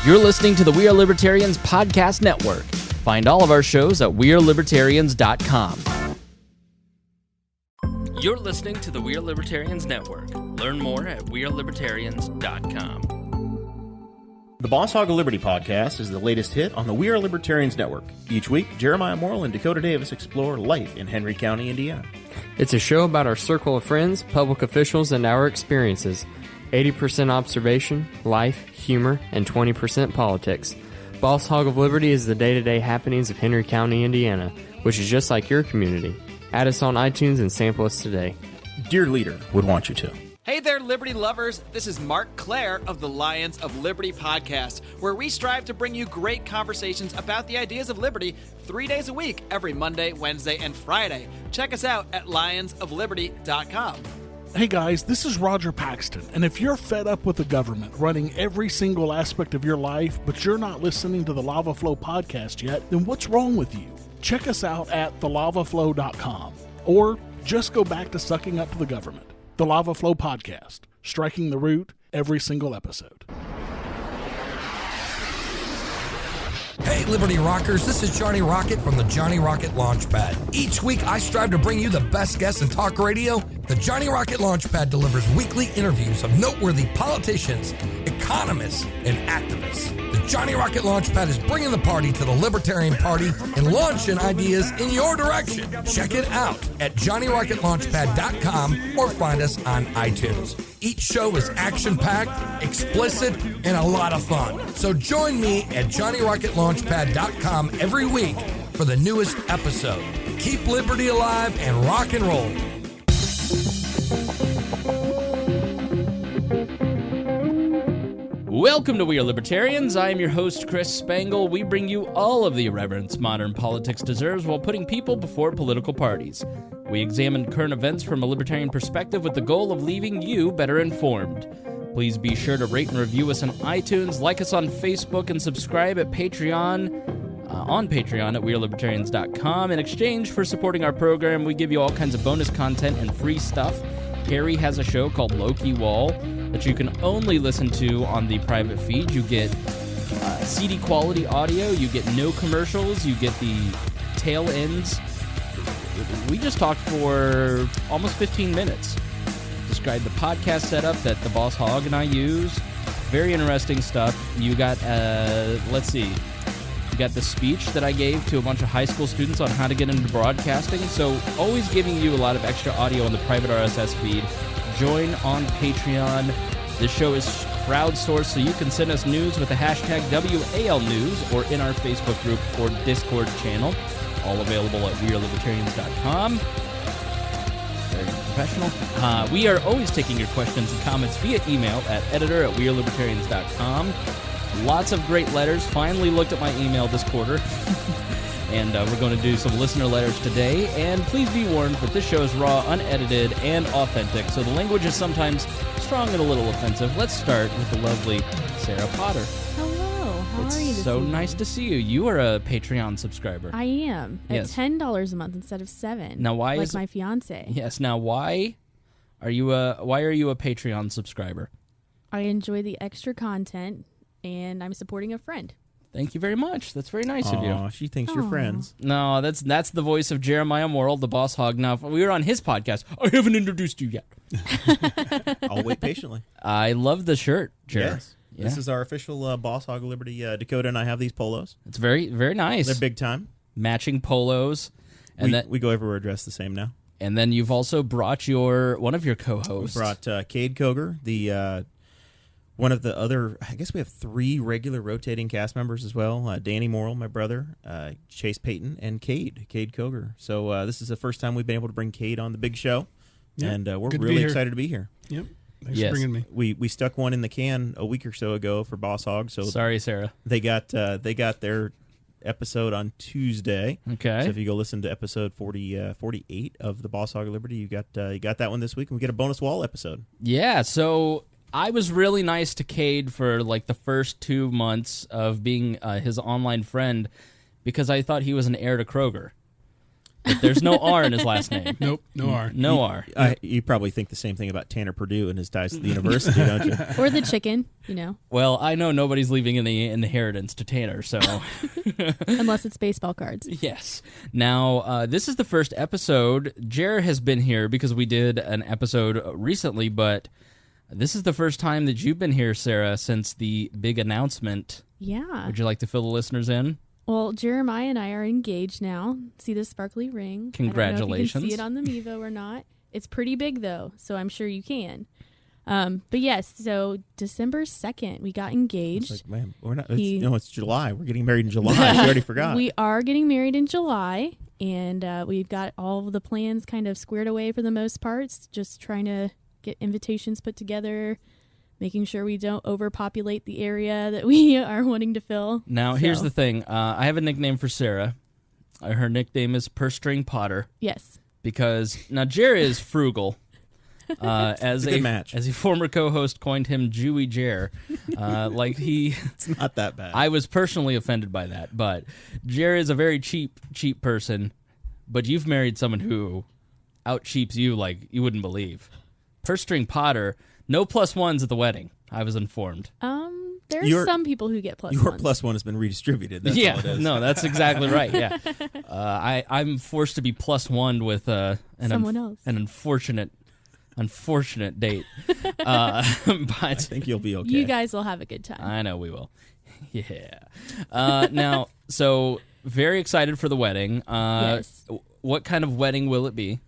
You're listening to the We Are Libertarians Podcast Network. Find all of our shows at wearelibertarians.com. You're listening to the We Are Libertarians Network. Learn more at wearelibertarians.com. The Boss Hog of Liberty podcast is the latest hit on the We Are Libertarians Network. Each week, Jeremiah Morrill and Dakota Davis explore life in Henry County, Indiana. It's a show about our circle of friends, public officials, and our experiences. 80% observation, life, humor, and 20% politics. Boss Hog of Liberty is the day-to-day happenings of Henry County, Indiana, which is just like your community. Add us on iTunes and sample us today. Dear Leader would want you to. Hey there, Liberty lovers. This is Mark Clare of the Lions of Liberty podcast, where we strive to bring you great conversations about the ideas of liberty 3 days a week, every Monday, Wednesday, and Friday. Check us out at lionsofliberty.com. Hey guys, this is Roger Paxton, and if you're fed up with the government running every single aspect of your life, but you're not listening to the Lava Flow podcast yet, then what's wrong with you? Check us out at thelavaflow.com, or just go back to sucking up to the government. The Lava Flow podcast, striking the root every single episode. Hey, Liberty Rockers, this is Johnny Rocket from the Johnny Rocket Launchpad. Each week, I strive to bring you the best guests in talk radio. The Johnny Rocket Launchpad delivers weekly interviews of noteworthy politicians, economists, and activists. The Johnny Rocket Launchpad is bringing the party to the Libertarian Party and launching ideas in your direction. Check it out at JohnnyRocketLaunchpad.com or find us on iTunes. Each show is action-packed, explicit, and a lot of fun. So join me at JohnnyRocketLaunchpad.com every week for the newest episode. Keep liberty alive and rock and roll. Welcome to We Are Libertarians. I am your host, Chris Spangle. We bring you all of the irreverence modern politics deserves while putting people before political parties. We examine current events from a libertarian perspective with the goal of leaving you better informed. Please be sure to rate and review us on iTunes, like us on Facebook, and subscribe at Patreon, on Patreon at wearelibertarians.com. In exchange for supporting our program, we give you all kinds of bonus content and free stuff. Harry has a show called Loki Wall that you can only listen to on the private feed. You get CD quality audio, you get no commercials, you get the tail ends. We just talked for almost 15 minutes. Described the podcast setup that the Boss Hog and I use. Very interesting stuff. You got, let's see, you got the speech that I gave to a bunch of high school students on how to get into broadcasting. So always giving you a lot of extra audio on the private RSS feed. Join on Patreon. This show is crowdsourced, so you can send us news with the hashtag WALNews or in our Facebook group or Discord channel. All available at wearelibertarians.com. Very professional. We are always taking your questions and comments via email at editor@wearelibertarians.com. Lots of great letters. Finally looked at my email this quarter. And we're going to do some listener letters today. And please be warned that this show is raw, unedited, and authentic, so the language is sometimes strong and a little offensive. Let's start with the lovely Sarah Potter. Hello, how are you It's this so evening? nice to see you. You are a Patreon subscriber. I am. Yes. At $10 a month instead of $7. Now, why like is my fiance. Yes. Now, why are you a Patreon subscriber? I enjoy the extra content, and I'm supporting a friend. Thank you very much. That's very nice of you. Aw, she thinks you're friends. No, that's the voice of Jeremiah Morrill, the Boss Hog. Now, if we were on his podcast, I haven't introduced you yet. I'll wait patiently. I love the shirt, Jer. Yes. Yeah. This is our official Boss Hog of Liberty. Dakota and I have these polos. It's very, very nice. They're big time. Matching polos. And we go everywhere dressed the same now. And then you've also brought one of your co-hosts. We brought Cade Koger, the one of the other, I guess we have 3 regular rotating cast members as well. Danny Morrill, my brother, Chase Payton, and Cade Koger. So this is the first time we've been able to bring Cade on the big show. Yep. And we're Good to really be here. excited to be here. Yep. Thanks for bringing me. We stuck one in the can a week or so ago for Boss Hog. So sorry, Sarah. They got their episode on Tuesday. Okay. So if you go listen to episode 48 of the Boss Hog of Liberty, you got that one this week, and we get a bonus wall episode. Yeah. So I was really nice to Cade for like the first 2 months of being his online friend because I thought he was an heir to Kroger. But there's no R in his last name. Nope, no R. No R. You probably think the same thing about Tanner Purdue and his ties to the university, don't you? Or the chicken, you know. Well, I know nobody's leaving any inheritance to Tanner, so... Unless it's baseball cards. Yes. Now, this is the first episode. Jer has been here because we did an episode recently, but this is the first time that you've been here, Sarah, since the big announcement. Yeah. Would you like to fill the listeners in? Well, Jeremiah and I are engaged now. See this sparkly ring? Congratulations. I don't know if you can see it on the Mevo or not. It's pretty big, though, so I'm sure you can. But yes, so December 2nd, we got engaged. It's like, man, we're not. It's July. We're getting married in July. She already forgot. We are getting married in July, and we've got all of the plans kind of squared away for the most parts. Just trying to get invitations put together, making sure we don't overpopulate the area that we are wanting to fill. Now, here's the thing. I have a nickname for Sarah. Her nickname is Purse String Potter. Yes. Because, now, Jerry is frugal. As a good match. As a former co-host coined him Jewy Jer. It's not that bad. I was personally offended by that, but Jer is a very cheap person, but you've married someone who out-cheaps you like you wouldn't believe. Purse String Potter, no plus ones at the wedding, I was informed. There's some people who get plus your ones. plus one has been redistributed. That's all it is. No, that's exactly right, yeah. I'm forced to be plus one with someone else. An unfortunate date. But I think you'll be okay. You guys will have a good time. I know we will. Yeah. Now, so very excited for the wedding. Yes. What kind of wedding will it be?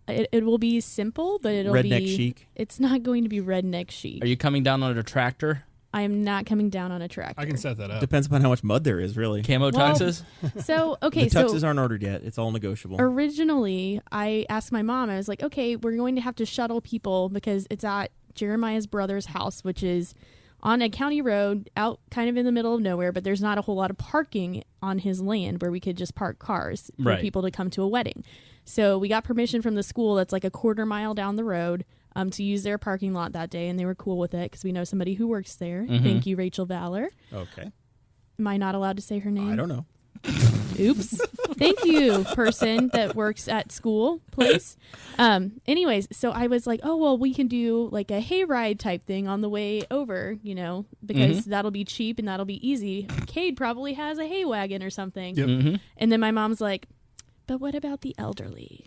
It will be simple, but it'll be... Redneck chic? It's not going to be redneck chic. Are you coming down on a tractor? I am not coming down on a tractor. I can set that up. Depends upon how much mud there is, really. Camo tuxes? So, okay, the tuxes aren't ordered yet. It's all negotiable. Originally, I asked my mom, I was like, okay, we're going to have to shuttle people because it's at Jeremiah's brother's house, which is on a county road out kind of in the middle of nowhere, but there's not a whole lot of parking on his land where we could just park cars for people to come to a wedding. So we got permission from the school that's like a quarter mile down the road to use their parking lot that day, and they were cool with it because we know somebody who works there. Mm-hmm. Thank you, Rachel Valor. Okay. Am I not allowed to say her name? I don't know. Oops. Thank you, person that works at school place. Anyways, so I was like, oh, well, we can do like a hayride type thing on the way over, you know, because that'll be cheap and that'll be easy. Cade probably has a hay wagon or something. Yep. Mm-hmm. And then my mom's like, but what about the elderly?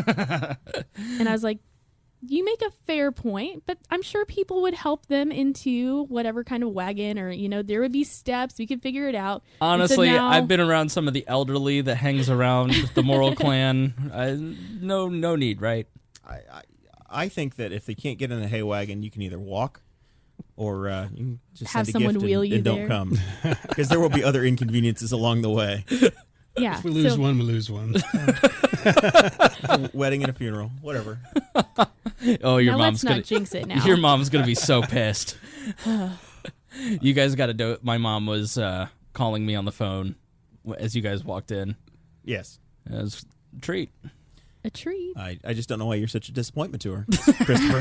And I was like, you make a fair point, but I'm sure people would help them into whatever kind of wagon or, you know, there would be steps. We could figure it out. Honestly, so now, I've been around some of the elderly that hangs around the Morrill clan. No need, right? I think that if they can't get in a hay wagon, you can either walk or you can just have send a someone gift wheel you and there. don't come. Because there will be other inconveniences along the way. Yeah. If we lose one, we lose one. Wedding and a funeral, whatever. Oh, your now mom's let's gonna not jinx it now. Your mom's gonna be so pissed. You guys got to do it. My mom was calling me on the phone as you guys walked in. Yes. It was a treat. A treat. I just don't know why you're such a disappointment to her, Christopher.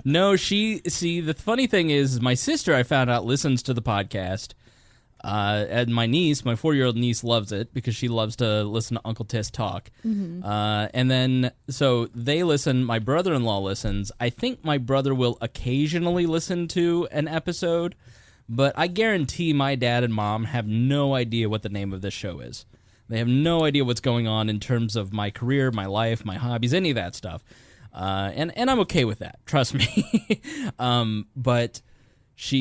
No, the funny thing is, my sister, I found out, listens to the podcast. And my niece, my 4-year-old niece, loves it because she loves to listen to Uncle Tess talk. Mm-hmm. And then, so they listen. My brother-in-law listens. I think my brother will occasionally listen to an episode, but I guarantee my dad and mom have no idea what the name of this show is. They have no idea what's going on in terms of my career, my life, my hobbies, any of that stuff. And I'm okay with that. Trust me. But...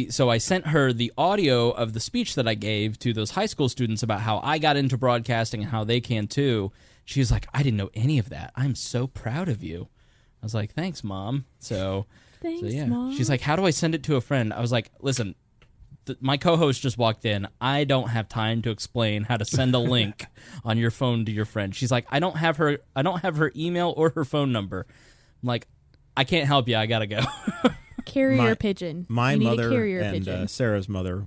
So I sent her the audio of the speech that I gave to those high school students about how I got into broadcasting and how they can too. She was like, I didn't know any of that. I'm so proud of you. I was like, thanks, Mom. Thanks, Mom. She's like, how do I send it to a friend? I was like, listen, my co-host just walked in. I don't have time to explain how to send a link on your phone to your friend. She's like, I don't have her email or her phone number. I'm like, I can't help you. I gotta go. Carrier pigeon. My you need mother a carrier and pigeon. Sarah's mother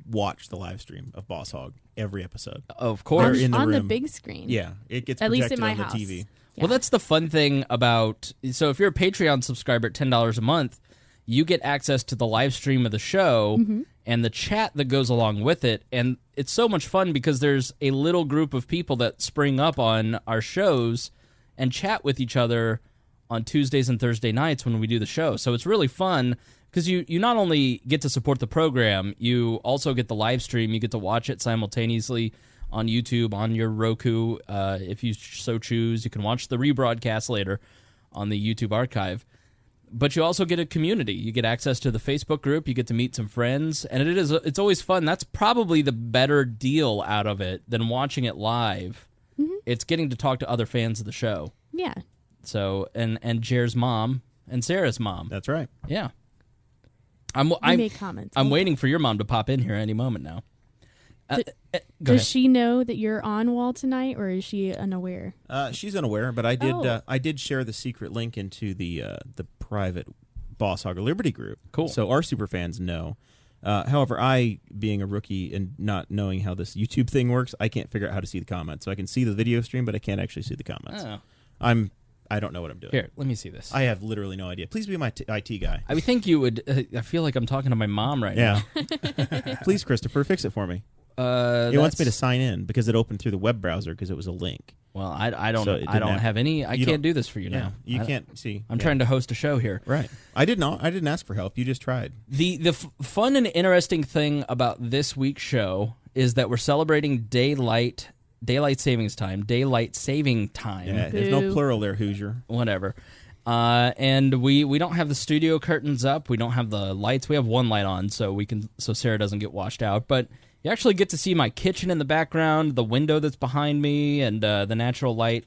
watch the live stream of Boss Hog every episode. Of course. They're in the on the room. big screen. Yeah, it gets At least projected at my on the house. TV. Yeah. Well, that's the fun thing about... So if you're a Patreon subscriber at $10 a month, you get access to the live stream of the show, and the chat that goes along with it. And it's so much fun because there's a little group of people that spring up on our shows and chat with each other on Tuesdays and Thursday nights when we do the show. So it's really fun because you not only get to support the program, you also get the live stream. You get to watch it simultaneously on YouTube, on your Roku. If you so choose, you can watch the rebroadcast later on the YouTube archive. But you also get a community. You get access to the Facebook group. You get to meet some friends. And it's always fun. That's probably the better deal out of it than watching it live. Mm-hmm. It's getting to talk to other fans of the show. Yeah. So, and Jer's mom and Sarah's mom. That's right. Yeah. I make comments. I'm waiting for your mom to pop in here any moment now. Go Does ahead. she know that you're on Wall tonight, or is she unaware? She's unaware, but I did. Oh. I did share the secret link into the private Boss Hog of Liberty group. Cool. So our super fans know. However, I, being a rookie and not knowing how this YouTube thing works, I can't figure out how to see the comments. So I can see the video stream, but I can't actually see the comments. Oh. I don't know what I'm doing. Here, let me see this. I have literally no idea. Please be my IT guy. I would think you would. I feel like I'm talking to my mom right now. Yeah. Please, Christopher, fix it for me. It wants me to sign in because it opened through the web browser because it was a link. Well, I don't. So it I didn't don't have- have any. I you can't don't- do this for you Yeah, now. you can't see. I'm Yeah. trying to host a show here. Right. I didn't ask for help. You just tried. The fun and interesting thing about this week's show is that we're celebrating daylight saving time. Yeah, there's no Boo. plural there, Hoosier. Whatever. And we don't have the studio curtains up. We don't have the lights. We have one light on, so Sarah doesn't get washed out. But you actually get to see my kitchen in the background, the window that's behind me, and the natural light.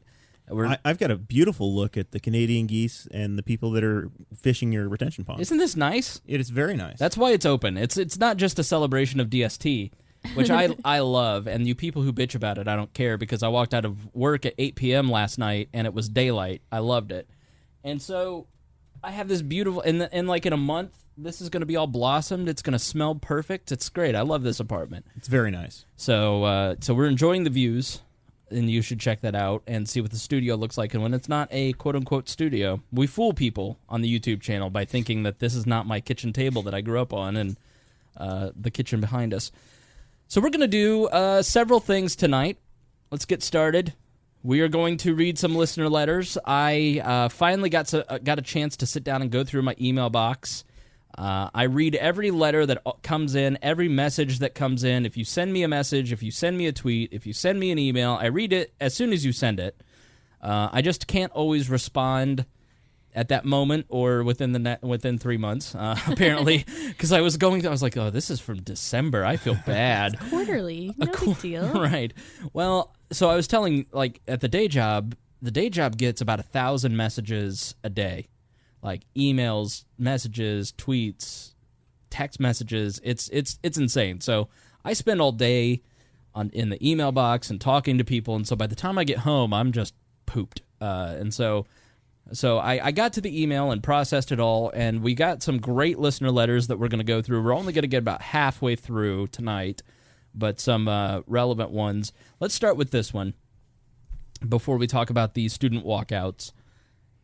I've got a beautiful look at the Canadian geese and the people that are fishing your retention pond. Isn't this nice? It is very nice. That's why it's open. It's not just a celebration of DST, which I love. And you people who bitch about it, I don't care, because I walked out of work at 8 p.m. last night and it was daylight. I loved it. And so I have this beautiful, and like in a month, this is going to be all blossomed. It's going to smell perfect. It's great. I love this apartment. It's very nice. So we're enjoying the views, and you should check that out and see what the studio looks like. And when it's not a quote-unquote studio, we fool people on the YouTube channel by thinking that this is not my kitchen table that I grew up on and the kitchen behind us. So we're going to do several things tonight. Let's get started. We are going to read some listener letters. I finally got a chance to sit down and go through my email box. I read every letter that comes in, every message that comes in. If you send me a message, if you send me a tweet, if you send me an email, I read it as soon as you send it. I just can't always respond at that moment or within 3 months, apparently, because I was like, oh, this is from December. I feel bad. Quarterly. No big deal. Right. Well, so I was telling, like, at the day job gets about 1,000 messages a day. Like emails, messages, tweets, text messages. It's insane. So I spend all day in the email box and talking to people, and so by the time I get home, I'm just pooped. And so I got to the email and processed it all, and we got some great listener letters that we're going to go through. We're only going to get about halfway through tonight, but some relevant ones. Let's start with this one before we talk about the student walkouts.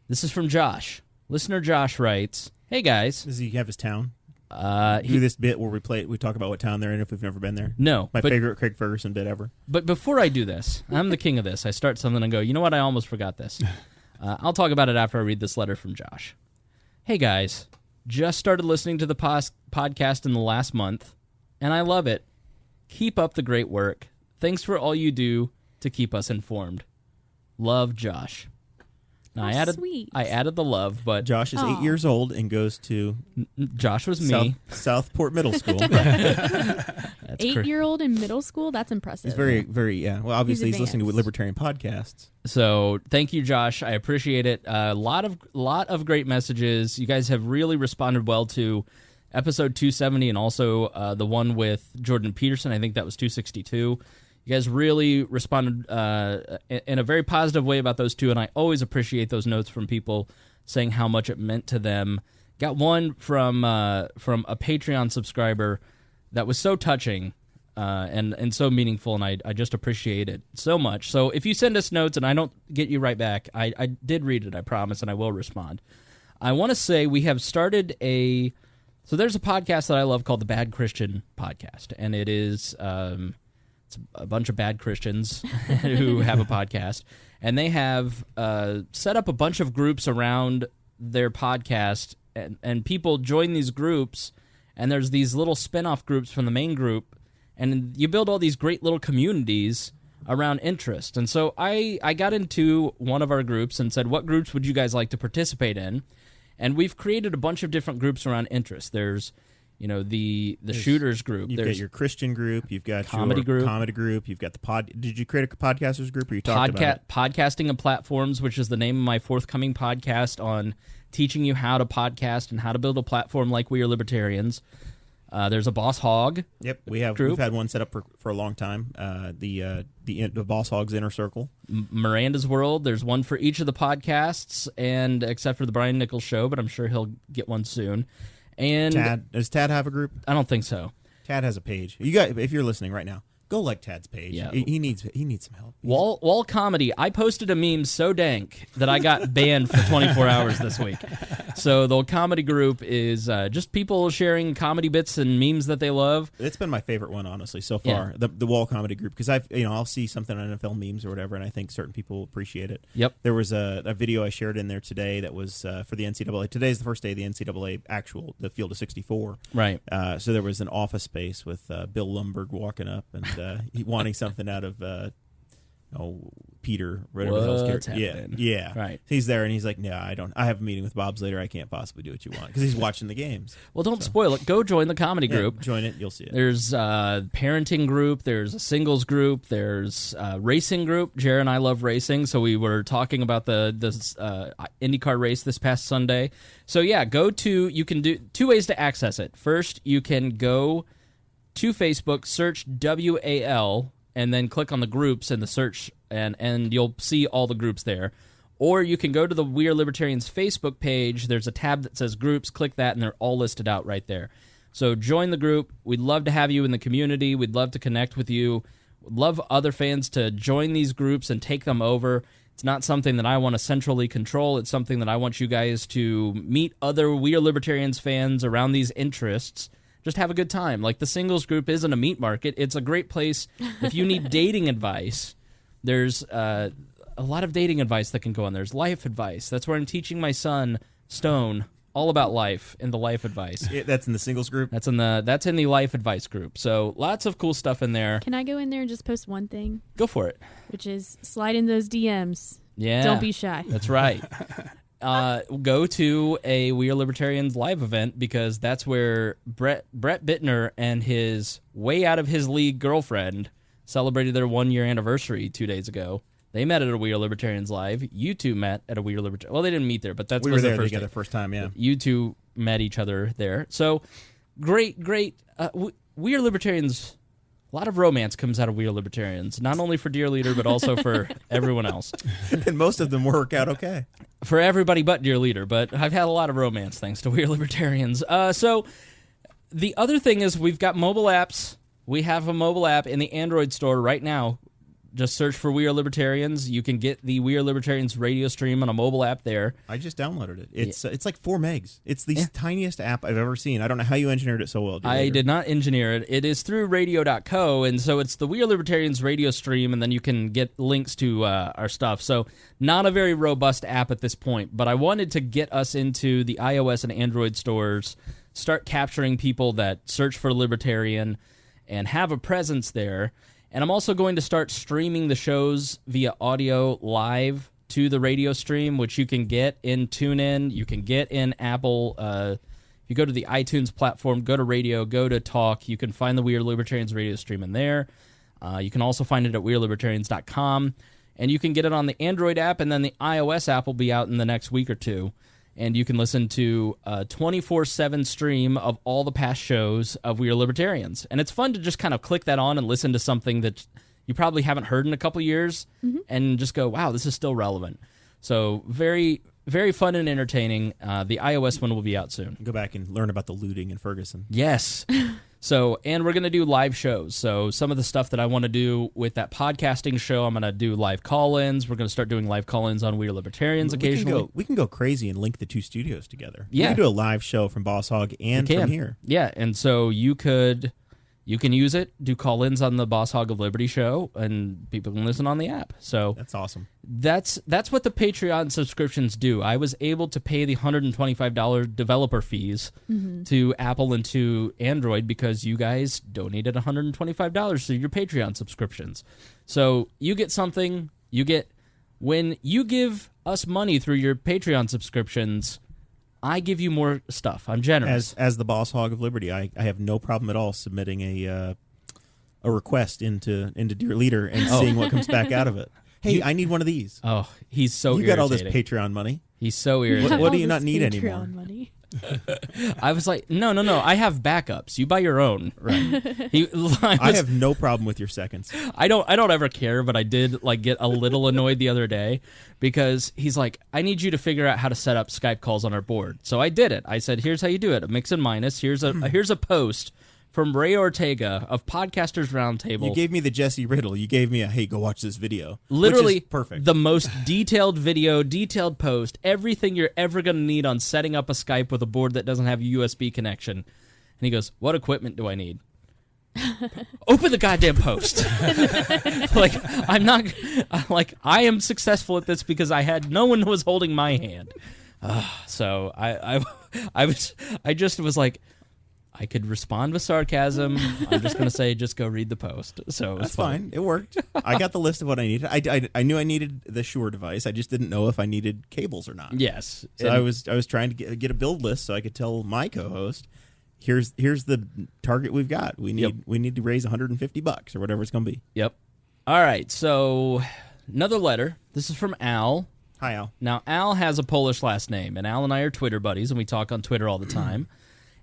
This is from Josh. Listener Josh writes, "Hey guys." Does he have his town? Do this bit where we talk about what town they're in if we've never been there. No. My favorite Craig Ferguson bit ever. But before I do this, I'm the king of this. I start something and go, you know what? I almost forgot this. I'll talk about it after I read this letter from Josh. "Hey guys, just started listening to the podcast in the last month, and I love it. Keep up the great work. Thanks for all you do to keep us informed. Love, Josh." Now, Sweet. I added the love, but Josh is 8 years old and goes to Josh was me. Southport Middle School. That's 8-year-old in middle school? That's impressive. He's very, very, yeah. Well, obviously he's listening to advanced. libertarian podcasts. So thank you, Josh. I appreciate it. A lot of great messages. You guys have really responded well to episode 270 and also the one with Jordan Peterson. I think that was 262. You guys really responded in a very positive way about those two, and I always appreciate those notes from people saying how much it meant to them. Got one from a Patreon subscriber that was so touching and so meaningful, and I just appreciate it so much. So if you send us notes and I don't get you right back, I did read it, I promise, and I will respond. I want to say we have started a So there's a podcast that I love called the Bad Christian Podcast, and it is it's a bunch of bad Christians who have a podcast, and they have set up a bunch of groups around their podcast, and people join these groups, and there's these little spin-off groups from the main group, and you build all these great little communities around interest. And so I got into one of our groups and said, what groups would you guys like to participate in? And we've created a bunch of different groups around interest. There's, the shooters group. You've got your Christian group. You've got comedy your group. Comedy group. You've got the pod. Did you create a podcasters group, or you talked about it? Podcasting and Platforms, which is the name of my forthcoming podcast on teaching you how to podcast and how to build a platform like We Are Libertarians. There's a Boss Hog. Yep, we've had one set up for a long time. The Boss Hog's Inner Circle. Miranda's World. There's one for each of the podcasts, and except for the Brian Nichols Show, but I'm sure he'll get one soon. And does Tad have a group? I don't think so. Tad has a page. You got, if you're listening right now, go like Tad's page. Yeah. He needs some help. Wall Comedy. I posted a meme so dank that I got banned for 24 hours this week. So the comedy group is just people sharing comedy bits and memes that they love. It's been my favorite one, honestly, so far. Yeah. The Wall Comedy group, because I'll see something on NFL memes or whatever, and I think certain people appreciate it. Yep. There was a video I shared in there today that was for the NCAA. Today's the first day of the NCAA the Field of 64. Right. So there was an office space with Bill Lumberg walking up and he wanting something out of Peter, whatever the hell's character. Yeah. Right. He's there and he's like, "No, I have a meeting with Bob's later. I can't possibly do what you want," because he's watching the games. Well, don't spoil it. Go join the comedy group. Join it. You'll see it. There's a parenting group. There's a singles group. There's a racing group. Jared and I love racing, so we were talking about the IndyCar race this past Sunday. So yeah, you can do two ways to access it. First, you can go to Facebook, search WAL, and then click on the groups in the search, and you'll see all the groups there. Or you can go to the We Are Libertarians Facebook page. There's a tab that says groups. Click that, and they're all listed out right there. So join the group. We'd love to have you in the community. We'd love to connect with you. We'd love other fans to join these groups and take them over. It's not something that I want to centrally control. It's something that I want you guys to meet other We Are Libertarians fans around these interests. Just have a good time. Like, the singles group isn't a meat market. It's a great place if you need dating advice. There's a lot of dating advice that can go on. There's life advice. That's where I'm teaching my son, Stone, all about life in the life advice. Yeah, that's in the singles group? That's in the life advice group. So lots of cool stuff in there. Can I go in there and just post one thing? Go for it. Which is slide in those DMs. Yeah. Don't be shy. That's right. Go to a We Are Libertarians live event, because that's where Brett Bittner and his way out of his league girlfriend celebrated their 1-year anniversary 2 days ago. They met at a We Are Libertarians live. You two met at a We Are Libertarians. Well, they didn't meet there, but we were there together first time. Yeah, you two met each other there. So great. We Are Libertarians. A lot of romance comes out of We Are Libertarians, not only for Dear Leader, but also for everyone else. And most of them work out okay. For everybody but Dear Leader, but I've had a lot of romance thanks to We Are Libertarians. So the other thing is we've got mobile apps. We have a mobile app in the Android store right now. Just search for We Are Libertarians. You can get the We Are Libertarians radio stream on a mobile app there. I just downloaded it. It's like 4 megs. It's the tiniest app I've ever seen. I don't know how you engineered it so well. I did not engineer it. It is through radio.co, and so it's the We Are Libertarians radio stream, and then you can get links to our stuff. So not a very robust app at this point, but I wanted to get us into the iOS and Android stores, start capturing people that search for Libertarian, and have a presence there. And I'm also going to start streaming the shows via audio live to the radio stream, which you can get in TuneIn. You can get in Apple. If you go to the iTunes platform, go to radio, go to talk. You can find the We Are Libertarians radio stream in there. You can also find it at wearelibertarians.com. And you can get it on the Android app, and then the iOS app will be out in the next week or two. And you can listen to a 24/7 stream of all the past shows of We Are Libertarians. And it's fun to just kind of click that on and listen to something that you probably haven't heard in a couple years and just go, wow, this is still relevant. So very, very fun and entertaining. The iOS one will be out soon. Go back and learn about the looting in Ferguson. Yes. So, and we're going to do live shows. So some of the stuff that I want to do with that podcasting show, I'm going to do live call-ins. We're going to start doing live call-ins on We Are Libertarians occasionally. We can go crazy and link the two studios together. Yeah. We can do a live show from Boss Hog and from here. Yeah, and so you can use it, do call-ins on the Boss Hog of Liberty show, and people can listen on the app. So that's awesome. That's what the Patreon subscriptions do. I was able to pay the $125 developer fees to Apple and to Android because you guys donated $125 to your Patreon subscriptions. So you get something. When you give us money through your Patreon subscriptions, I give you more stuff. I'm generous. As the Boss Hog of Liberty, I have no problem at all submitting a request into Dear Leader and seeing what comes back out of it. Hey, I need one of these. Oh, he's so You got all this Patreon money. He's so irritating. What do you not need Patreon anymore? Money. I was like, no. I have backups. You buy your own. Right. I have no problem with your seconds. I don't ever care, but I did get a little annoyed the other day because he's like, I need you to figure out how to set up Skype calls on our board. So I did it. I said, here's how you do it. A mix and minus. Here's a post from Ray Ortega of Podcasters Roundtable. You gave me the Jesse Riddle. You gave me hey, go watch this video. Literally which is perfect. The most detailed video, detailed post, everything you're ever going to need on setting up a Skype with a board that doesn't have a USB connection. And he goes, what equipment do I need? Open the goddamn post. I am successful at this because no one was holding my hand. So I just was like, I could respond with sarcasm. I'm just going to say, just go read the post. So that's fine. It worked. I got the list of what I needed. I knew I needed the Shure device. I just didn't know if I needed cables or not. Yes. So I was trying to get a build list so I could tell my co-host, here's the target we've got. We need to raise $150 or whatever it's going to be. Yep. All right. So another letter. This is from Al. Hi, Al. Now, Al has a Polish last name, and Al and I are Twitter buddies, and we talk on Twitter all the time.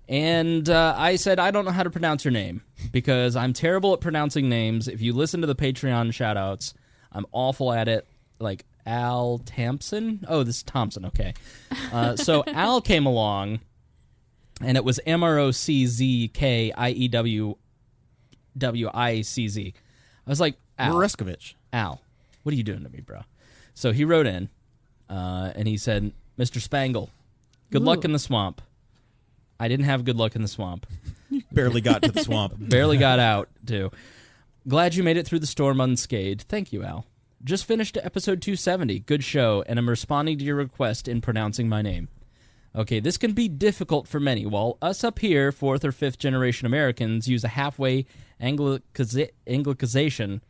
And I said, I don't know how to pronounce your name because I'm terrible at pronouncing names. If you listen to the Patreon shout-outs, I'm awful at it. Like Al Thompson? Oh, this is Thompson. Okay. So Al came along, and it was Mroczkiewicz. I was like, Al. Moreskovich. Al, what are you doing to me, bro? So he wrote in, and he said, Mr. Spangle, good luck in the swamp. I didn't have good luck in the swamp. Barely got to the swamp. Barely got out, too. Glad you made it through the storm unscathed. Thank you, Al. Just finished episode 270. Good show, and I'm responding to your request in pronouncing my name. Okay, this can be difficult for many. While us up here, 4th or 5th generation Americans, use a halfway Anglicization.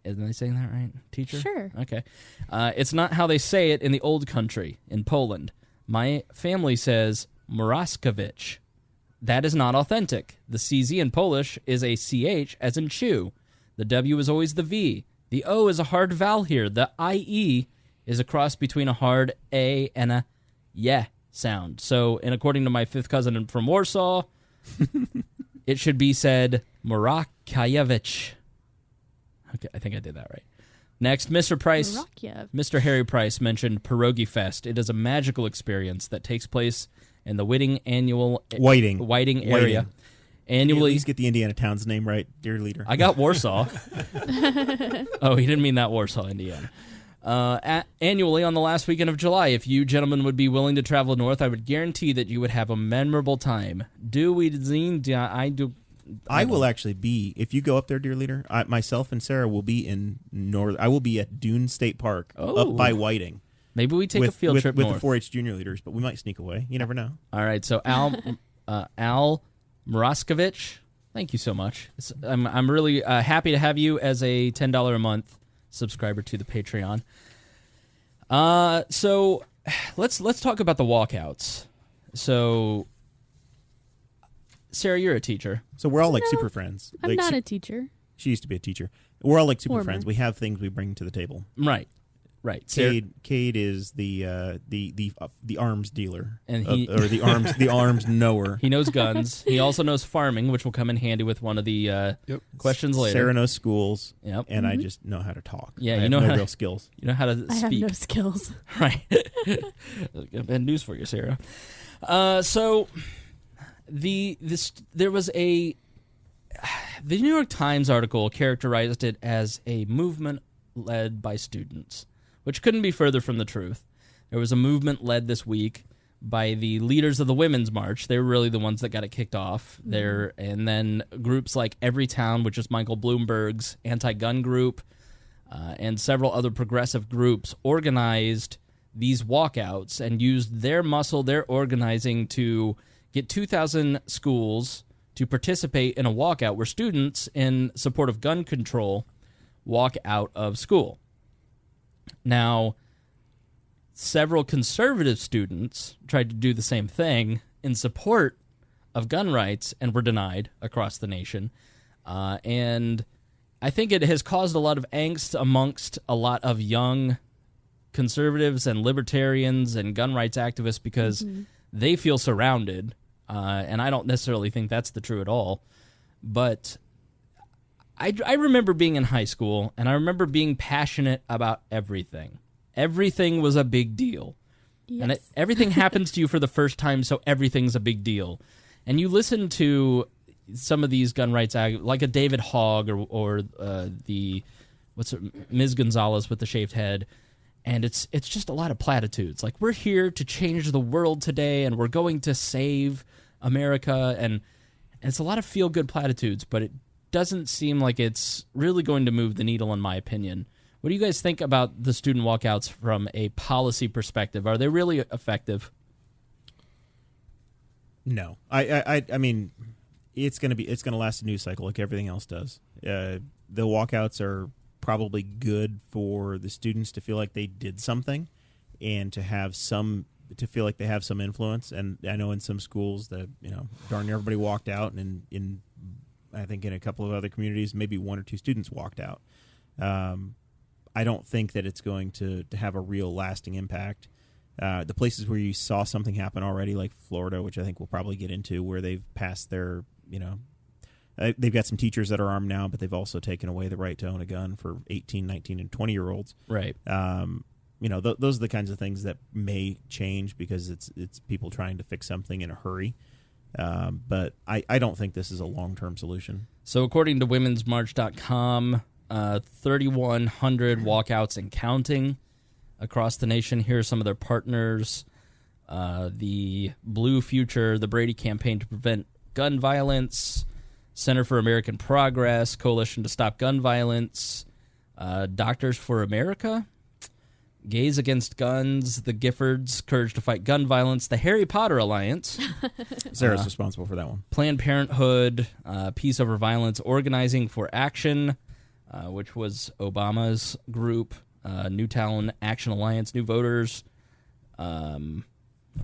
Am I saying that right, teacher? Sure. Okay. It's not how they say it in the old country, in Poland. My family says Moraskowicz. That is not authentic. The CZ in Polish is a CH as in chew. The W is always the V. The O is a hard vowel here. The IE is a cross between a hard A and a yeah sound. So, and according to my 5th cousin from Warsaw, it should be said Morakiewicz. Okay, I think I did that right. Next, Mr. Price. Mr. Harry Price mentioned Pierogi Fest. It is a magical experience that takes place in the Whiting area. Annually, please get the Indiana town's name right, dear leader. I got Warsaw. Oh, he didn't mean that Warsaw, Indiana. Annually on the last weekend of July. If you gentlemen would be willing to travel north, I would guarantee that you would have a memorable time. I will actually be, if you go up there, dear leader, myself and Sarah will be in north. I will be at Dune State Park up by Whiting. Maybe we take a field trip with north. the 4-H junior leaders, but we might sneak away. You never know. All right, so Al Moraskowicz, thank you so much. I'm really happy to have you as a $10 a month subscriber to the Patreon. So let's talk about the walkouts. So, Sarah, you're a teacher. So we're all like super friends. I'm not a teacher. She used to be a teacher. We're all like super Former. friends. We have things we bring to the table. Right. Cade is the arms dealer, and the arms knower. He knows guns. He also knows farming, which will come in handy with one of the questions later. Sarah knows schools. Yep. And I just know how to talk. Yeah, I you know have no how real skills. You know how to speak. I have no skills. Right. Bad news for you, Sarah. So there was a The New York Times article characterized it as a movement led by students, which couldn't be further from the truth. There was a movement led this week by the leaders of the Women's March. They were really the ones that got it kicked off there. And then groups like Everytown, which is Michael Bloomberg's anti-gun group, and several other progressive groups organized these walkouts and used their muscle, their organizing, to get 2,000 schools to participate in a walkout where students in support of gun control walk out of school. Now, several conservative students tried to do the same thing in support of gun rights and were denied across the nation. And I think it has caused a lot of angst amongst a lot of young conservatives and libertarians and gun rights activists because they feel surrounded. And I don't necessarily think that's the true at all. But I remember being in high school, and I remember being passionate about everything. Everything was a big deal. Yes. And everything happens to you for the first time, so everything's a big deal. And you listen to some of these gun rights, like a David Hogg or Ms. Gonzalez with the shaved head, and it's just a lot of platitudes. Like, we're here to change the world today, and we're going to save America, and it's a lot of feel-good platitudes, but it doesn't seem like it's really going to move the needle, in my opinion. What do you guys think about the student walkouts from a policy perspective? Are they really effective? No, I mean, it's gonna last a news cycle like everything else does. The walkouts are probably good for the students to feel like they did something, and to feel like they have some influence. And I know in some schools that darn near everybody walked out, and in I think in a couple of other communities maybe one or two students walked out. I don't think that it's going to have a real lasting impact. The places where you saw something happen already, like Florida, which I think we'll probably get into, where they've passed their, they've got some teachers that are armed now, but they've also taken away the right to own a gun for 18, 19, and 20-year-olds. Right. Those are the kinds of things that may change because it's people trying to fix something in a hurry. But I don't think this is a long-term solution. So according to womensmarch.com, 3,100 walkouts and counting across the nation. Here are some of their partners. The Blue Future, the Brady Campaign to Prevent Gun Violence, Center for American Progress, Coalition to Stop Gun Violence, Doctors for America, Gays Against Guns, the Giffords, Courage to Fight Gun Violence, the Harry Potter Alliance. Sarah's responsible for that one. Planned Parenthood, Peace Over Violence, Organizing for Action, which was Obama's group, Newtown Action Alliance, New Voters, let's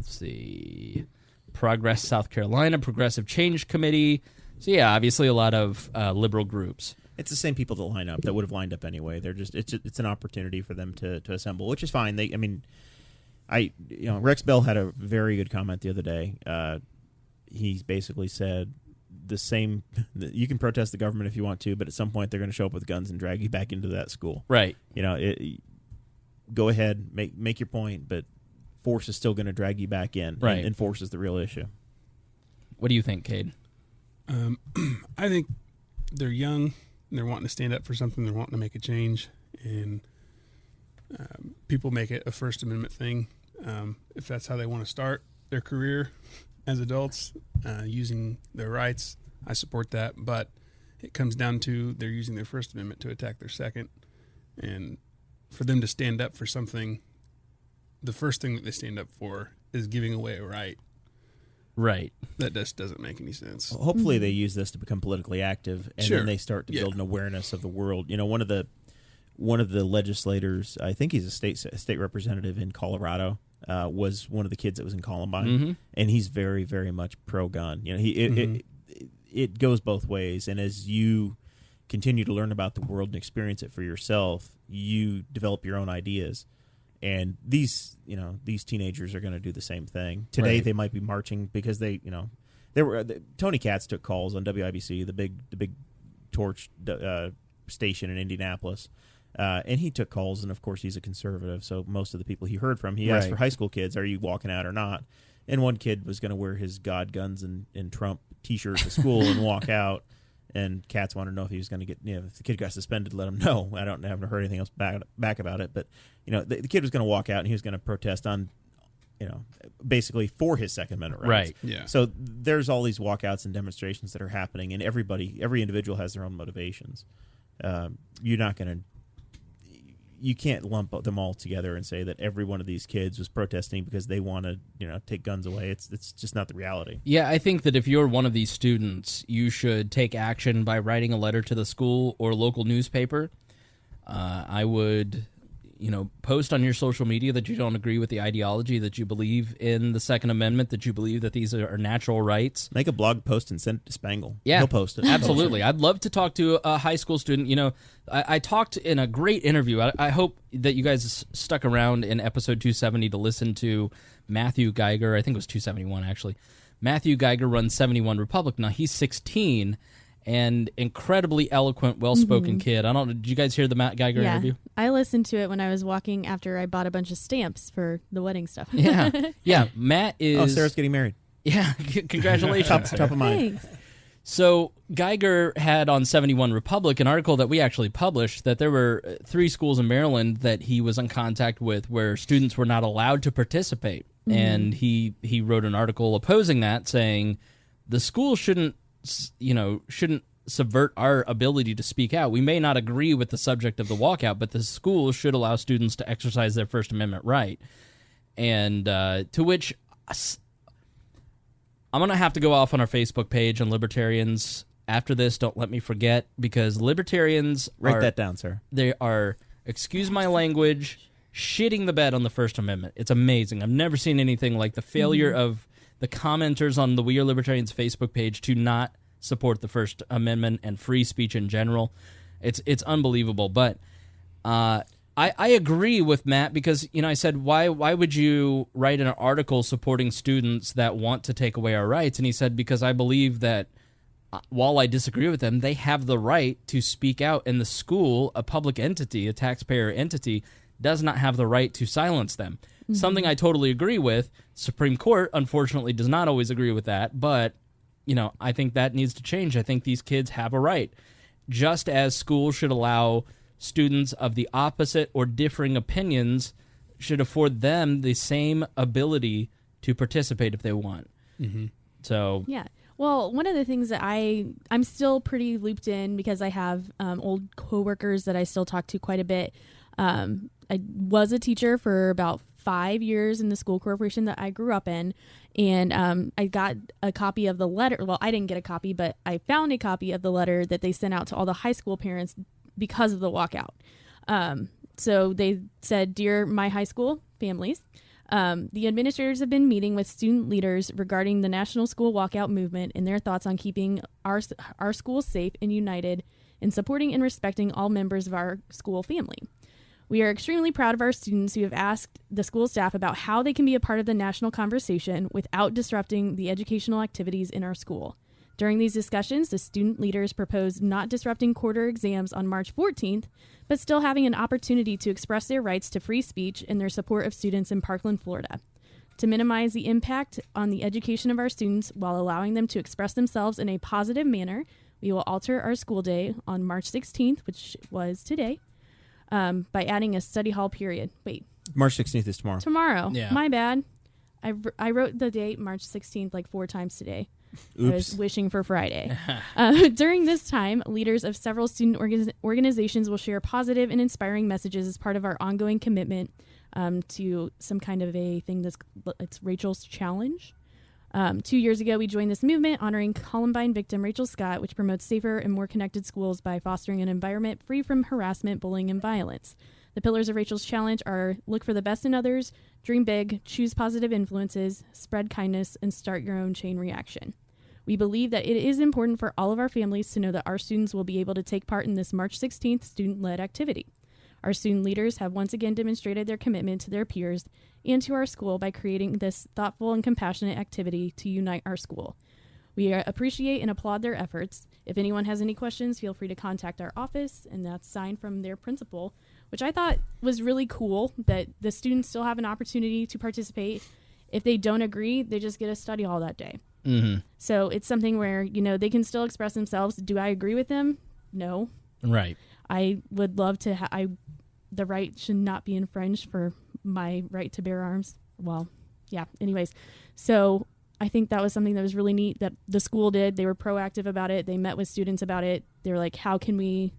see, Progress South Carolina, Progressive Change Committee. So yeah, obviously a lot of liberal groups. It's the same people that line up that would have lined up anyway. They're just it's an opportunity for them to assemble, which is fine. Rex Bell had a very good comment the other day. He basically said the same. You can protest the government if you want to, but at some point they're going to show up with guns and drag you back into that school. Right. Go ahead, make your point, but force is still going to drag you back in. Right. And force is the real issue. What do you think, Cade? I think they're young. They're wanting to stand up for something. They're wanting to make a change, and people make it a First Amendment thing. If that's how they want to start their career as adults, using their rights, I support that. But it comes down to they're using their First Amendment to attack their Second, and for them to stand up for something, the first thing that they stand up for is giving away a right. Right. That just doesn't make any sense. Well, hopefully they use this to become politically active, and Sure. then they start to build an awareness of the world. One of the legislators, I think he's a state representative in Colorado, was one of the kids that was in Columbine, and he's very, very much pro-gun. It goes both ways, and as you continue to learn about the world and experience it for yourself, you develop your own ideas. And these teenagers are going to do the same thing. Today Right. they might be marching because Tony Katz took calls on WIBC, the big torch station in Indianapolis, and he took calls. And of course, he's a conservative, so most of the people he heard from, he asked Right. for high school kids, "Are you walking out or not?" And one kid was going to wear his God, Guns, and Trump T-shirt to school and walk out. And Katz wanted to know if he was going to get, if the kid got suspended, let him know. I haven't heard anything else back about it. But, the kid was going to walk out and he was going to protest on, basically for his Second Amendment rights. Right. Yeah. So there's all these walkouts and demonstrations that are happening, and every individual has their own motivations. You can't lump them all together and say that every one of these kids was protesting because they want to, take guns away. It's just not the reality. Yeah, I think that if you're one of these students, you should take action by writing a letter to the school or local newspaper. I would, post on your social media that you don't agree with the ideology, that you believe in the Second Amendment, that you believe that these are natural rights. Make a blog post and send it to Spangle. Yeah, he'll post it. Absolutely. I'd love to talk to a high school student. I talked in a great interview. I hope that you guys stuck around in episode 270 to listen to Matthew Geiger. I think it was 271, actually. Matthew Geiger runs 71 Republic. Now, he's 16 and incredibly eloquent, well-spoken kid. I don't know. Did you guys hear the Matt Geiger interview? I listened to it when I was walking after I bought a bunch of stamps for the wedding stuff. Yeah. Matt is... Oh, Sarah's getting married. Yeah, congratulations. Top of mind. Thanks. So Geiger had on 71 Republic an article that we actually published that there were 3 schools in Maryland that he was in contact with where students were not allowed to participate. And he wrote an article opposing that, saying the school shouldn't subvert our ability to speak out. We may not agree with the subject of the walkout, but the school should allow students to exercise their First Amendment right. And to which I'm going to have to go off on our Facebook page on libertarians after this. Don't let me forget, because libertarians Write that down, sir. They are, excuse my language, shitting the bed on the First Amendment. It's amazing. I've never seen anything like the failure of the commenters on the We Are Libertarians Facebook page to not support the First Amendment and free speech in general. It's unbelievable. But I agree with Matt because, I said, why would you write an article supporting students that want to take away our rights? And he said, because I believe that while I disagree with them, they have the right to speak out, and the school, a public entity, a taxpayer entity, does not have the right to silence them. Something I totally agree with. Supreme Court, unfortunately, does not always agree with that, but, I think that needs to change. I think these kids have a right. Just as schools should allow students of the opposite or differing opinions, should afford them the same ability to participate if they want. So... Yeah. Well, one of the things that I'm still pretty looped in because I have old coworkers that I still talk to quite a bit. I was a teacher for about 5 years in the school corporation that I grew up in, and I got a copy of the letter. Well, I didn't get a copy, but I found a copy of the letter that they sent out to all the high school parents because of the walkout. So they said, "Dear my high school families, the administrators have been meeting with student leaders regarding the national school walkout movement and their thoughts on keeping our schools safe and united in supporting and respecting all members of our school family. We are extremely proud of our students who have asked the school staff about how they can be a part of the national conversation without disrupting the educational activities in our school. During these discussions, the student leaders proposed not disrupting quarter exams on March 14th, but still having an opportunity to express their rights to free speech and their support of students in Parkland, Florida. To minimize the impact on the education of our students while allowing them to express themselves in a positive manner, we will alter our school day on March 16th, which was today, by adding a study hall period. Wait. March 16th is tomorrow. Tomorrow. Yeah. My bad. I wrote the date March 16th like 4 times today. Oops. I was wishing for Friday. During this time, leaders of several student organizations will share positive and inspiring messages as part of our ongoing commitment to some kind of a thing it's Rachel's Challenge. 2 years ago, we joined this movement honoring Columbine victim Rachel Scott, which promotes safer and more connected schools by fostering an environment free from harassment, bullying, and violence. The pillars of Rachel's Challenge are look for the best in others, dream big, choose positive influences, spread kindness, and start your own chain reaction. We believe that it is important for all of our families to know that our students will be able to take part in this March 16th student-led activity. Our student leaders have once again demonstrated their commitment to their peers and to our school by creating this thoughtful and compassionate activity to unite our school. We appreciate and applaud their efforts. If anyone has any questions, feel free to contact our office, and that's signed from their principal, which I thought was really cool that the students still have an opportunity to participate. If they don't agree, they just get a study hall that day. Mm-hmm. So it's something where, they can still express themselves. Do I agree with them? No. Right. I would love to the right should not be infringed for my right to bear arms. Well, yeah. Anyways, so I think that was something that was really neat that the school did. They were proactive about it. They met with students about it. They were like, how can we,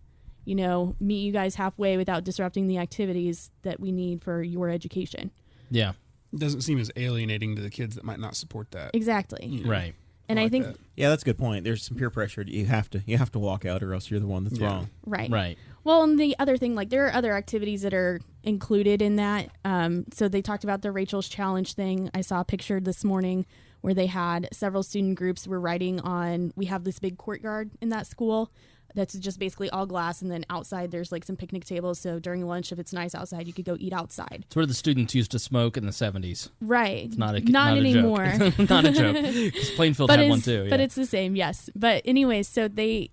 meet you guys halfway without disrupting the activities that we need for your education? Yeah. It doesn't seem as alienating to the kids that might not support that. Exactly. Right. And I think that. Yeah, that's a good point. There's some peer pressure. You have to walk out, or else you're the one that's wrong. Right. Right. Well, and the other thing, there are other activities that are included in that. So they talked about the Rachel's Challenge thing. I saw a picture this morning where they had several student groups were writing on, we have this big courtyard in that school that's just basically all glass, and then outside there's some picnic tables. So during lunch, if it's nice outside, you could go eat outside. It's where the students used to smoke in the 70s. Right. It's not anymore. A joke. Not a joke. Because Plainfield had one too. Yeah. But it's the same, yes. But anyways, so they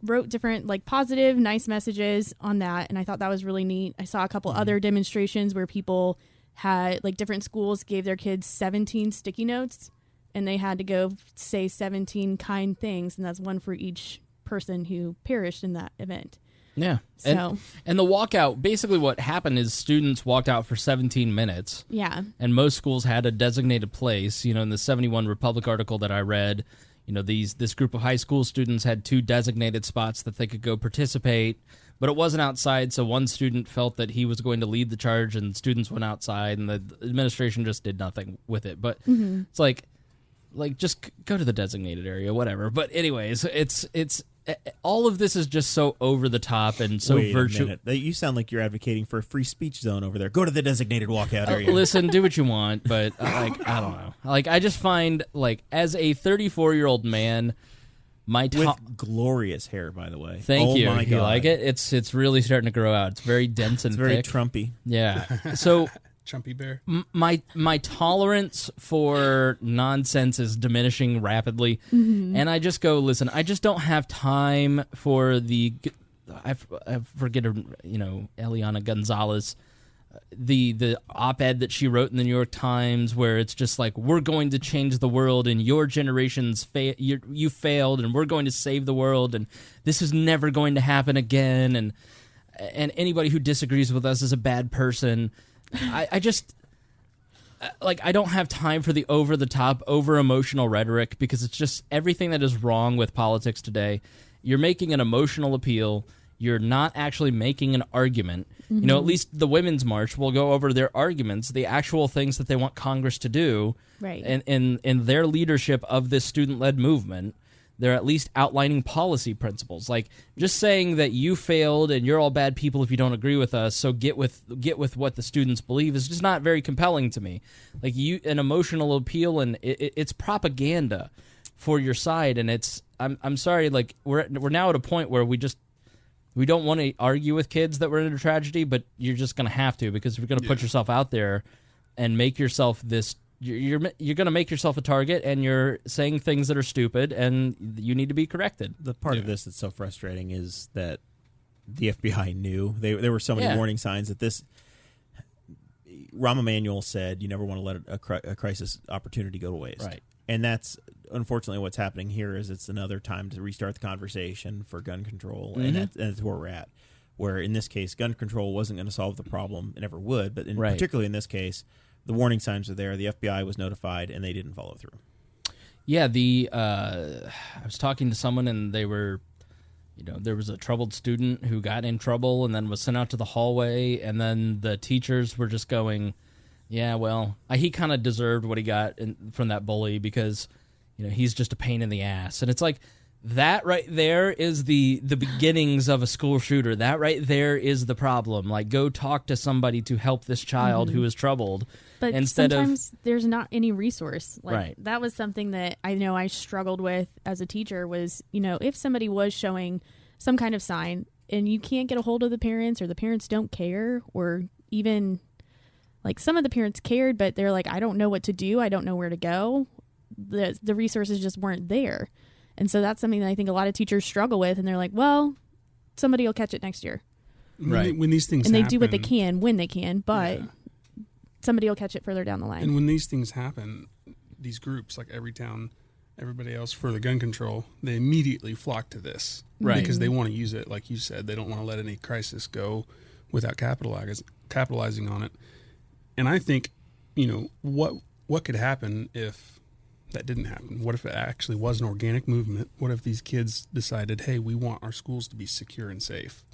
wrote different positive, nice messages on that, and I thought that was really neat. I saw a couple other demonstrations where people had different schools gave their kids 17 sticky notes, and they had to go say 17 kind things, and that's one for each person who perished in that event. Yeah. So and the walkout, basically what happened is students walked out for 17 minutes. Yeah. And most schools had a designated place. In the 71 Republic article that I read, this group of high school students had 2 designated spots that they could go participate, but it wasn't outside, so one student felt that he was going to lead the charge, and students went outside, and the administration just did nothing with it. But it's like just go to the designated area, whatever. But anyways, it's all of this is just so over the top and so virtual. You sound like you're advocating for a free speech zone over there. Go to the designated walkout area. Listen, do what you want, but I don't know. I just find as a 34-year-old man, with glorious hair, by the way. Thank you. My God. You like it? It's really starting to grow out. It's very dense and very thick. Trumpy. Yeah. So Chumpy bear. My tolerance for nonsense is diminishing rapidly, and I just go, listen, I just don't have time for I forget her, Eliana Gonzalez, the op-ed that she wrote in the New York Times, where it's just we're going to change the world, and your generation's you failed, and we're going to save the world, and this is never going to happen again, and anybody who disagrees with us is a bad person. I just I don't have time for the over-the-top, over-emotional rhetoric, because it's just everything that is wrong with politics today. You're making an emotional appeal. You're not actually making an argument. Mm-hmm. At least the Women's March will go over their arguments, the actual things that they want Congress to do, right, in their leadership of this student-led movement. They're at least outlining policy principles. Just saying that you failed and you're all bad people if you don't agree with us, so get with what the students believe is just not very compelling to me. An emotional appeal, and it's propaganda for your side, and I'm sorry, we're now at a point where we don't want to argue with kids that were in a tragedy, but you're just going to have to, because if you're going to put yourself out there and make yourself this, you're going to make yourself a target, and you're saying things that are stupid, and you need to be corrected. The part of this that's so frustrating is that the FBI knew. There were so many warning signs that this. Rahm Emanuel said, "You never want to let a crisis opportunity go to waste." Right. And that's unfortunately what's happening here. Is it's another time to restart the conversation for gun control, and that's where we're at. Where in this case, gun control wasn't going to solve the problem; it never would. But particularly in this case, the warning signs are there. The FBI was notified, and they didn't follow through. Yeah, I was talking to someone, and they were, there was a troubled student who got in trouble and then was sent out to the hallway, and then the teachers were just going, yeah, well, he kind of deserved what he got from that bully, because, he's just a pain in the ass. And it's that right there is the beginnings of a school shooter. That right there is the problem. Go talk to somebody to help this child who is troubled. But sometimes there's not any resource. Right. That was something that I know I struggled with as a teacher was, if somebody was showing some kind of sign and you can't get a hold of the parents, or the parents don't care, or even some of the parents cared, but they're I don't know what to do. I don't know where to go. The resources just weren't there. And so that's something that I think a lot of teachers struggle with, and they're well, somebody will catch it next year. Right. When these things and happen, they do what they can when they can, but somebody will catch it further down the line. And when these things happen, these groups, Everytown, everybody else for the gun control, they immediately flock to this. Right. Because they want to use it, like you said. They don't want to let any crisis go without capitalizing on it. And I think, what could happen if that didn't happen? What if it actually was an organic movement? What if these kids decided, hey, we want our schools to be secure and safe?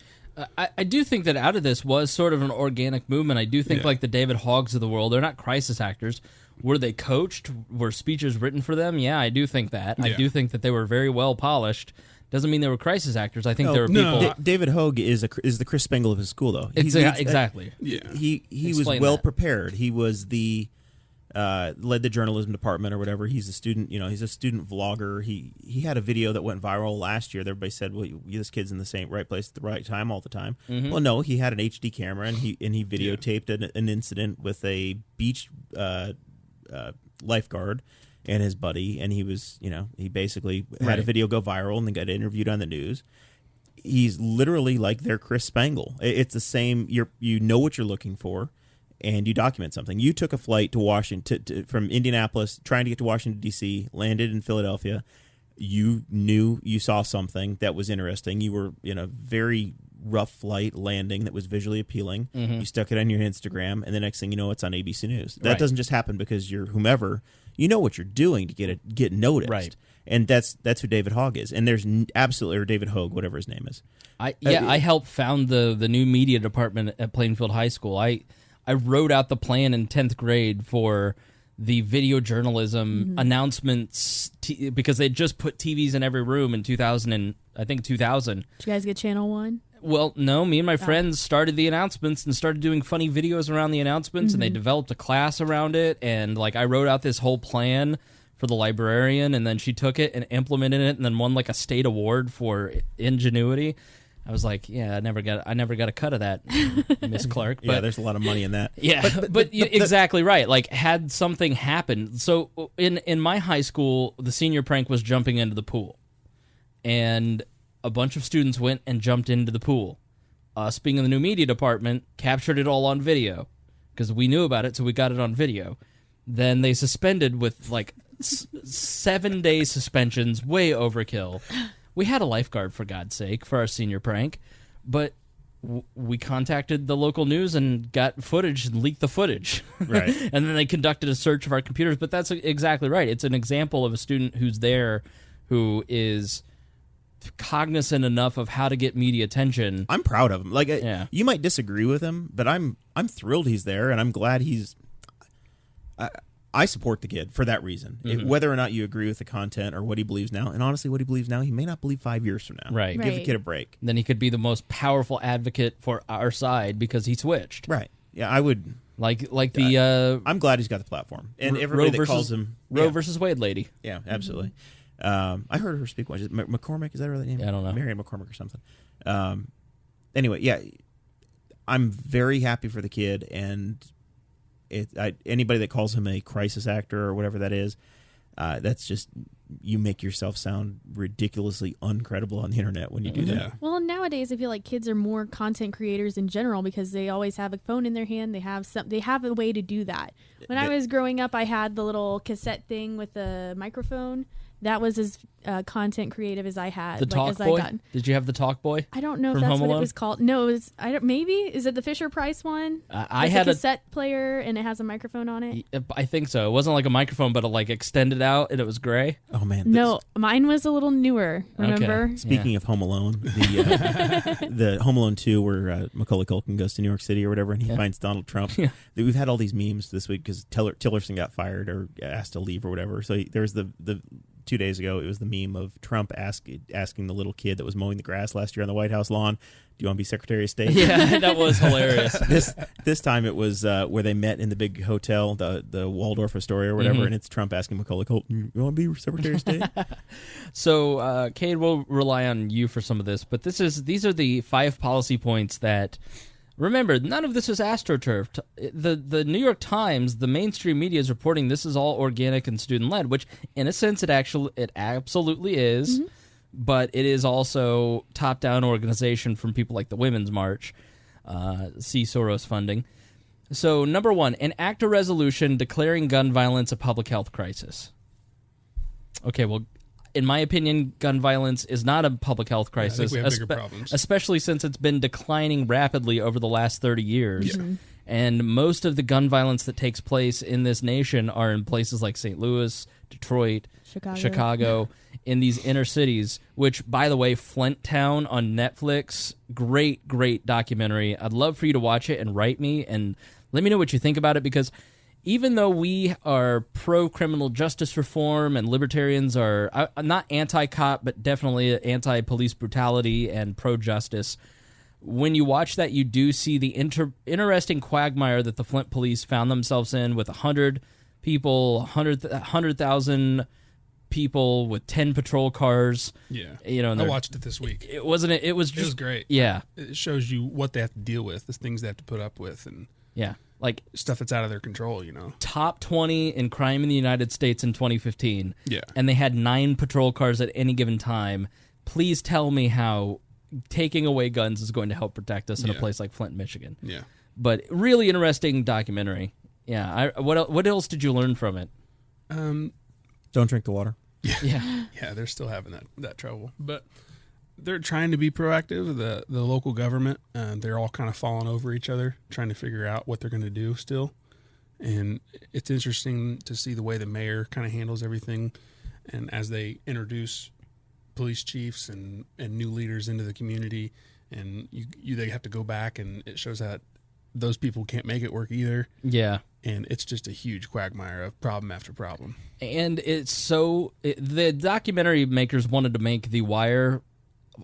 I do think that out of this was sort of an organic movement. I do think like the David Hoggs of the world, they're not crisis actors. Were they coached? Were speeches written for them? Yeah, I do think that. Yeah. I do think that they were very well polished. Doesn't mean they were crisis actors. I think there were people. David Hogg is the Chris Spangle of his school, though. Exactly. He was well prepared. He was led the journalism department or whatever. He's a student. He's a student vlogger. He had a video that went viral last year. Everybody said, "Well, this kid's in the right place at the right time all the time." Mm-hmm. Well, no, he had an HD camera and he videotaped an incident with a beach lifeguard and his buddy, and he was, he basically had a video go viral and then got interviewed on the news. He's literally like their Chris Spangle. It's the same. You know what you're looking for, and you document something. You took a flight to Washington from Indianapolis, trying to get to Washington D.C., landed in Philadelphia. You knew you saw something that was interesting. You were in a very rough flight landing that was visually appealing. Mm-hmm. You stuck it on your Instagram, and the next thing you know, it's on ABC News. That doesn't just happen because you're whomever. You know what you're doing to get noticed. Right. And that's who David Hogg is. And there's absolutely, or David Hogg, whatever his name is. I helped found the new media department at Plainfield High School. I wrote out the plan in 10th grade for the video journalism announcements because they just put TVs in every room in 2000. Did you guys get Channel 1? Well, no. Me and my friends started the announcements and started doing funny videos around the announcements, and they developed a class around it. And I wrote out this whole plan for the librarian, and then she took it and implemented it, and then won a state award for ingenuity. I was like, yeah, I never got a cut of that, Miss Clark. But, yeah, there's a lot of money in that. Yeah, but exactly right. Had something happened. So in my high school, the senior prank was jumping into the pool, and a bunch of students went and jumped into the pool. Us, being in the new media department, captured it all on video because we knew about it, so we got it on video. Then they suspended with 7-day suspensions, way overkill. We had a lifeguard, for God's sake, for our senior prank, but we contacted the local news and got footage and leaked the footage. Right. And then they conducted a search of our computers. But that's exactly right. It's an example of a student who's there who is cognizant enough of how to get media attention. I'm proud of him. You might disagree with him, but I'm thrilled he's there, and I'm glad he's. I support the kid for that reason. Whether or not you agree with the content or what he believes now, and honestly, what he believes now, he may not believe 5 years from now. Right. Give the kid a break. Then he could be the most powerful advocate for our side because he switched. Right. Yeah, I would. I'm glad he's got the platform, and everybody that calls him Roe versus Wade lady. Yeah, absolutely. I heard her speak once. McCormick, is that her name? Yeah, I don't know. Marianne McCormick or something. Anyway, yeah, I'm very happy for the kid, and anybody that calls him a crisis actor or whatever that is, that's just, you make yourself sound ridiculously uncredible on the internet when you do that. Well, nowadays I feel like kids are more content creators in general because they always have a phone in their hand. They have a way to do that. When I was growing up, I had the little cassette thing with the microphone. That was as content creative as I had. The Talk Boy? Did you have the Talk Boy? I don't know if that's what it was called. No, it was. Maybe is it the Fisher Price one? I had a cassette player and it has a microphone on it. I think so. It wasn't like a microphone, but it extended out and it was gray. Oh man, no, mine was a little newer. Remember? Okay. Speaking of Home Alone, the Home Alone 2 where Macaulay Culkin goes to New York City or whatever, and he finds Donald Trump. Yeah. We've had all these memes this week because Tillerson got fired or asked to leave or whatever. So there's the 2 days ago, it was the meme of Trump asking the little kid that was mowing the grass last year on the White House lawn, "Do you want to be Secretary of State?" Yeah, that was hilarious. This time it was where they met in the big hotel, the Waldorf Astoria or whatever, and it's Trump asking Macaulay Culkin, "You want to be Secretary of State?" So, Cade, we'll rely on you for some of this, but these are the 5 policy points that. Remember, none of this is astroturfed. The New York Times, the mainstream media is reporting this is all organic and student-led, which, in a sense, it absolutely is. Mm-hmm. But it is also top-down organization from people like the Women's March, see Soros funding. So, number 1, enact a resolution declaring gun violence a public health crisis. Okay, well, in my opinion, gun violence is not a public health crisis, I think we have bigger problems. especially since it's been declining rapidly over the last 30 years. Yeah. And most of the gun violence that takes place in this nation are in places like St. Louis, Detroit, Chicago, in these inner cities, which, by the way, Flint Town on Netflix, great documentary. I'd love for you to watch it and write me and let me know what you think about it, because even though we are pro-criminal justice reform and libertarians are not anti-cop, but definitely anti-police brutality and pro-justice, when you watch that, you do see the interesting quagmire that the Flint police found themselves in, with 100 people, 100,000 people with 10 patrol cars. Yeah, I watched it this week. It wasn't. It was just it was great. Yeah, it shows you what they have to deal with, the things they have to put up with, and like stuff that's out of their control. Top 20 in crime in the United States in 2015. Yeah, and they had 9 patrol cars at any given time. Please tell me how taking away guns is going to help protect us in a place like Flint, Michigan. Yeah, but really interesting documentary. Yeah, what else did you learn from it? Don't drink the water. Yeah. They're still having that trouble, but they're trying to be proactive. The local government, they're all kind of falling over each other, trying to figure out what they're going to do still. And it's interesting to see the way the mayor kind of handles everything, and as they introduce police chiefs and new leaders into the community, and they have to go back, and it shows that those people can't make it work either. Yeah. And it's just a huge quagmire of problem after problem. And the documentary makers wanted to make The Wire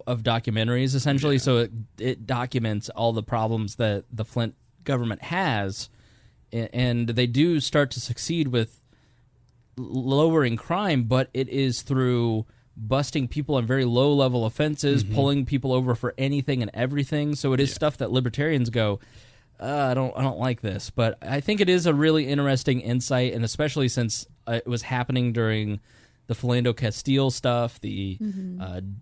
of documentaries, essentially, so it documents all the problems that the Flint government has, and they do start to succeed with lowering crime, but it is through busting people on very low-level offenses, pulling people over for anything and everything. So it is stuff that libertarians go, I don't like this, but I think it is a really interesting insight, and especially since it was happening during the Philando Castile stuff, the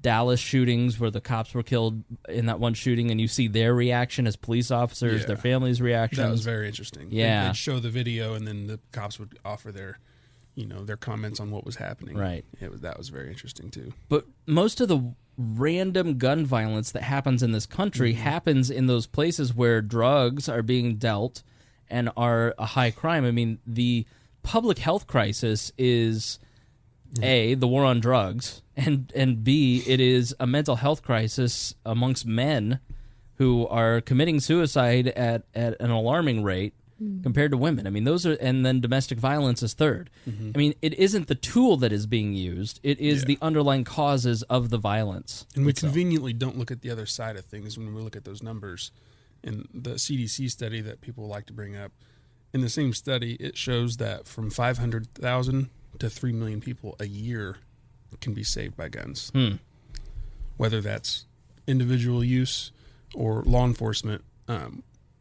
Dallas shootings where the cops were killed in that one shooting, and you see their reaction as police officers, their families' reactions. That was very interesting. Yeah, they'd show the video, and then the cops would offer their comments on what was happening. Right. That was very interesting too. But most of the random gun violence that happens in this country happens in those places where drugs are being dealt and are a high crime. I mean, the public health crisis is A, the war on drugs, and B, it is a mental health crisis amongst men who are committing suicide at an alarming rate compared to women. I mean, and then domestic violence is third. I mean, it isn't the tool that is being used. It is the underlying causes of the violence. And we conveniently don't look at the other side of things when we look at those numbers. In the CDC study that people like to bring up, in the same study, it shows that from 500,000 to 3 million people a year can be saved by guns. Whether that's individual use or law enforcement,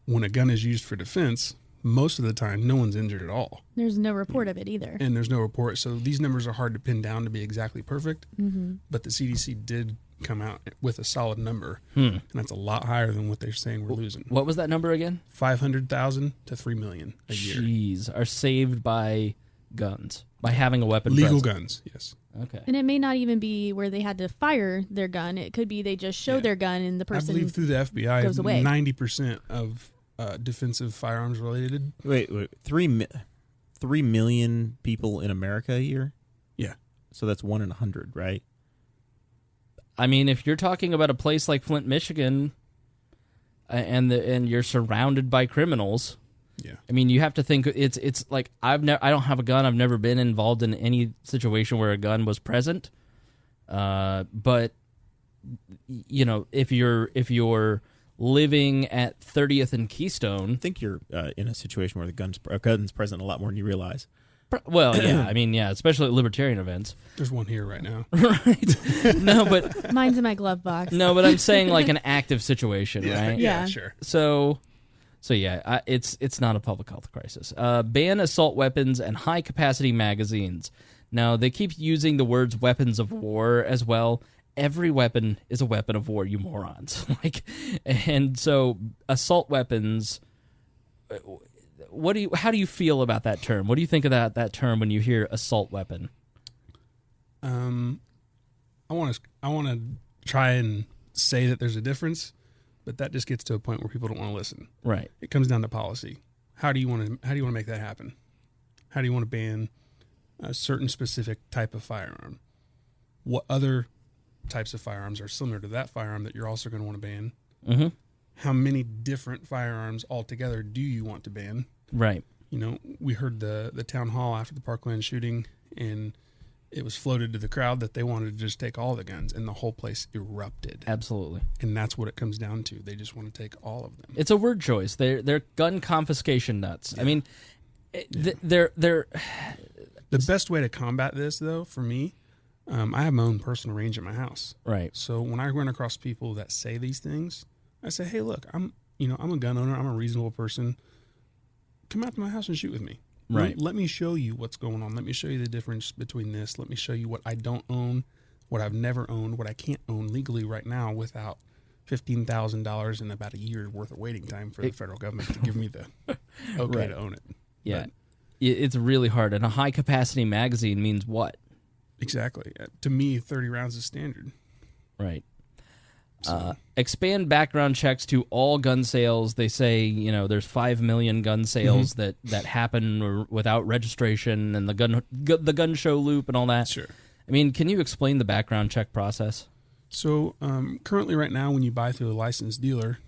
when a gun is used for defense, most of the time, no one's injured at all. There's no report of it either. And there's no report. So these numbers are hard to pin down to be exactly perfect. But the CDC did come out with a solid number. And that's a lot higher than what they're saying we're losing. What was that number again? 500,000 to 3 million a year. Jeez, are saved by guns, by having a weapon Legal present. guns, yes. Okay. And it may not even be where they had to fire their gun. It could be they just show their gun and the person I believe through the FBI, goes away. 90% of defensive firearms related. Wait, 3 million people in America a year? Yeah. So that's 1 in 100, right? I mean, if you're talking about a place like Flint, Michigan, and you're surrounded by criminals, I mean, you have to think it's like I don't have a gun. I've never been involved in any situation where a gun was present. But if you're living at 30th and Keystone, I think you're in a situation where the gun's present a lot more than you realize. Well, yeah, I mean, especially at libertarian events. There's one here right now. Right. No, but mine's in my glove box. No, but I'm saying like an active situation, right? Yeah, sure. So yeah, it's not a public health crisis. Ban assault weapons and high capacity magazines. Now they keep using the words weapons of war as well. Every weapon is a weapon of war, you morons. And so assault weapons. How do you feel about that term? What do you think about that term when you hear assault weapon? I want to try and say that there's a difference, but that just gets to a point where people don't want to listen. Right. It comes down to policy. How do you want to make that happen? How do you want to ban a certain specific type of firearm? What other types of firearms are similar to that firearm that you're also going to want to ban? Mm-hmm. How many different firearms altogether do you want to ban? Right. You know, we heard the town hall after the Parkland shooting, and it was floated to the crowd that they wanted to just take all the guns, and the whole place erupted. Absolutely. And that's what it comes down to. They just want to take all of them. It's a word choice. They're gun confiscation nuts. Yeah. I mean, they're the best way to combat this, though, for me, I have my own personal range at my house. Right. So when I run across people that say these things, I say, hey, look, I'm a gun owner. I'm a reasonable person. Come out to my house and shoot with me. Right. Let me show you what's going on. Let me show you the difference between this. Let me show you what I don't own, what I've never owned, what I can't own legally right now without $15,000 and about a year worth of waiting time for the federal government to give me the okay right. to own it. Yeah. But it's really hard. And a high capacity magazine means what? Exactly. To me, 30 rounds is standard. Right. So. Expand background checks to all gun sales. They say, there's 5 million gun sales that happen without registration, and the gun show loop and all that. Sure. I mean, can you explain the background check process? So currently right now, when you buy through a licensed dealer,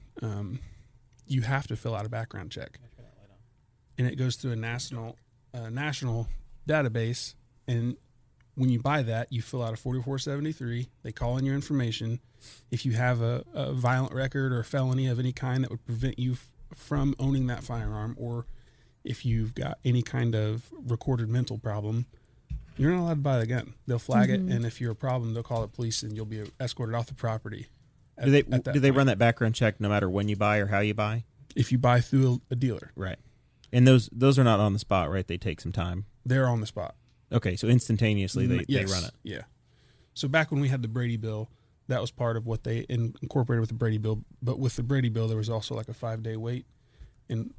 you have to fill out a background check. And it goes through a national database, and when you buy that, you fill out a 4473. They call in your information. If you have a violent record or a felony of any kind that would prevent you from owning that firearm, or if you've got any kind of recorded mental problem, you're not allowed to buy the gun. They'll flag it, and if you're a problem, they'll call the police, and you'll be escorted off the property. Do they run that background check no matter when you buy or how you buy? If you buy through a dealer. Right. And those are not on the spot, right? They take some time. They're on the spot. Okay, so instantaneously they run it. Yeah. So back when we had the Brady Bill, that was part of what they incorporated with the Brady Bill. But with the Brady Bill, there was also like a 5-day wait. And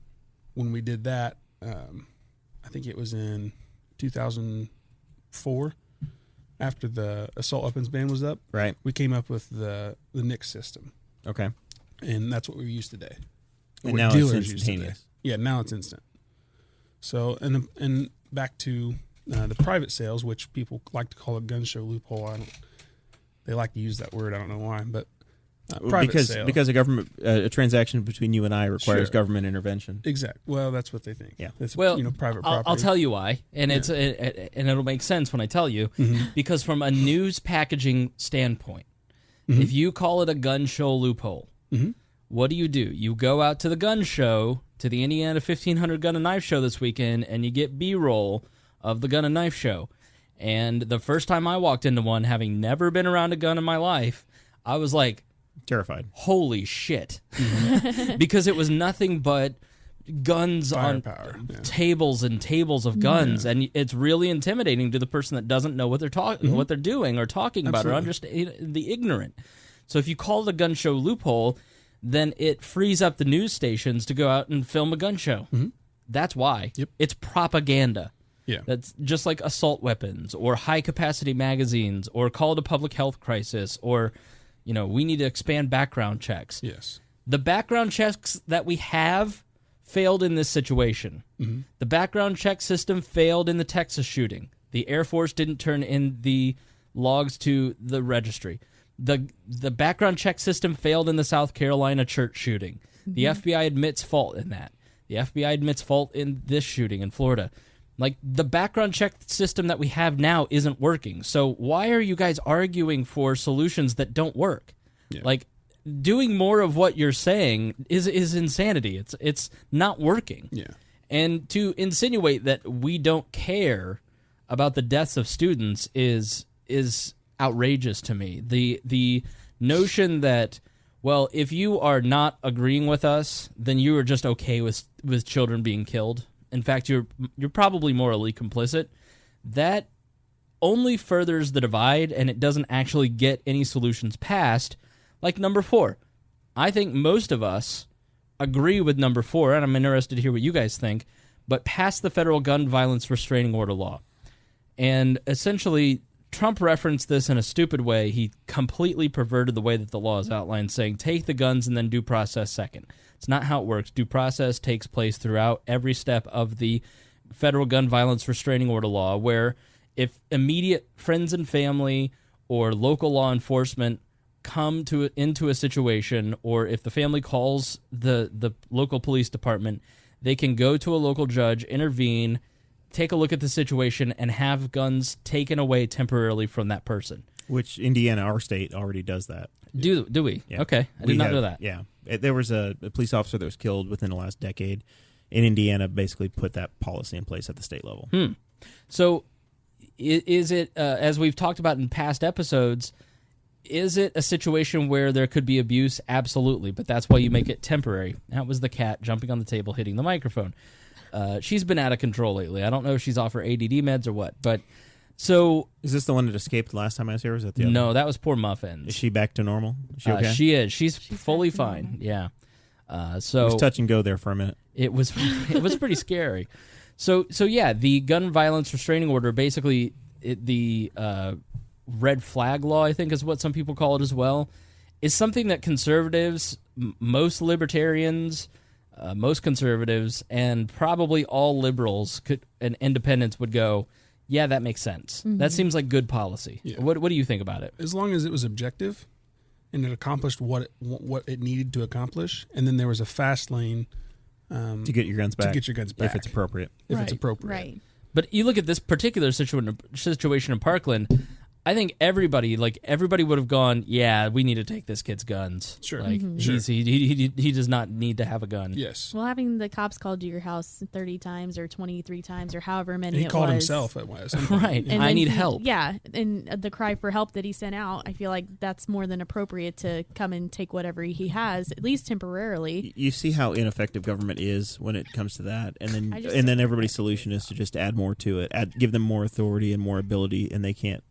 when we did that, I think it was in 2004, after the assault weapons ban was up. Right. We came up with the NICS system. Okay. And that's what we use today. And now it's instantaneous. Yeah, now it's instant. So, and back to the private sales, which people like to call a gun show loophole. They like to use that word. I don't know why, but private sale. Because a transaction between you and I requires government intervention. Exactly. Well, that's what they think. Yeah. It's, private property. I'll tell you why, and and it'll make sense when I tell you, because from a news packaging standpoint, if you call it a gun show loophole, what do? You go out to the gun show, to the Indiana 1500 Gun and Knife Show this weekend, and you get B-roll of the gun and knife show. And the first time I walked into one, having never been around a gun in my life, I was like, terrified. Holy shit. Because it was nothing but guns Firepower, on tables and tables of guns, and it's really intimidating to the person that doesn't know what they're what they're doing or talking about, or understand the ignorant. So if you call it a gun show loophole, then it frees up the news stations to go out and film a gun show. That's why. Yep. It's propaganda. Yeah. That's just like assault weapons or high-capacity magazines or call it a public health crisis or, we need to expand background checks. Yes. The background checks that we have failed in this situation. The background check system failed in the Texas shooting. The Air Force didn't turn in the logs to the registry. The background check system failed in the South Carolina church shooting. The FBI admits fault in that. The FBI admits fault in this shooting in Florida. Like, the background check system that we have now isn't working. So why are you guys arguing for solutions that don't work? Yeah. Like, doing more of what you're saying is insanity. It's not working. Yeah. And to insinuate that we don't care about the deaths of students is outrageous to me. The notion that, well, if you are not agreeing with us, then you are just okay with children being killed. In fact, you're probably morally complicit. That only furthers the divide, and it doesn't actually get any solutions passed. Like number 4. I think most of us agree with number 4, and I'm interested to hear what you guys think, but pass the federal gun violence restraining order law. And essentially Trump referenced this in a stupid way. He completely perverted the way that the law is outlined, saying take the guns and then due process second. It's not how it works. Due process takes place throughout every step of the federal gun violence restraining order law, where if immediate friends and family or local law enforcement come into a situation, or if the family calls the local police department, they can go to a local judge, intervene, take a look at the situation, and have guns taken away temporarily from that person. Which Indiana, our state, already does that. Do we? Yeah. Okay. I did not know that. Yeah. There was a police officer that was killed within the last decade, and Indiana basically put that policy in place at the state level. So is it, as we've talked about in past episodes, is it a situation where there could be abuse? Absolutely, but that's why you make it temporary. That was the cat jumping on the table, hitting the microphone. She's been out of control lately. I don't know if she's off her ADD meds or what, but so... Is this the one that escaped last time I was here? Or was that the other No, one? that was poor Muffins. Is she back to normal? Is she okay? She is. She's fully fine. Yeah. So it was touch and go there for a minute. It was pretty scary. So yeah, the gun violence restraining order, basically the red flag law, I think is what some people call it as well, is something that conservatives, most libertarians, most conservatives, and probably all liberals and independents would go, yeah, that makes sense. Mm-hmm. That seems like good policy. Yeah. What do you think about it? As long as it was objective and it accomplished what it needed to accomplish, and then there was a fast lane to get your guns back. To get your guns back. If it's appropriate. It's appropriate. Right. But you look at this particular situation in Parkland, I think everybody would have gone, yeah, we need to take this kid's guns. Sure. Like, Sure. He does not need to have a gun. Yes. Well, having the cops called to your house 30 times or 23 times or however many he it called was. himself at some point. Right. And I then need help. Yeah, and the cry for help that he sent out, I feel like that's more than appropriate to come and take whatever he has, at least temporarily. You see how ineffective government is when it comes to that, and then everybody's solution is to just add more to it, give them more authority and more ability, and they can't.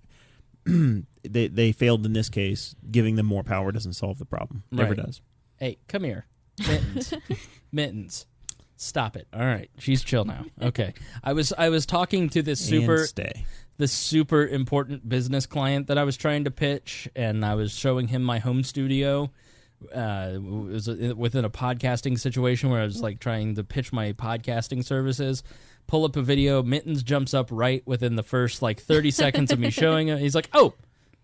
They failed in this case. Giving them more power doesn't solve the problem. Never does. Hey, come here. Mittens. Mittens. Stop it. All right. She's chill now. Okay. I was talking to this super important business client that I was trying to pitch, and I was showing him my home studio. It was within a podcasting situation where I was like trying to pitch my podcasting services. Pull up a video. Mittens jumps up right within the first 30 seconds of me showing him. He's like, "Oh,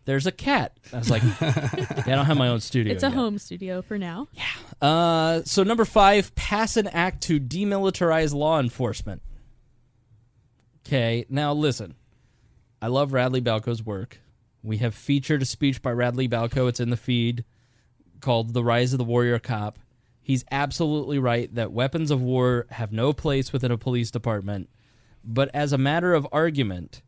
there's a cat." I was like, "I don't have my own studio. It's a home studio for now." Yeah. So number 5, pass an act to demilitarize law enforcement. Okay. Now listen, I love Radley Balco's work. We have featured a speech by Radley Balco. It's in the feed, called "The Rise of the Warrior Cop." He's absolutely right that weapons of war have no place within a police department. But as a matter of argument,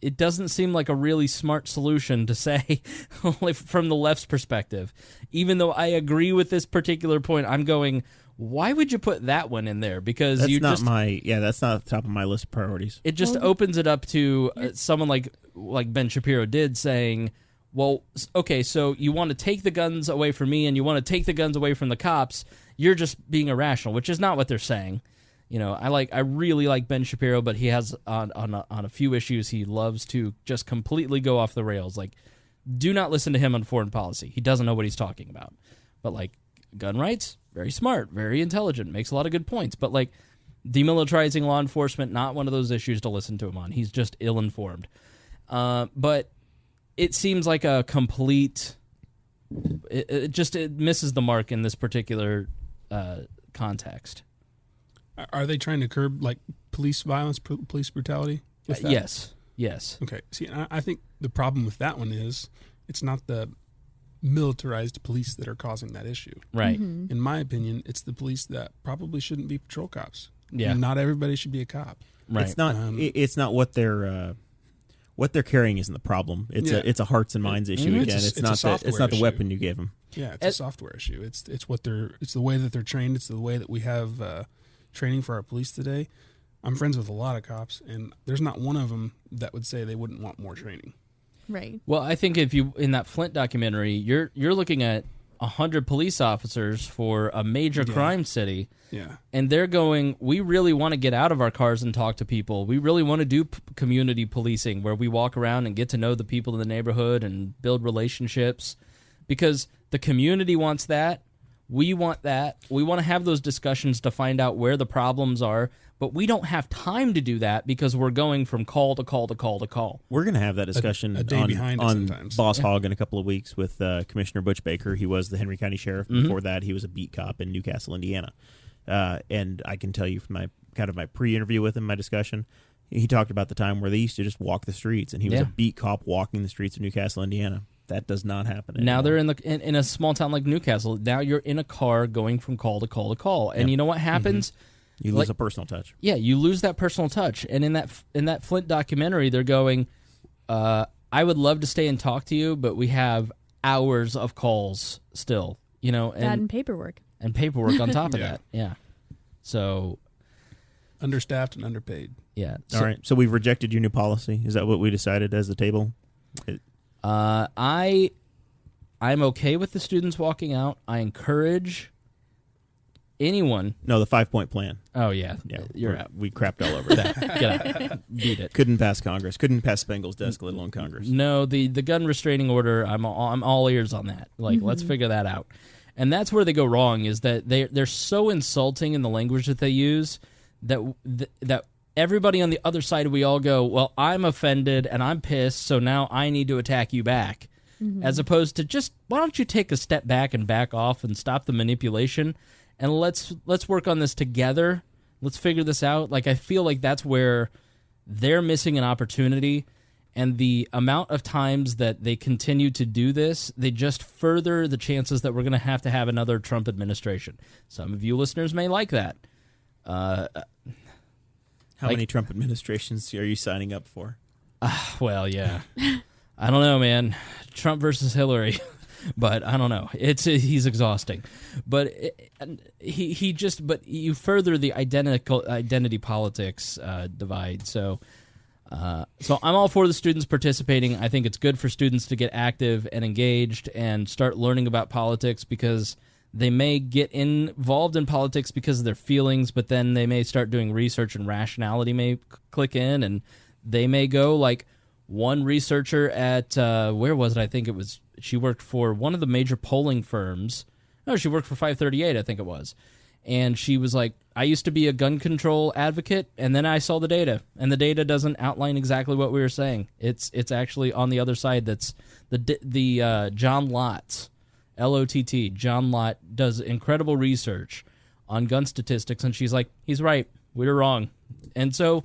it doesn't seem like a really smart solution to say from the left's perspective. Even though I agree with this particular point, I'm going, why would you put that one in there? Because that's not at the top of my list of priorities. It just opens it up to someone like Ben Shapiro did, saying, well, okay, so you want to take the guns away from me and you want to take the guns away from the cops. You're just being irrational, which is not what they're saying. You know, I really like Ben Shapiro, but he has on a few issues he loves to just completely go off the rails. Like, do not listen to him on foreign policy. He doesn't know what he's talking about. But gun rights, very smart, very intelligent, makes a lot of good points. But demilitarizing law enforcement, not one of those issues to listen to him on. He's just ill-informed. But it seems like a complete... It misses the mark in this particular context. Are they trying to curb police violence, police brutality? With that? Yes. Okay. See, I think the problem with that one is it's not the militarized police that are causing that issue. Right. Mm-hmm. In my opinion, it's the police that probably shouldn't be patrol cops. Yeah. Not everybody should be a cop. Right. It's not. It's not what they're carrying isn't the problem. It's a hearts and minds issue again. It's not the weapon you gave them. Yeah, it's a software issue. It's the way that they're trained. It's the way that we have training for our police today. I'm friends with a lot of cops, and there's not one of them that would say they wouldn't want more training. Right. Well, I think if you in that Flint documentary, you're looking at 100 police officers for a major crime city. Yeah. And they're going, we really want to get out of our cars and talk to people. We really want to do community policing where we walk around and get to know the people in the neighborhood and build relationships, because the community wants that. We want that. We want to have those discussions to find out where the problems are, but we don't have time to do that because we're going from call to call to call to call. We're going to have that discussion a day behind it on sometimes. Boss Hog in a couple of weeks with Commissioner Butch Baker. He was the Henry County Sheriff. Before that, he was a beat cop in Newcastle, Indiana. And I can tell you from my pre-interview with him, my discussion, he talked about the time where they used to just walk the streets, and he was a beat cop walking the streets of Newcastle, Indiana. That does not happen anymore. Now they're in a small town like Newcastle. Now you're in a car going from call to call to call, and you know what happens? You lose a personal touch. Yeah, you lose that personal touch. And in that Flint documentary, they're going, I would love to stay and talk to you, but we have hours of calls still, and paperwork. And paperwork on top of that. Yeah. So Understaffed and underpaid. yeah. All right. So we've rejected your new policy. Is that what we decided as the table? I'm okay with the students walking out. I encourage anyone. No, the 5-point plan. Oh yeah, you're out. We crapped all over that. Get out. Beat it. Couldn't pass Congress. Couldn't pass Spangle's desk, let alone Congress. No, the gun restraining order. I'm all ears on that. Like, let's figure that out. And that's where they go wrong. Is that they're so insulting in the language that they use that everybody on the other side, we all go, well, I'm offended and I'm pissed, so now I need to attack you back. As opposed to just, why don't you take a step back and back off and stop the manipulation, and let's work on this together. Let's figure this out. Like, I feel like that's where they're missing an opportunity, and the amount of times that they continue to do this, they just further the chances that we're going to have another Trump administration. Some of you listeners may like that. How many Trump administrations are you signing up for? Well, yeah. I don't know, man. Trump versus Hillary. But I don't know. He's exhausting. But but you further the identity politics divide. So I'm all for the students participating. I think it's good for students to get active and engaged and start learning about politics, because they may get involved in politics because of their feelings, but then they may start doing research and rationality may click in, and they may go like one researcher at, where was it? I think it was, she worked for one of the major polling firms. No, she worked for 538, I think it was. And she was like, I used to be a gun control advocate, and then I saw the data, and the data doesn't outline exactly what we were saying. It's actually on the other side. That's the John Lott, L-O-T-T, John Lott does incredible research on gun statistics, and she's like, he's right, we were wrong. And so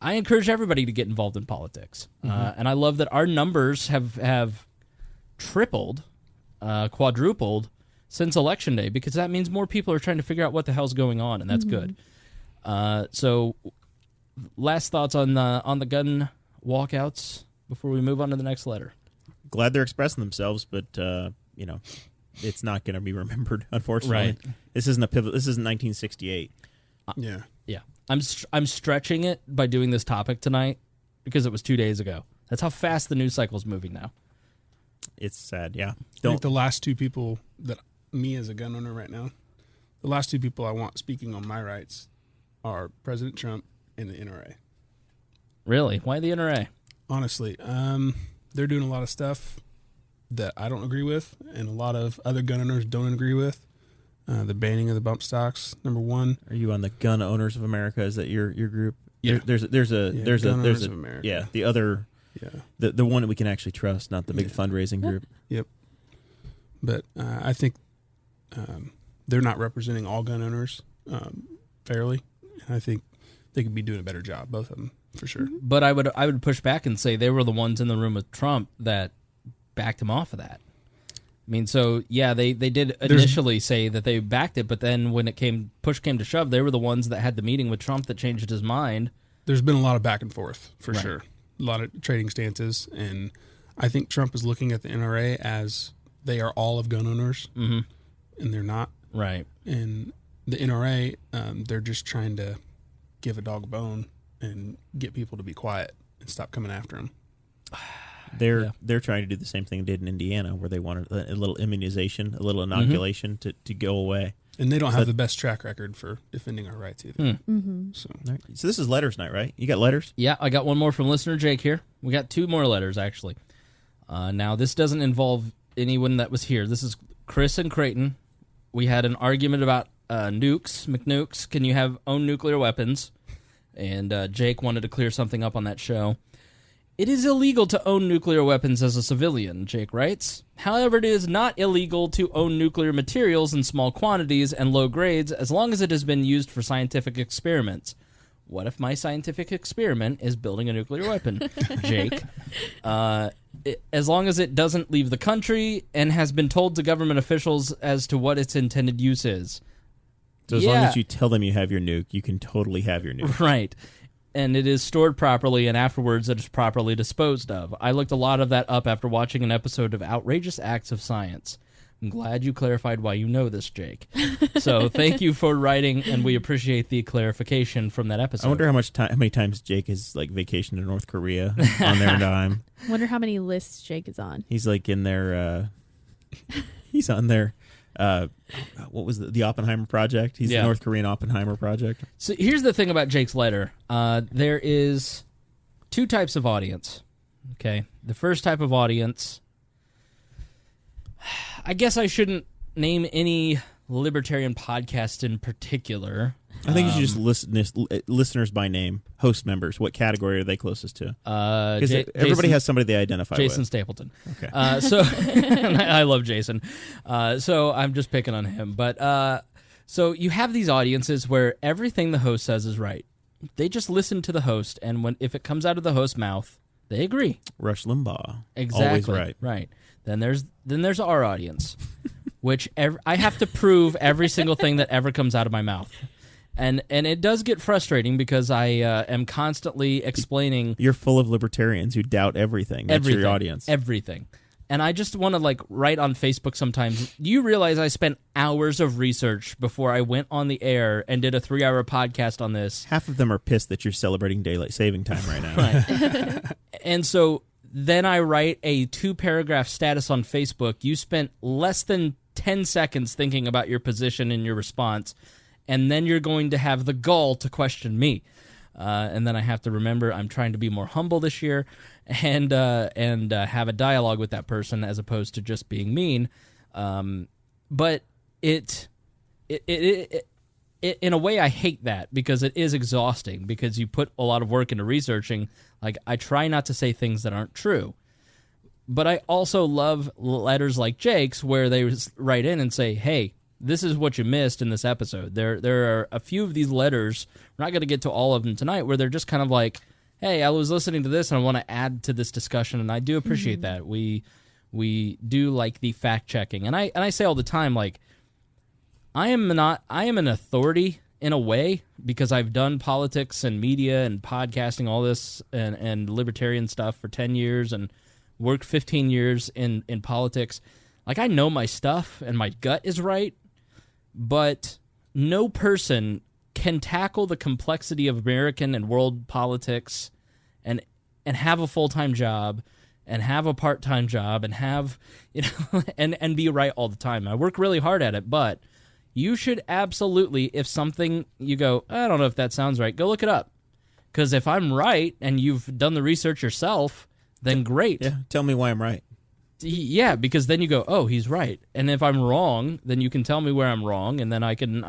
I encourage everybody to get involved in politics. And I love that our numbers have tripled, quadrupled since Election Day, because that means more people are trying to figure out what the hell's going on, and that's good. So last thoughts on the gun walkouts before we move on to the next letter. Glad they're expressing themselves, but it's not going to be remembered, unfortunately. Right. This isn't a pivot. This isn't 1968. Yeah. Yeah. I'm stretching it by doing this topic tonight because it was 2 days ago. That's how fast the news cycle is moving now. It's sad, yeah. I think the last two people that, me as a gun owner right now, the last two people I want speaking on my rights are President Trump and the NRA. Really? Why the NRA? Honestly, they're doing a lot of stuff that I don't agree with, and a lot of other gun owners don't agree with. The banning of the bump stocks, number one. Are you on the Gun Owners of America? Is that your group? Yeah. There's Gun Owners of America. Yeah, the other. Yeah. The one that we can actually trust, not the big fundraising group. Yep. But I think they're not representing all gun owners fairly. And I think they could be doing a better job, both of them, for sure. But I would push back and say they were the ones in the room with Trump that backed him off of that. I mean, so yeah, they did initially say that they backed it, but then when push came to shove, they were the ones that had the meeting with Trump that changed his mind. There's been a lot of back and forth, for Right. sure. A lot of trading stances, and I think Trump is looking at the NRA as they are all of gun owners, and they're not. Right. And the NRA, they're just trying to give a dog a bone and get people to be quiet and stop coming after him. they're trying to do the same thing they did in Indiana, where they wanted a little immunization, a little inoculation to go away. And they don't have the best track record for defending our rights either. So this is letters night, right? You got letters? Yeah, I got one more from listener Jake here. We got 2 more letters, actually. Now, this doesn't involve anyone that was here. This is Chris and Creighton. We had an argument about McNukes. Can you own nuclear weapons? And Jake wanted to clear something up on that show. It is illegal to own nuclear weapons as a civilian, Jake writes. However, it is not illegal to own nuclear materials in small quantities and low grades as long as it has been used for scientific experiments. What if my scientific experiment is building a nuclear weapon, Jake? As long as it doesn't leave the country and has been told to government officials as to what its intended use is. So as long as you tell them you have your nuke, you can totally have your nuke. Right. And it is stored properly, and afterwards it is properly disposed of. I looked a lot of that up after watching an episode of Outrageous Acts of Science. I'm glad you clarified why you know this, Jake. So thank you for writing, and we appreciate the clarification from that episode. I wonder how many times Jake has vacationed to North Korea on their dime. Wonder how many lists Jake is on. He's in their. He's on their. What was the Oppenheimer Project? He's the North Korean Oppenheimer Project. So here's the thing about Jake's letter. There is 2 types of audience. Okay, the first type of audience. I guess I shouldn't name any libertarian podcast in particular. I think you should just list listeners by name, host members. What category are they closest to? Because everybody has somebody they identify with. Jason Stapleton. Okay. So I love Jason. So I'm just picking on him. But so you have these audiences where everything the host says is right. They just listen to the host, and if it comes out of the host's mouth, they agree. Rush Limbaugh. Exactly. Always right. Right. Then there's our audience, which I have to prove every single thing that ever comes out of my mouth. And it does get frustrating because I am constantly explaining. You're full of libertarians who doubt everything. That's your audience. Everything. And I just want to write on Facebook sometimes. Do you realize I spent hours of research before I went on the air and did a 3-hour podcast on this? Half of them are pissed that you're celebrating daylight saving time right now. Right. And so then I write a 2-paragraph status on Facebook. You spent less than 10 seconds thinking about your position and your response, and then you're going to have the gall to question me. And then I have to remember I'm trying to be more humble this year and have a dialogue with that person as opposed to just being mean. But it in a way, I hate that because it is exhausting because you put a lot of work into researching. I try not to say things that aren't true. But I also love letters like Jake's where they write in and say, hey, this is what you missed in this episode. There are a few of these letters, we're not going to get to all of them tonight, where they're just kind of like, hey, I was listening to this and I want to add to this discussion, and I do appreciate that. We do like the fact-checking. And I say all the time, I am an authority in a way because I've done politics and media and podcasting, all this, and libertarian stuff for 10 years and worked 15 years in politics. I know my stuff and my gut is right, but no person can tackle the complexity of American and world politics and have a full-time job and have a part-time job and have, and be right all the time. I work really hard at it, but you should absolutely, if something you go, I don't know if that sounds right, go look it up. Because if I'm right and you've done the research yourself, then great. Yeah, tell me why I'm right. Yeah, because then you go, oh, he's right. And if I'm wrong, then you can tell me where I'm wrong, and then I can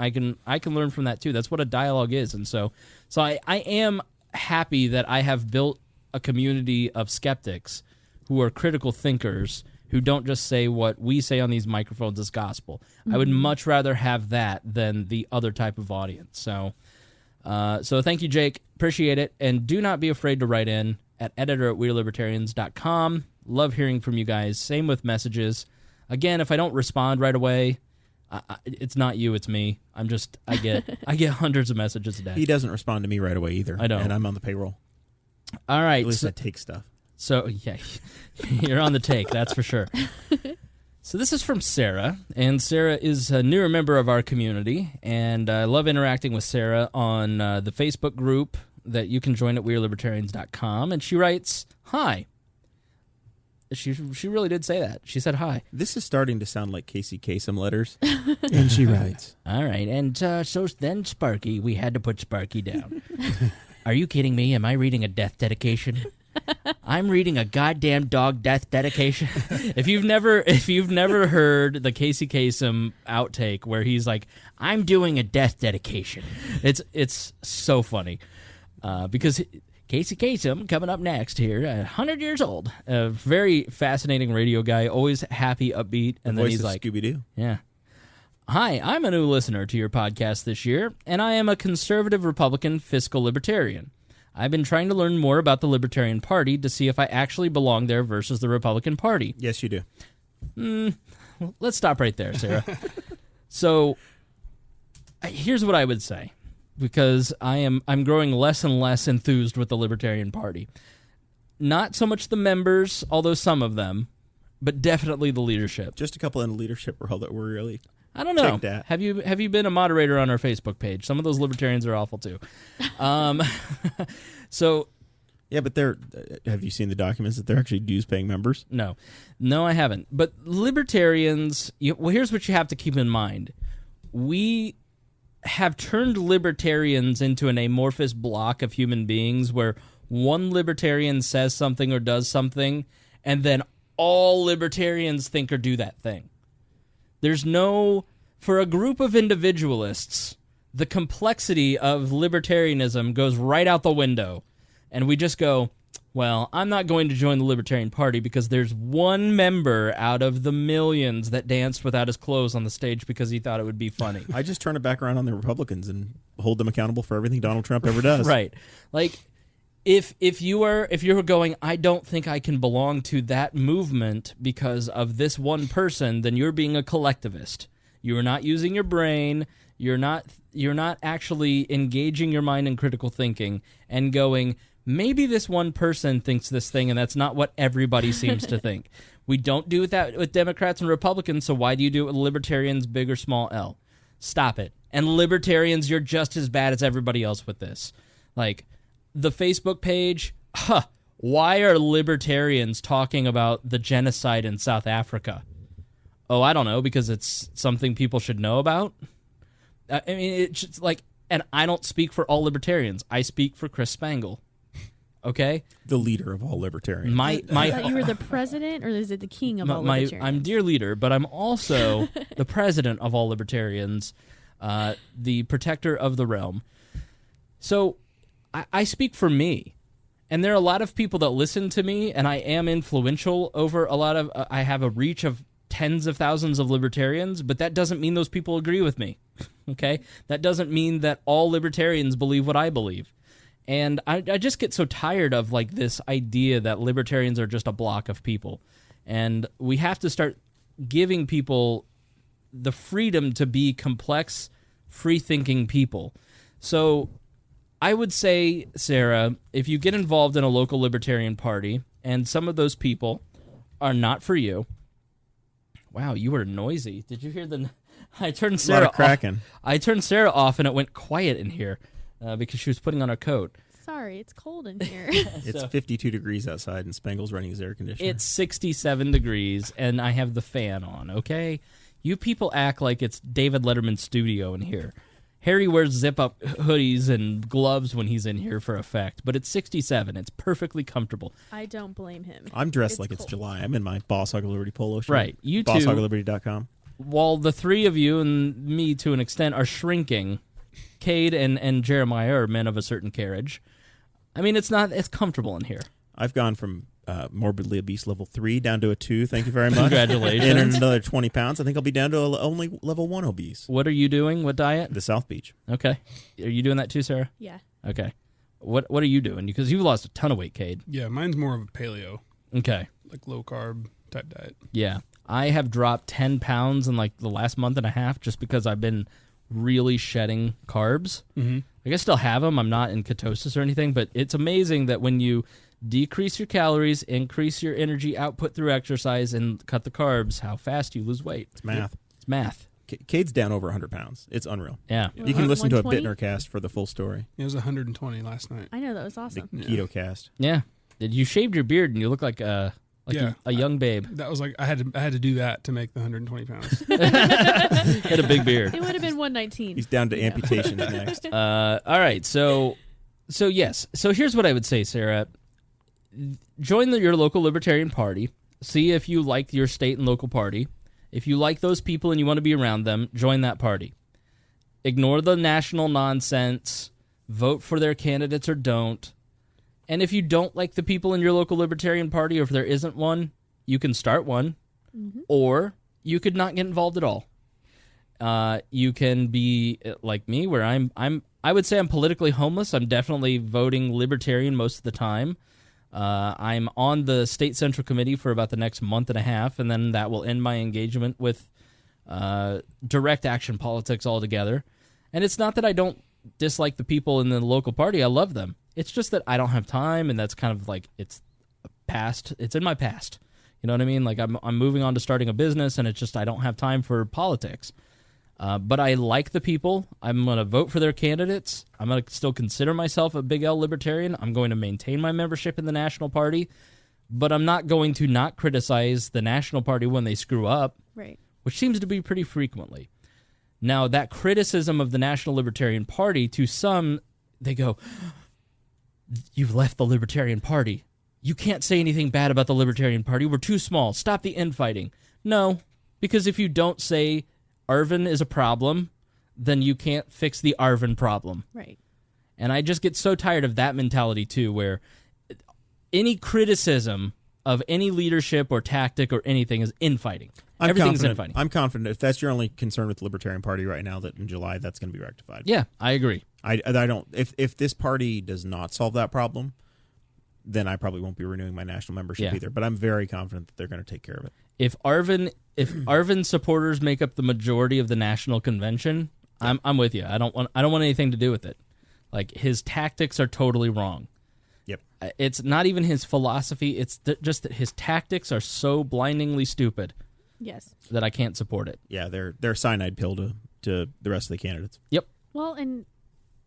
learn from that too. That's what a dialogue is. And so I am happy that I have built a community of skeptics who are critical thinkers who don't just say what we say on these microphones as gospel. I would much rather have that than the other type of audience. So thank you, Jake. Appreciate it. And do not be afraid to write in at editor@WeReLibertarians.com. Love hearing from you guys. Same with messages. Again, if I don't respond right away, it's not you, it's me. I get hundreds of messages a day. He doesn't respond to me right away either. I don't. And I'm on the payroll. All right. At least I take stuff. So, yeah, you're on the take, that's for sure. So this is from Sarah, and Sarah is a newer member of our community, and I love interacting with Sarah on the Facebook group that you can join at WeReLibertarians.com, and she writes, Hi. She really did say that. She said hi. This is starting to sound like Casey Kasem letters. And she writes, All right, and so then Sparky, we had to put Sparky down. Are you kidding me? Am I reading a death dedication? I'm reading a goddamn dog death dedication. If you've never heard the Casey Kasem outtake where he's like, "I'm doing a death dedication," it's so funny because Casey Kasem coming up next here, 100 years old, a very fascinating radio guy, always happy, upbeat, and then he's like, Scooby-Doo. Yeah. Hi, I'm a new listener to your podcast this year, and I am a conservative Republican fiscal libertarian. I've been trying to learn more about the Libertarian Party to see if I actually belong there versus the Republican Party. Yes, you do. Let's stop right there, Sarah. So, here's what I would say, because I'm growing less and less enthused with the Libertarian Party. Not so much the members, although some of them, but definitely the leadership. Just a couple in the leadership role that were really... I don't know. Take that. Have you been a moderator on our Facebook page? Some of those libertarians are awful too. So, yeah, but they're. Have you seen the documents that they're actually dues-paying members? No, I haven't. But libertarians. Well, here's what you have to keep in mind: we have turned libertarians into an amorphous block of human beings, where one libertarian says something or does something, and then all libertarians think or do that thing. There's no, for a group of individualists, the complexity of libertarianism goes right out the window. And we just go, well, I'm not going to join the Libertarian Party because there's one member out of the millions that danced without his clothes on the stage because he thought it would be funny. I just turn it back around on the Republicans and hold them accountable for everything Donald Trump ever does. Right. Like, if you're going, I don't think I can belong to that movement because of this one person, then you're being a collectivist. You are not using your brain. You're not actually engaging your mind in critical thinking and going, maybe this one person thinks this thing, and that's not what everybody seems to think. We don't do that with Democrats and Republicans, so why do you do it with libertarians, big or small L? Stop it. And libertarians, you're just as bad as everybody else with this. Like, the Facebook page, why are libertarians talking about the genocide in South Africa? Oh, I don't know, because it's something people should know about. I mean, it's just like, and I don't speak for all libertarians. I speak for Chris Spangle. Okay? The leader of all libertarians. I thought you were the president, or is it the king of all libertarians? I'm dear leader, but I'm also the president of all libertarians, the protector of the realm. So I speak for me, and there are a lot of people that listen to me, and I am influential over a lot of, I have a reach of tens of thousands of libertarians, but that doesn't mean those people agree with me, okay? That doesn't mean that all libertarians believe what I believe. And I just get so tired of like this idea that libertarians are just a block of people. And we have to start giving people the freedom to be complex, free-thinking people. So I would say, Sarah, if you get involved in a local libertarian party and some of those people are not for you. Wow, you were noisy. Did you hear the... I turned Sarah off. Cracking. I turned Sarah off and it went quiet in here because she was putting on her coat. Sorry, it's cold in here. It's 52 degrees outside and Spangle's running his air conditioner. It's 67 degrees and I have the fan on, okay? You people act like it's David Letterman's studio in here. Harry wears zip-up hoodies and gloves when he's in here for effect, but it's 67. It's perfectly comfortable. I don't blame him. I'm dressed It's like cold. it's July. I'm in my Boss Hog of Liberty polo shirt. Right. You two, BossHogofLiberty.com. while the three of you and me to an extent are shrinking, Cade and Jeremiah are men of a certain carriage. I mean, it's comfortable in here. I've gone from morbidly obese level 3 down to a 2. Thank you very much. Congratulations. And another 20 pounds. I think I'll be down to only level 1 obese. What are you doing? What diet? The South Beach. Okay. Are you doing that too, Sarah? Yeah. Okay. What are you doing? Because you've lost a ton of weight, Cade. Yeah, mine's more of a paleo, Okay. like low carb type diet. Yeah. I have dropped 10 pounds in like the last month and a half just because I've been really shedding carbs. Mm-hmm. Like I still have them. I'm not in ketosis or anything, but it's amazing that when you decrease your calories, increase your energy output through exercise, and cut the carbs, how fast you lose weight. It's math. It's math. Cade's down over 100 pounds. It's unreal. Yeah. You can listen to a 120? Bittner cast for the full story. It was 120 last night. I know, that was awesome. The Keto cast. Yeah. You shaved your beard and you look like a like a young babe. That was like I had to do that to make the 120 pounds. Had a big beard. It would have been 119. He's down to amputations next. All right, so yes. So here's what I would say, Sarah. Join your local Libertarian Party. See if you like your state and local party. If you like those people and you want to be around them, join that party. Ignore the national nonsense. Vote for their candidates or don't. And if you don't like the people in your local Libertarian Party, or if there isn't one, you can start one. Mm-hmm. Or you could not get involved at all. You can be like me, where I would say I'm politically homeless. I'm definitely voting Libertarian most of the time. I'm on the state central committee for about the next month and a half, and then that will end my engagement with direct action politics altogether. And it's not that I don't dislike the people in the local party. I love them. It's just that I don't have time, and that's kind of like it's past. It's in my past. You know what I mean? Like I'm moving on to starting a business, and it's just I don't have time for politics. But I like the people. I'm going to vote for their candidates. I'm going to still consider myself a big L libertarian. I'm going to maintain my membership in the National Party. But I'm not going to not criticize the National Party when they screw up, right? Which seems to be pretty frequently. Now, that criticism of the National Libertarian Party, to some, they go, you've left the Libertarian Party. You can't say anything bad about the Libertarian Party. We're too small. Stop the infighting. No, because if you don't say Arvin is a problem, then you can't fix the Arvin problem. Right. And I just get so tired of that mentality, too, where any criticism of any leadership or tactic or anything is infighting. Everything's infighting. I'm confident if that's your only concern with the Libertarian Party right now, that in July that's going to be rectified. Yeah, I agree. I don't. If this party does not solve that problem, then I probably won't be renewing my national membership either. But I'm very confident that they're going to take care of it. If Arvin supporters make up the majority of the national convention, I'm with you. I don't want anything to do with it. Like, his tactics are totally wrong. Yep. It's not even his philosophy. It's just that his tactics are so blindingly stupid. Yes. That I can't support it. Yeah, they're a cyanide pill to the rest of the candidates. Yep. Well, and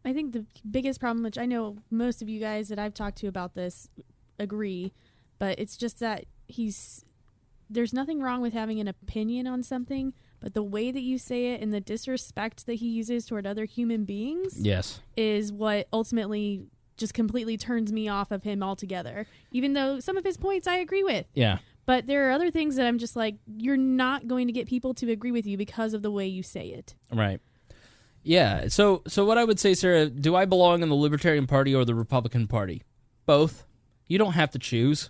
I think the biggest problem, which I know most of you guys that I've talked to about this agree, but it's just that there's nothing wrong with having an opinion on something, but the way that you say it and the disrespect that he uses toward other human beings is what ultimately just completely turns me off of him altogether, even though some of his points I agree with. Yeah. But there are other things that I'm just like, you're not going to get people to agree with you because of the way you say it. Right. Yeah. So what I would say, Sarah, do I belong in the Libertarian Party or the Republican Party? Both. You don't have to choose.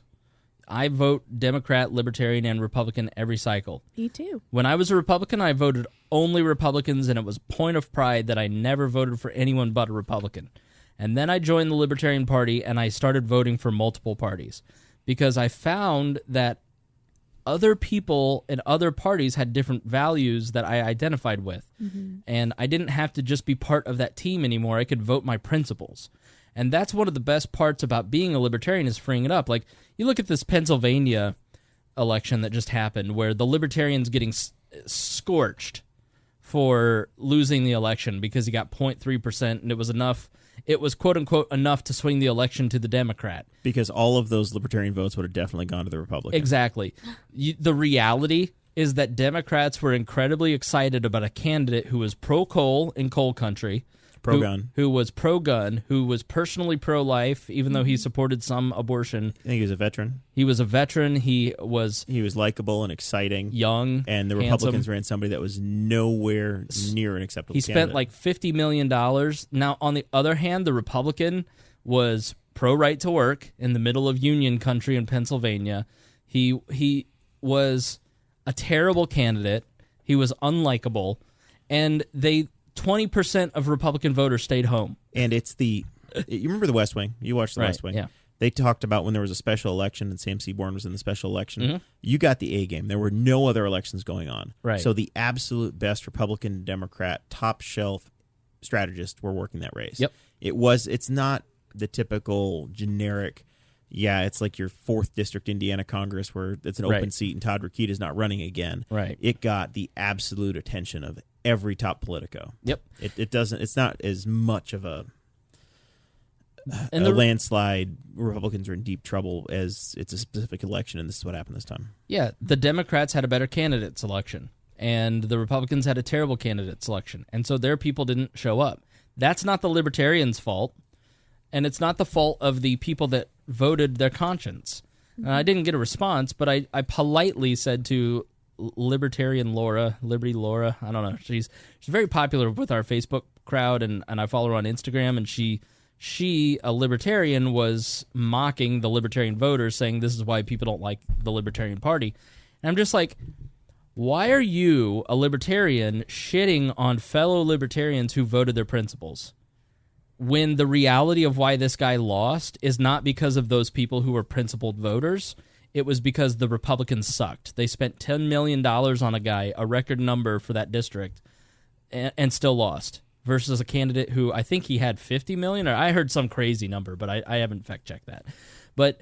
I vote Democrat, Libertarian, and Republican every cycle. Me too. When I was a Republican, I voted only Republicans, and it was a point of pride that I never voted for anyone but a Republican. And then I joined the Libertarian Party, and I started voting for multiple parties because I found that other people in other parties had different values that I identified with. Mm-hmm. And I didn't have to just be part of that team anymore. I could vote my principles. And that's one of the best parts about being a libertarian is freeing it up. Like, you look at this Pennsylvania election that just happened where the libertarian's getting scorched for losing the election because he got 0.3%, and it was enough. It was, quote-unquote, enough to swing the election to the Democrat. Because all of those libertarian votes would have definitely gone to the Republican. Exactly. The reality is that Democrats were incredibly excited about a candidate who was pro-coal in coal country, pro-gun, who was pro-gun, who was personally pro-life, even though he supported some abortion. I think he was a veteran. He was a veteran. He was likable and exciting, young, and the handsome. Republicans ran somebody that was nowhere near an acceptable. He spent candidate. like $50 million. Now, on the other hand, the Republican was pro-right to work in the middle of Union country in Pennsylvania. He was a terrible candidate. He was unlikable, and 20% of Republican voters stayed home. And you remember the West Wing? You watched the West Wing. Yeah. They talked about when there was a special election and Sam Seaborn was in the special election. Mm-hmm. You got the A game. There were no other elections going on. Right. So the absolute best Republican and Democrat top shelf strategists were working that race. Yep. It's not the typical generic, it's like your 4th District Indiana Congress where it's an open seat and Todd Rokita is not running again. Right. It got the absolute attention of every top Politico. Yep. It's not as much of a And a landslide, Republicans are in deep trouble as it's a specific election, and this is what happened this time. Yeah, the Democrats had a better candidate selection, and the Republicans had a terrible candidate selection, and so their people didn't show up. That's not the Libertarians' fault, and it's not the fault of the people that voted their conscience. I didn't get a response, but I politely said to Libertarian Laura, Liberty Laura, I don't know, she's very popular with our Facebook crowd, and I follow her on Instagram, and she, a libertarian, was mocking the libertarian voters, saying this is why people don't like the Libertarian Party. And I'm just like, why are you, a libertarian, shitting on fellow libertarians who voted their principles, when the reality of why this guy lost is not because of those people who were principled voters? It was because the Republicans sucked. They spent $10 million on a guy, a record number for that district, and still lost, versus a candidate who I think he had 50 million, or I heard some crazy number, but I haven't fact-checked that. But,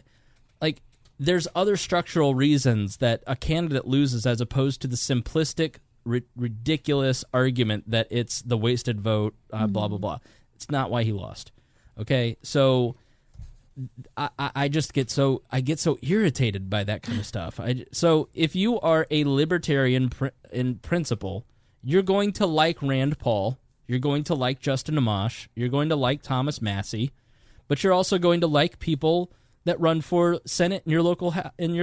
like, there's other structural reasons that a candidate loses as opposed to the simplistic, ridiculous argument that it's the wasted vote, blah, blah, blah. It's not why he lost. Okay? So I just get so irritated by that kind of stuff. So if you are a libertarian in principle, you're going to like Rand Paul, you're going to like Justin Amash, you're going to like Thomas Massey, but you're also going to like people that run for Senate in your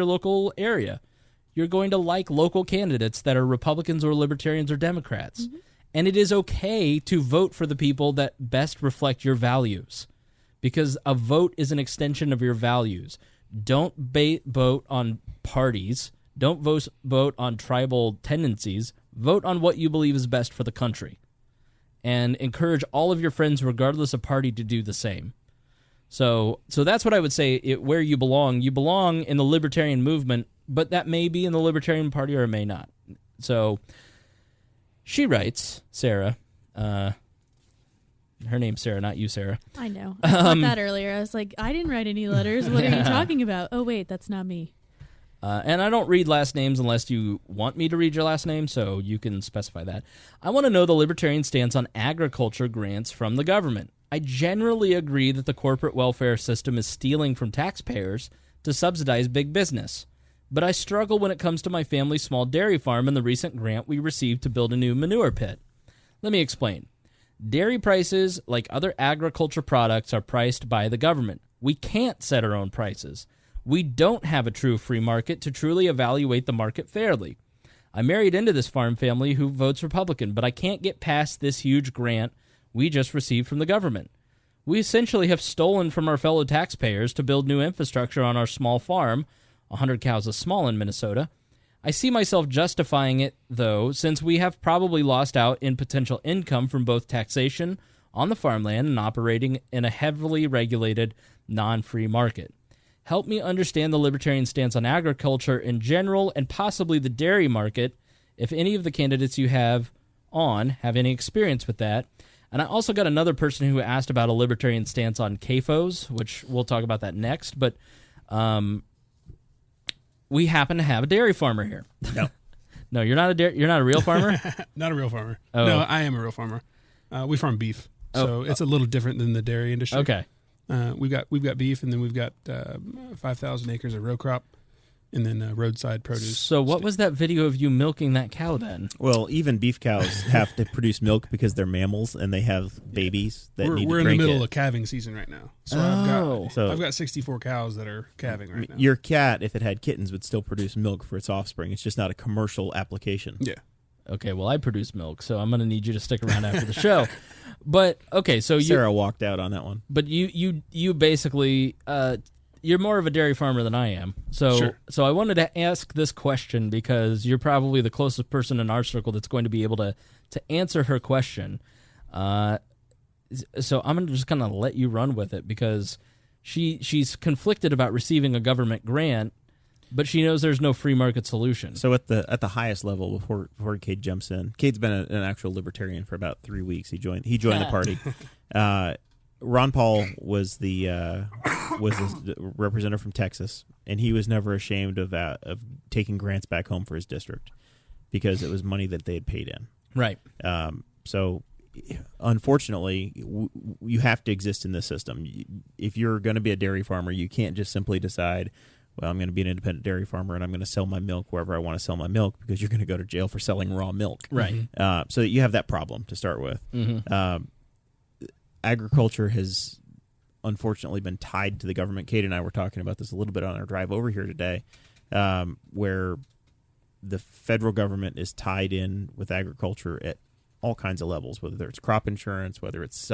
local area. You're going to like local candidates that are Republicans or Libertarians or Democrats. Mm-hmm. And it is okay to vote for the people that best reflect your values, because a vote is an extension of your values. Don't vote on parties. Don't vote on tribal tendencies. Vote on what you believe is best for the country. And encourage all of your friends, regardless of party, to do the same. So that's what I would say, where you belong. You belong in the libertarian movement, but that may be in the Libertarian Party or it may not. So she writes, Sarah, her name's Sarah, not you, Sarah. I know. I thought that earlier. I was like, I didn't write any letters. What are you talking about? Oh, wait, that's not me. And I don't read last names unless you want me to read your last name, so you can specify that. I want to know the libertarian stance on agriculture grants from the government. I generally agree that the corporate welfare system is stealing from taxpayers to subsidize big business. But I struggle when it comes to my family's small dairy farm and the recent grant we received to build a new manure pit. Let me explain. Dairy prices, like other agriculture products, are priced by the government. We can't set our own prices. We don't have a true free market to truly evaluate the market fairly. I married into this farm family who votes Republican, but I can't get past this huge grant we just received from the government. We essentially have stolen from our fellow taxpayers to build new infrastructure on our small farm. 100 cows is small in Minnesota. I see myself justifying it, though, since we have probably lost out in potential income from both taxation on the farmland and operating in a heavily regulated, non-free market. Help me understand the libertarian stance on agriculture in general and possibly the dairy market, if any of the candidates you have any experience with that. And I also got another person who asked about a libertarian stance on CAFOs, which we'll talk about that next, but we happen to have a dairy farmer here. No. No, you're not a real farmer? Not a real farmer. Oh. No, I am a real farmer. We farm beef, so it's a little different than the dairy industry. Okay. We've got beef, and then we've got 5,000 acres of row crop, and then roadside produce. So what was that video of you milking that cow then? Well, even beef cows have to produce milk because they're mammals and they have babies that need to drink it. We're in the middle of calving season right now. So I've got 64 cows that are calving right now. Your cat, if it had kittens, would still produce milk for its offspring. It's just not a commercial application. Yeah. Okay, well, I produce milk, so I'm going to need you to stick around after the show. But, okay, so Sarah walked out on that one. But you basically, you're more of a dairy farmer than I am. So, Sure. So I wanted to ask this question because you're probably the closest person in our circle that's going to be able to answer her question. So I'm just going to let you run with it because she's conflicted about receiving a government grant, but she knows there's no free market solution. So at the highest level, before Cade jumps in, Cade's been an actual libertarian for about 3 weeks. He joined the party. Ron Paul was the representative from Texas, and he was never ashamed of taking grants back home for his district because it was money that they had paid in. Right. So unfortunately, you have to exist in this system. If you're going to be a dairy farmer, you can't just simply decide, well, I'm going to be an independent dairy farmer and I'm going to sell my milk wherever I want to sell my milk, because you're going to go to jail for selling raw milk. Right. So you have that problem to start with. Agriculture has unfortunately been tied to the government. Kate and I were talking about this a little bit on our drive over here today, where the federal government is tied in with agriculture at all kinds of levels, whether it's crop insurance, whether it's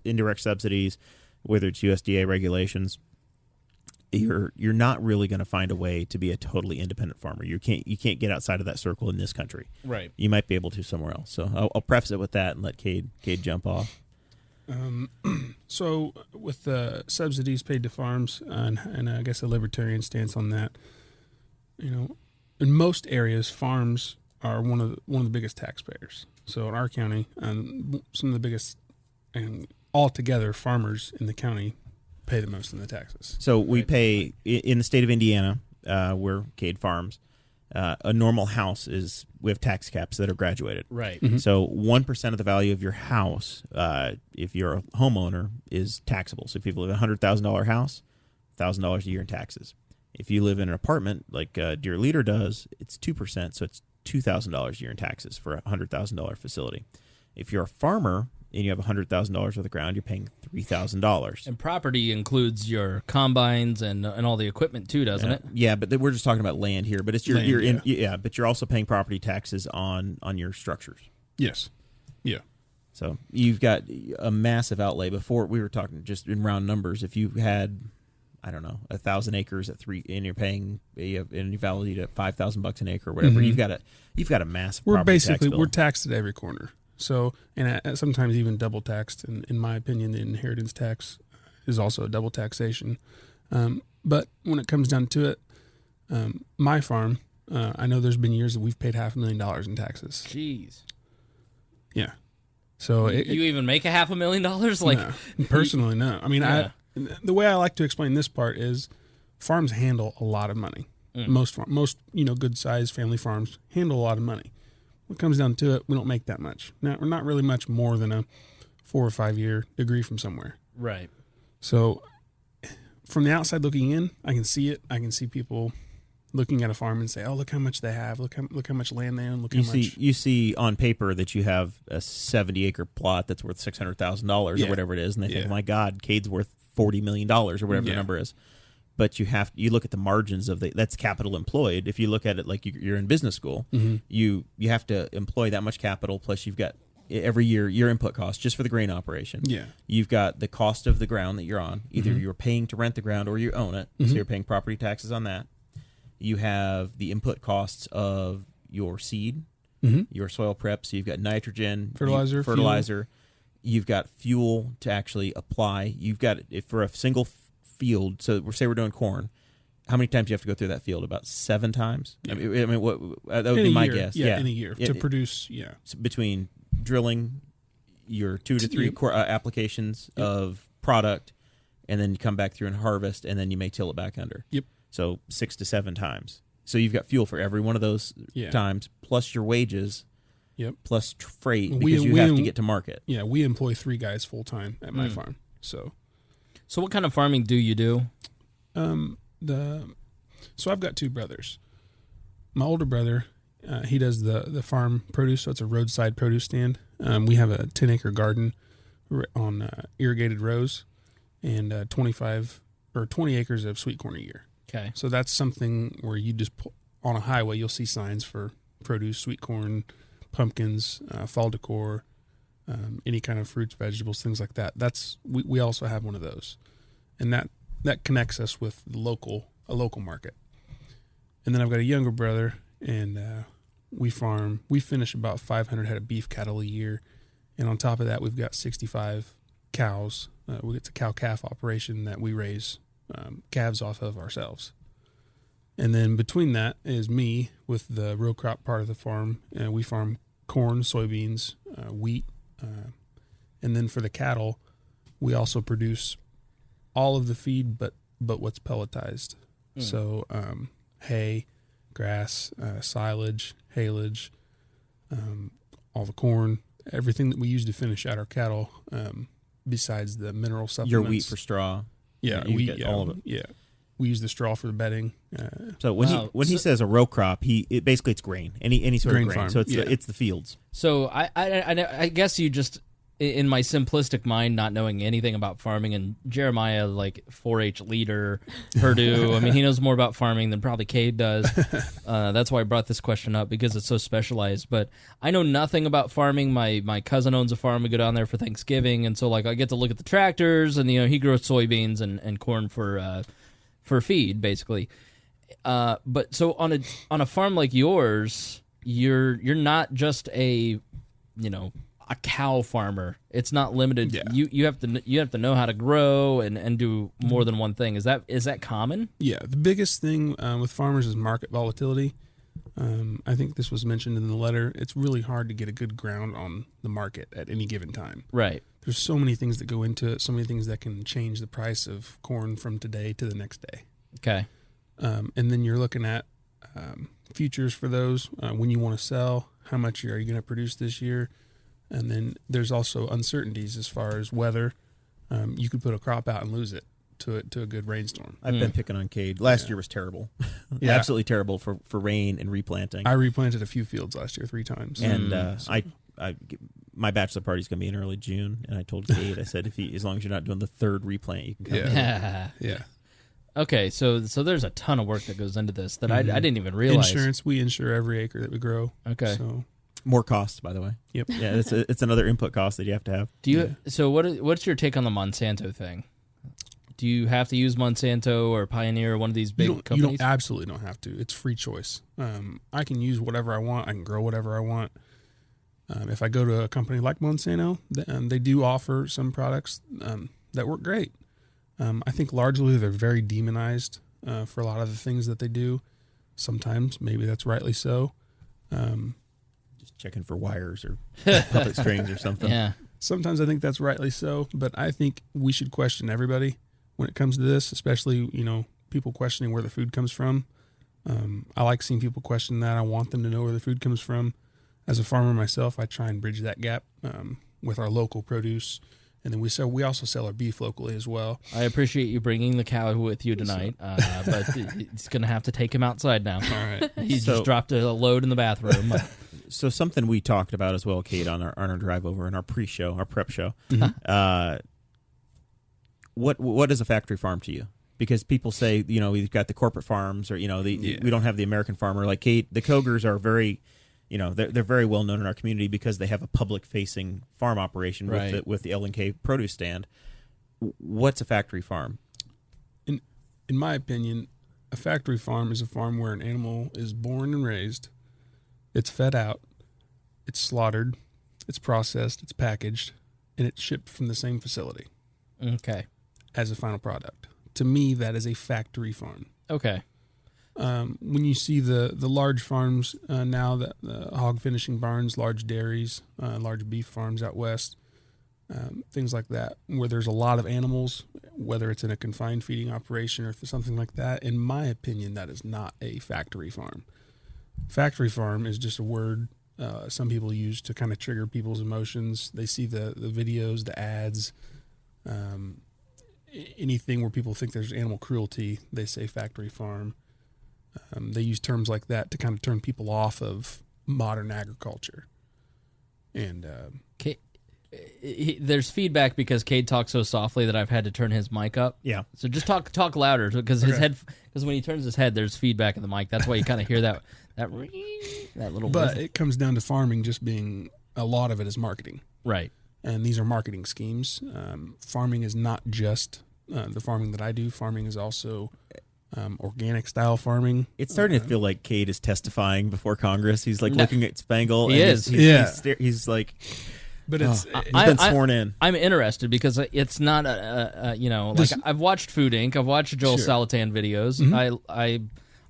indirect subsidies, whether it's USDA regulations. You're not really going to find a way to be a totally independent farmer. You can't get outside of that circle in this country. Right. You might be able to somewhere else. So I'll preface it with that and let Cade jump off. So with the subsidies paid to farms, and I guess a libertarian stance on that, in most areas, farms are one of the biggest taxpayers. So in our county, some of the biggest, and altogether, farmers in the county pay the most in the taxes. So we pay in the state of Indiana, where Cade farms. A normal house we have tax caps that are graduated. Right. So 1% of the value of your house, if you're a homeowner, is taxable. So if you live in a $100,000 house, $1,000 a year in taxes. If you live in an apartment like Dear Leader does, it's 2%, so it's $2,000 a year in taxes for a $100,000 facility. If you're a farmer and you have $100,000 worth of ground, you're paying $3,000. And property includes your combines and all the equipment too, doesn't it? Yeah, but we're just talking about land here. But it's but you're also paying property taxes on your structures. Yes. Yeah. So you've got a massive outlay. Before, we were talking just in round numbers. If you had, I don't know, 1,000 acres at $3, and you're paying and you valued at $5,000 an acre or whatever, you've got a massive. We're taxed at every corner. So, and sometimes even double taxed. And in my opinion, the inheritance tax is also a double taxation. But when it comes down to it, my farm, I know there's been years that we've paid $500,000 in taxes. Jeez. Yeah. So you even make $500,000? Like, no, personally, no. I mean, yeah. The way I like to explain this part is farms handle a lot of money. Most good sized family farms handle a lot of money. When it comes down to it, we don't make that much. Now, we're not really much more than a 4 or 5 year degree from somewhere. Right. So from the outside looking in, I can see it. I can see people looking at a farm and say, "Oh, look how much they have. Look how much land they own. You see on paper that you have a 70-acre plot that's worth $600,000 or whatever it is, and they think, "My God, Cade's worth $40 million or whatever the number is." But you look at the margins of that's capital employed. If you look at it like you're in business school, you have to employ that much capital, plus you've got every year your input costs just for the grain operation. Yeah. You've got the cost of the ground that you're on. Either you're paying to rent the ground or you own it, so you're paying property taxes on that. You have the input costs of your seed, your soil prep. So you've got nitrogen, fertilizer. You've got fuel to actually apply. You've got, for a single field, so say we're doing corn, how many times do you have to go through that field? About 7 times? Yeah. I mean, what that would be my guess. Yeah, in a year to produce, So between drilling your 2 to 3 applications of product, and then you come back through and harvest, and then you may till it back under. Yep. So 6 to 7 times. So you've got fuel for every one of those times, plus your wages, plus freight, because you have to get to market. Yeah, we employ 3 guys full time at my farm. So what kind of farming do you do? So I've got 2 brothers. My older brother, he does the farm produce, so it's a roadside produce stand. We have a 10-acre garden on irrigated rows, and 20 acres of sweet corn a year. Okay. So that's something where you just on a highway, you'll see signs for produce, sweet corn, pumpkins, fall decor, any kind of fruits, vegetables, things like that. We also have one of those, and that connects us with a local market. And then I've got a younger brother, and we finish about 500 head of beef cattle a year, and on top of that, we've got 65 cows. It's a cow-calf operation that we raise calves off of ourselves. And then between that is me with the row crop part of the farm. We farm corn, soybeans, wheat, and then for the cattle, we also produce all of the feed, but what's pelletized. So hay, grass, silage, haylage, all the corn, everything that we use to finish out our cattle, besides the mineral supplements. Your wheat for straw. Yeah, you get all of it. Yeah, we use the straw for the bedding. So when he says a row crop, basically it's grain, any sort Grain of grain. farm, So it's yeah. it's the fields. So I guess you just, in my simplistic mind, not knowing anything about farming, and Jeremiah, like 4-H leader, Purdue, I mean, he knows more about farming than probably Cade does. That's why I brought this question up, because it's so specialized. But I know nothing about farming. My cousin owns a farm. We go down there for Thanksgiving, and so like I get to look at the tractors, and he grows soybeans and corn for feed, basically. But so on a farm like yours, you're not just a cow farmer. It's not limited. Yeah. You have to know how to grow and do more than one thing. Is that common? Yeah, the biggest thing with farmers is market volatility. I think this was mentioned in the letter. It's really hard to get a good ground on the market at any given time. Right. There's so many things that go into it, so many things that can change the price of corn from today to the next day. Okay. And then you're looking at futures for those, when you want to sell, how much are you going to produce this year? And then there's also uncertainties as far as weather. You could put a crop out and lose it to a good rainstorm. I've been picking on Cade. Last year was terrible. Yeah. Absolutely terrible for rain and replanting. I replanted a few fields last year 3 times. And my bachelor party's going to be in early June, and I told Cade, I said, as long as you're not doing the 3rd replant, you can come. Yeah. Yeah. Okay, so there's a ton of work that goes into this that I didn't even realize. Insurance, we insure every acre that we grow. Okay. So More costs, by the way. Yep. Yeah, it's another input cost that you have to have. Do you? So what's your take on the Monsanto thing? Do you have to use Monsanto or Pioneer or one of these big companies? You absolutely don't have to. It's free choice. I can use whatever I want. I can grow whatever I want. If I go to a company like Monsanto, they do offer some products that work great. I think largely they're very demonized for a lot of the things that they do. Sometimes, maybe that's rightly so. Just checking for wires or puppet strings or something. Yeah. Sometimes I think that's rightly so, but I think we should question everybody when it comes to this, especially, people questioning where the food comes from. I like seeing people question that. I want them to know where the food comes from. As a farmer myself, I try and bridge that gap with our local produce. And then we also sell our beef locally as well. I appreciate you bringing the cow with you tonight, but it's going to have to take him outside now. All right. He just dropped a load in the bathroom. So something we talked about as well, Kate, on our drive over in our pre-show, our prep show. What is a factory farm to you? Because people say, we've got the corporate farms, or we don't have the American farmer. Like Kate, the Kogers are very, they're very well known in our community because they have a public-facing farm operation with the L&K produce stand. What's a factory farm? In my opinion, a factory farm is a farm where an animal is born and raised, it's fed out, it's slaughtered, it's processed, it's packaged, and it's shipped from the same facility. Okay. As a final product. To me, that is a factory farm. Okay. When you see the large farms now, the hog finishing barns, large dairies, large beef farms out west, things like that, where there's a lot of animals, whether it's in a confined feeding operation or something like that, in my opinion, that is not a factory farm. Factory farm is just a word some people use to kind of trigger people's emotions. They see the videos, the ads, anything where people think there's animal cruelty, they say factory farm. They use terms like that to kind of turn people off of modern agriculture. And there's feedback because Cade talks so softly that I've had to turn his mic up. Yeah. So just talk louder because because when he turns his head, there's feedback in the mic. That's why you kind of hear that little. But it comes down to farming just being, a lot of it is marketing. Right. And these are marketing schemes. Farming is not just the farming that I do. Farming is also organic style farming. It's starting to feel like Cade is testifying before Congress. He's like looking at Spangle. He and is. He's like, but he's been sworn in. I'm interested because it's not I've watched Food Inc. I've watched Joel Salatin videos. Mm-hmm.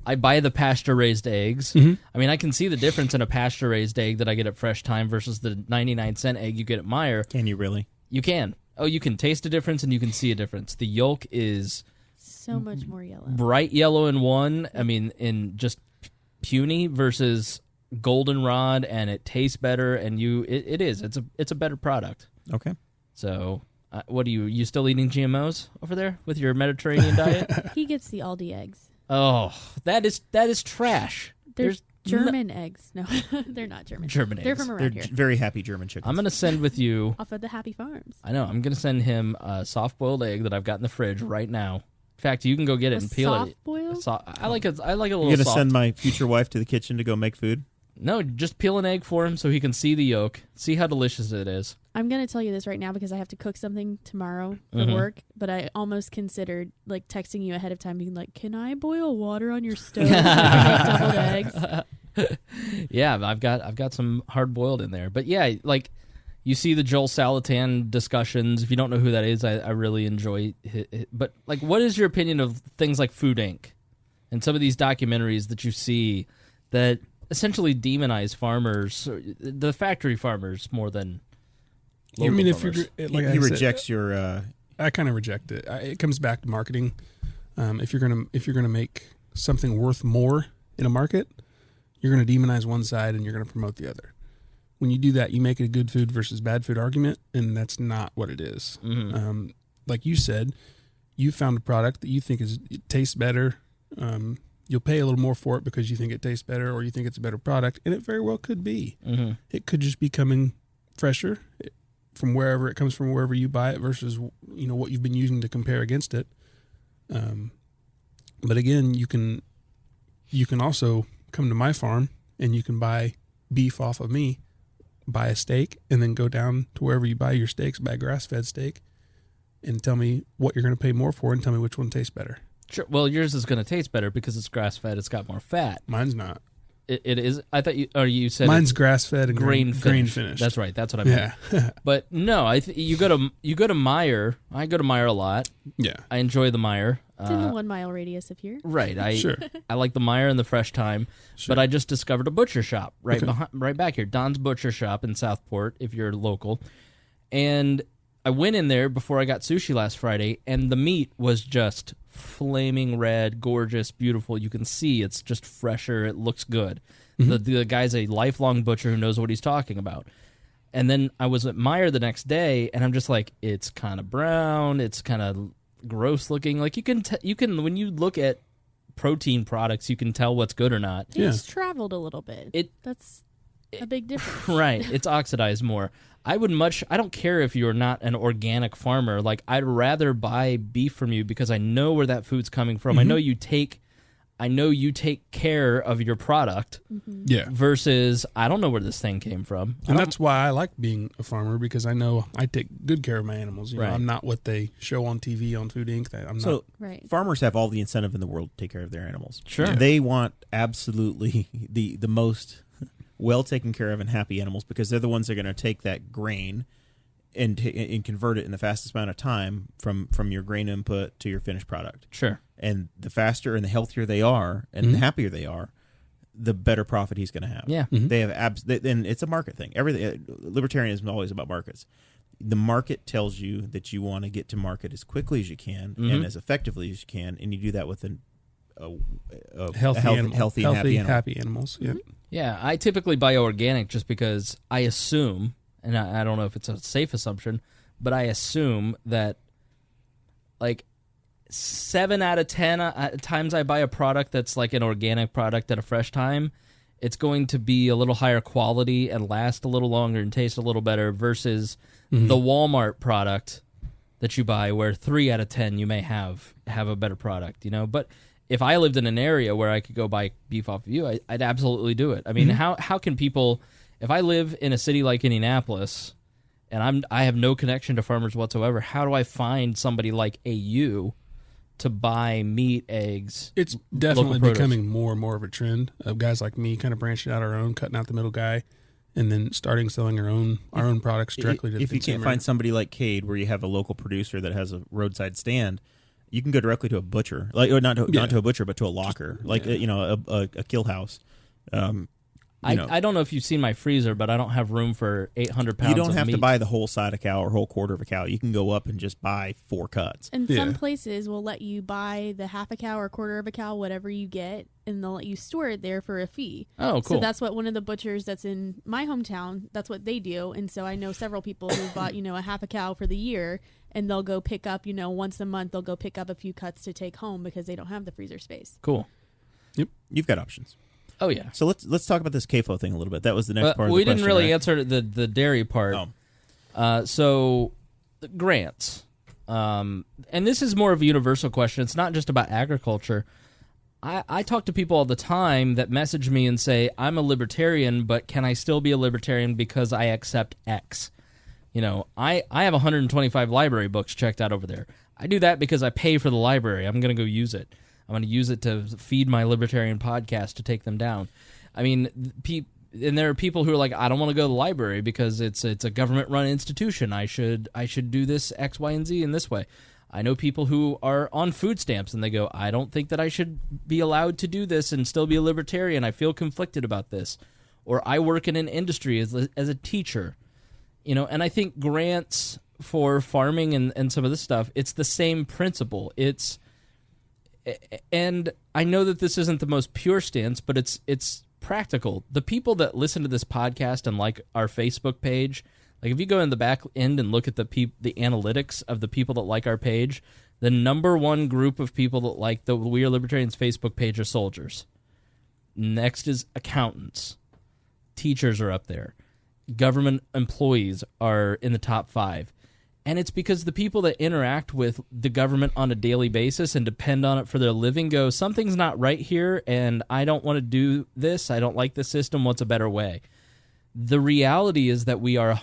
I buy the pasture-raised eggs. Mm-hmm. I mean, I can see the difference in a pasture-raised egg that I get at Fresh Time versus the 99-cent egg you get at Meijer. Can you really? You can. Oh, you can taste a difference and you can see a difference. The yolk is so much more yellow. Bright yellow in one. I mean, in just puny versus goldenrod, and it tastes better, and it's a better product. Okay. So, what are you still eating GMOs over there with your Mediterranean diet? He gets the Aldi eggs. Oh, that is trash. There's German eggs. No, they're not German. German They're eggs. from They're around here. very happy German chickens. I'm going to send with you. Off of the Happy Farms. I know. I'm going to send him a soft-boiled egg that I've got in the fridge right now. In fact, you can go get it and peel it. Soft-boiled? I like it. I like it a little. You're going to soft. send my future wife to the kitchen to go make food? No, just peel an egg for him so he can see the yolk, see how delicious it is. I'm going to tell you this right now because I have to cook something tomorrow for work, but I almost considered like texting you ahead of time being like, can I boil water on your stove so you can make deviled eggs? Yeah, I've got some hard boiled in there. But yeah, like you see the Joel Salatin discussions. If you don't know who that is, I really enjoy it. But like, what is your opinion of things like Food Inc. and some of these documentaries that you see that essentially demonize farmers, the factory farmers, more than local I mean, if farmers? you're He rejects your... I kind of reject it. It comes back to marketing. If you're gonna make something worth more in a market, you're gonna demonize one side and you're gonna promote the other. When you do that, you make it a good food versus bad food argument, and that's not what it is. Mm-hmm. Like you said, you found a product that you think it tastes better. You'll pay a little more for it because you think it tastes better or you think it's a better product, and it very well could be. Mm-hmm. It could just be coming fresher from wherever it comes from, wherever you buy it versus what you've been using to compare against it. But again, you can also come to my farm and you can buy beef off of me, buy a steak, and then go down to wherever you buy your steaks, buy grass-fed steak, and tell me what you're going to pay more for and tell me which one tastes better. Sure. Well, yours is going to taste better because it's grass-fed. It's got more fat. Mine's not. It is. I thought you said mine's grass-fed and grain finished. That's right. That's what I meant. Yeah. But no, you go to Meijer. I go to Meijer a lot. Yeah. I enjoy the Meijer. It's in the 1 mile radius of here. Right. Sure. I like the Meijer and the Fresh Time. Sure. But I just discovered a butcher shop right Okay. right back here, Don's Butcher Shop in Southport. If you're local, and I went in there before I got sushi last Friday, and the meat was just flaming red, gorgeous, beautiful. You can see it's just fresher. It looks good. Mm-hmm. The guy's a lifelong butcher who knows what he's talking about. And then I was at Meijer the next day, and I'm just like, it's kind of brown. It's kind of gross looking. Like you can when you look at protein products, you can tell what's good or not. Yeah. It's traveled a little bit. That's a big difference. Right. It's oxidized more. I don't care if you're not an organic farmer. Like, I'd rather buy beef from you because I know where that food's coming from. Mm-hmm. I know you take care of your product. Mm-hmm. Yeah. Versus, I don't know where this thing came from. And that's why I like being a farmer, because I know I take good care of my animals. Right. I'm not what they show on TV on Food Inc. Right. Farmers have all the incentive in the world to take care of their animals. Sure. They want absolutely the most well taken care of and happy animals, because they're the ones that are going to take that grain and convert it in the fastest amount of time from your grain input to your finished product. Sure. And the faster and the healthier they are and the happier they are, the better profit he's going to have. Yeah. Mm-hmm. They have and it's a market thing. Everything libertarianism is always about markets. The market tells you that you want to get to market as quickly as you can and as effectively as you can, and you do that with a healthy and happy animal. happy animals. Yeah. Yeah, I typically buy organic just because I assume, and I don't know if it's a safe assumption, but I assume that like 7 out of 10 times I buy a product that's like an organic product at a Fresh Time, it's going to be a little higher quality and last a little longer and taste a little better versus the Walmart product that you buy, where 3 out of 10 you may have a better product, But if I lived in an area where I could go buy beef off of you, I'd absolutely do it. I mean, how can people, if I live in a city like Indianapolis and I have no connection to farmers whatsoever, how do I find somebody like AU to buy meat, eggs? It's definitely becoming more and more of a trend of guys like me kind of branching out our own, cutting out the middle guy, and then starting selling our own products directly to the consumer. If you can't find somebody like Cade, where you have a local producer that has a roadside stand, you can go directly to a butcher, not to a butcher, but to a locker, like a kill house. I don't know if you've seen my freezer, but I don't have room for 800 pounds of meat. You don't have to buy the whole side of cow or whole quarter of a cow. You can go up and just buy 4 cuts. And some places will let you buy the half a cow or quarter of a cow, whatever you get, and they'll let you store it there for a fee. Oh, cool. So that's what one of the butchers that's in my hometown, that's what they do. And so I know several people who bought, a half a cow for the year, and they'll go pick up, once a month, they'll go pick up a few cuts to take home because they don't have the freezer space. Cool. Yep. You've got options. Oh, yeah. So let's talk about this CAFO thing a little bit. That was the next part of the question. We didn't really right? answer the dairy part. So the grants. And this is more of a universal question. It's not just about agriculture. I talk to people all the time that message me and say, I'm a libertarian, but can I still be a libertarian because I accept X? I have 125 library books checked out over there. I do that because I pay for the library. I'm going to go use it. I'm going to use it to feed my libertarian podcast to take them down. I mean, and there are people who are like, I don't want to go to the library because it's a government-run institution. I should do this X, Y, and Z in this way. I know people who are on food stamps and they go, I don't think that I should be allowed to do this and still be a libertarian. I feel conflicted about this. Or I work in an industry as a teacher. And I think grants for farming and some of this stuff, it's the same principle. And I know that this isn't the most pure stance, but it's practical. The people that listen to this podcast and like our Facebook page, like if you go in the back end and look at the analytics of the people that like our page, the number one group of people that like the We Are Libertarians Facebook page are soldiers. Next is accountants. Teachers are up there. Government employees are in the top 5. And it's because the people that interact with the government on a daily basis and depend on it for their living go, something's not right here, and I don't want to do this. I don't like the system. What's a better way? The reality is that we are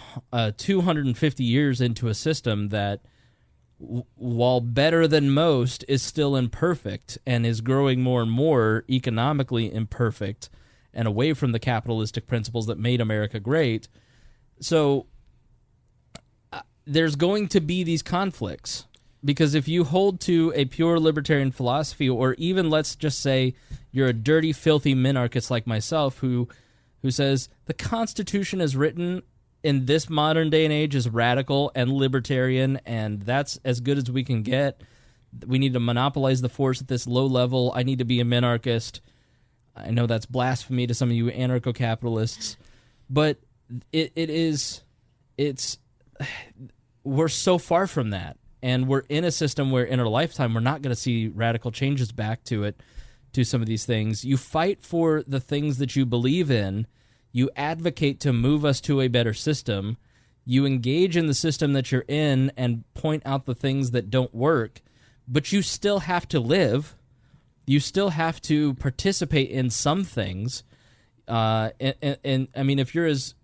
250 years into a system that, while better than most, is still imperfect and is growing more and more economically imperfect and away from the capitalistic principles that made America great. So there's going to be these conflicts, because if you hold to a pure libertarian philosophy, or even let's just say you're a dirty, filthy minarchist like myself who says the Constitution as written in this modern day and age is radical and libertarian, and that's as good as we can get. We need to monopolize the force at this low level. I need to be a minarchist. I know that's blasphemy to some of you anarcho-capitalists, but we're so far from that, and we're in a system where in our lifetime we're not going to see radical changes back to some of these things. You fight for the things that you believe in. You advocate to move us to a better system. You engage in the system that you're in and point out the things that don't work, but you still have to live. You still have to participate in some things. And I mean, if you're as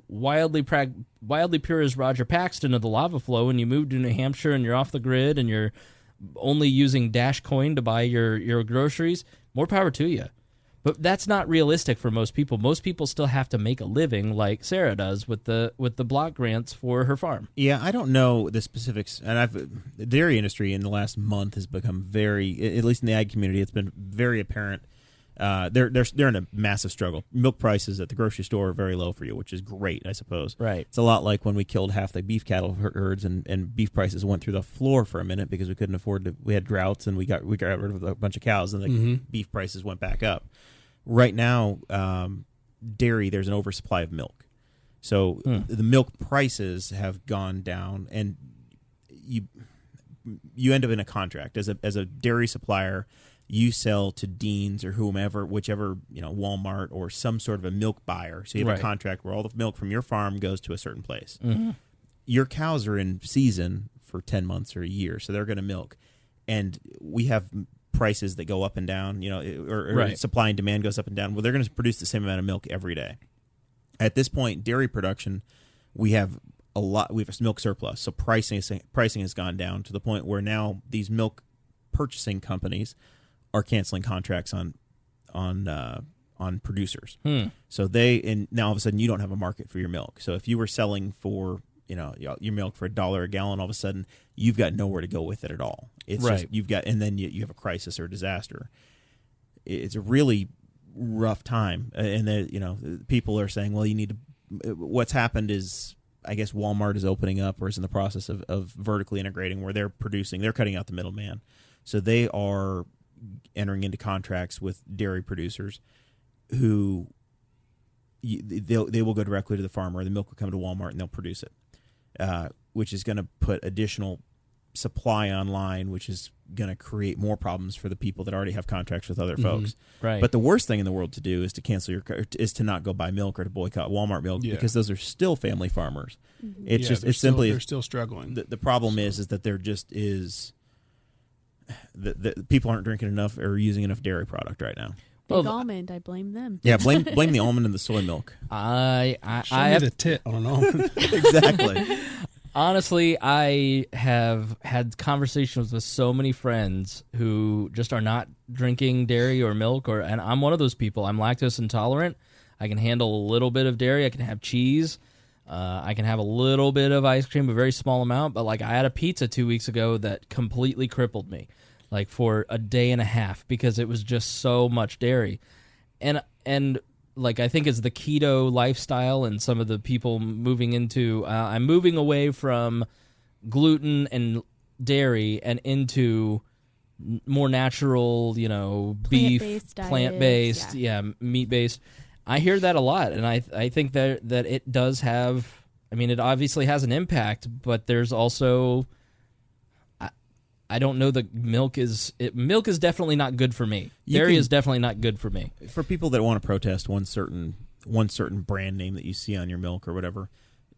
wildly pure as Roger Paxton of the Lava Flow, and you move to New Hampshire and you're off the grid and you're only using Dash Coin to buy your groceries, more power to you. But that's not realistic for most people. Most people still have to make a living, like Sarah does with the block grants for her farm. Yeah, I don't know the specifics, and the dairy industry in the last month has become very, at least in the ag community, it's been very apparent. They're in a massive struggle. Milk prices at the grocery store are very low for you, which is great, I suppose. Right. It's a lot like when we killed half the beef cattle herds, and beef prices went through the floor for a minute because we couldn't afford to. We had droughts, and we got rid of a bunch of cows, and the beef prices went back up. Right now, dairy, there's an oversupply of milk. So the milk prices have gone down, and you end up in a contract. As a dairy supplier, you sell to Dean's or whichever, Walmart or some sort of a milk buyer. So you have a contract where all the milk from your farm goes to a certain place. Mm-hmm. Your cows are in season for 10 months or a year, so they're going to milk. And we have prices that go up and down, or supply and demand goes up and down. Well, they're going to produce the same amount of milk every day. At this point, dairy production, we have a milk surplus. So pricing has gone down to the point where now these milk purchasing companies are canceling contracts on producers. So now all of a sudden you don't have a market for your milk. So if you were selling for your milk for $1 a gallon, all of a sudden you've got nowhere to go with it at all. It's just and then you have a crisis or a disaster. It's a really, rough time, and people are saying, well, you need to. What's happened is, I guess Walmart is opening up or is in the process of vertically integrating, where they're cutting out the middleman. So they are entering into contracts with dairy producers who they will go directly to the farmer. The milk will come to Walmart and they'll produce it, which is going to put additional supply online, which is going to create more problems for the people that already have contracts with other folks. Right. But the worst thing in the world to do is to cancel is to not go buy milk or to boycott Walmart milk, because those are still family farmers. It's simply they're still struggling. The problem is that there just is the people aren't drinking enough or using enough dairy product right now. Big almond, I blame them. Yeah, blame the almond and the soy milk. I have a tit on an almond. Exactly. Honestly, I have had conversations with so many friends who just are not drinking dairy or milk, and I'm one of those people. I'm lactose intolerant. I can handle a little bit of dairy. I can have cheese. I can have a little bit of ice cream, a very small amount. But I had a pizza 2 weeks ago that completely crippled me, for a day and a half, because it was just so much dairy, and I think it's the keto lifestyle and some of the people moving into, I'm moving away from gluten and dairy and into more natural, beef, plant-based, meat-based. I hear that a lot, and I think that it does have, it obviously has an impact, but there's also, I don't know that milk is definitely not good for me. Dairy is definitely not good for me. For people that want to protest one certain brand name that you see on your milk or whatever,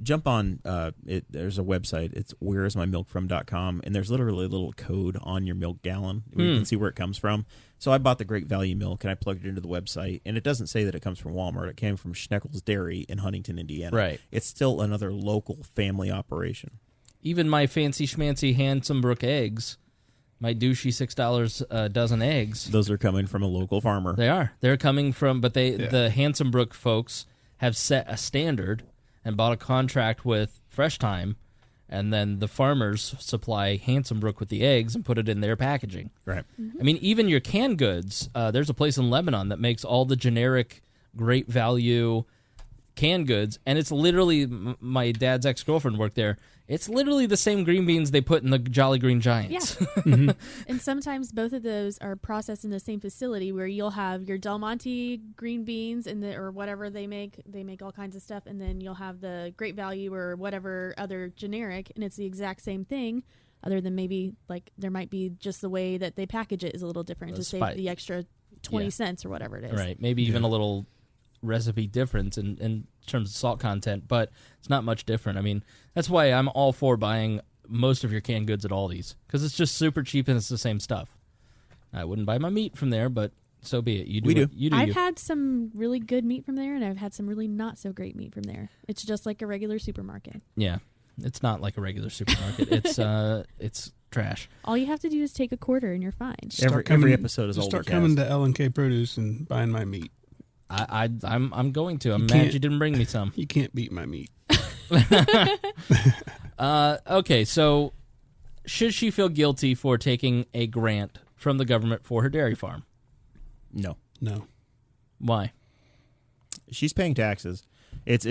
jump on there's a website. It's whereismymilkfrom.com, and there's literally a little code on your milk gallon where you can see where it comes from. So I bought the Great Value milk and I plugged it into the website, and it doesn't say that it comes from Walmart. It came from Schneckels Dairy in Huntington, Indiana. Right. It's still another local family operation. Even my fancy schmancy Handsome Brook eggs, my douchey $6 a dozen eggs. Those are coming from a local farmer. They are. They're coming from, but the Handsome Brook folks have set a standard and bought a contract with Fresh Time, and then the farmers supply Handsome Brook with the eggs and put it in their packaging. Right. Mm-hmm. Even your canned goods, there's a place in Lebanon that makes all the generic Great Value canned goods, and it's literally, my dad's ex-girlfriend worked there. It's literally the same green beans they put in the Jolly Green Giants. Yeah. And sometimes both of those are processed in the same facility, where you'll have your Del Monte green beans or whatever they make. They make all kinds of stuff, and then you'll have the Great Value or whatever other generic, and it's the exact same thing, other than maybe there might be just the way that they package it is a little different to save the extra 20 cents or whatever it is. Right. Maybe even a little recipe difference in terms of salt content, but it's not much different. That's why I'm all for buying most of your canned goods at Aldi's, because it's just super cheap and it's the same stuff. I wouldn't buy my meat from there, but so be it. You do. I've had some really good meat from there, and I've had some really not so great meat from there. It's just like a regular supermarket. Yeah, it's not like a regular supermarket. It's trash. All you have to do is take a quarter, and you're fine. Every episode is just Aldi start Cast. coming to L&K Produce and buying my meat. I'm going to. I'm mad you didn't bring me some. You can't beat my meat. Okay, so should she feel guilty for taking a grant from the government for her dairy farm? No. Why? She's paying taxes. It's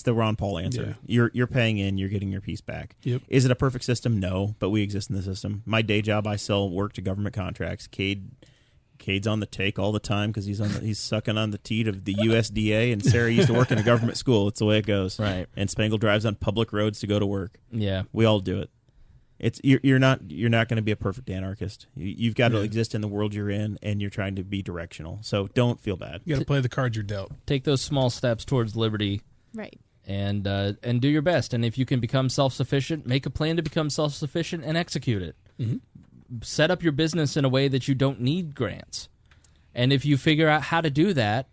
the Ron Paul answer. Yeah. You're paying in, you're getting your piece back. Yep. Is it a perfect system? No, but we exist in the system. My day job, I sell work to government contracts. Cade's on the take all the time because he's sucking on the teat of the USDA, and Sarah used to work in a government school. It's the way it goes. Right. And Spangle drives on public roads to go to work. Yeah. We all do it. You're not going to be a perfect anarchist. You've got to exist in the world you're in, and you're trying to be directional. So don't feel bad. You got to play the cards you're dealt. Take those small steps towards liberty. Right. And do your best. And if you can become self-sufficient, make a plan to become self-sufficient and execute it. Mm-hmm. Set up your business in a way that you don't need grants. And if you figure out how to do that,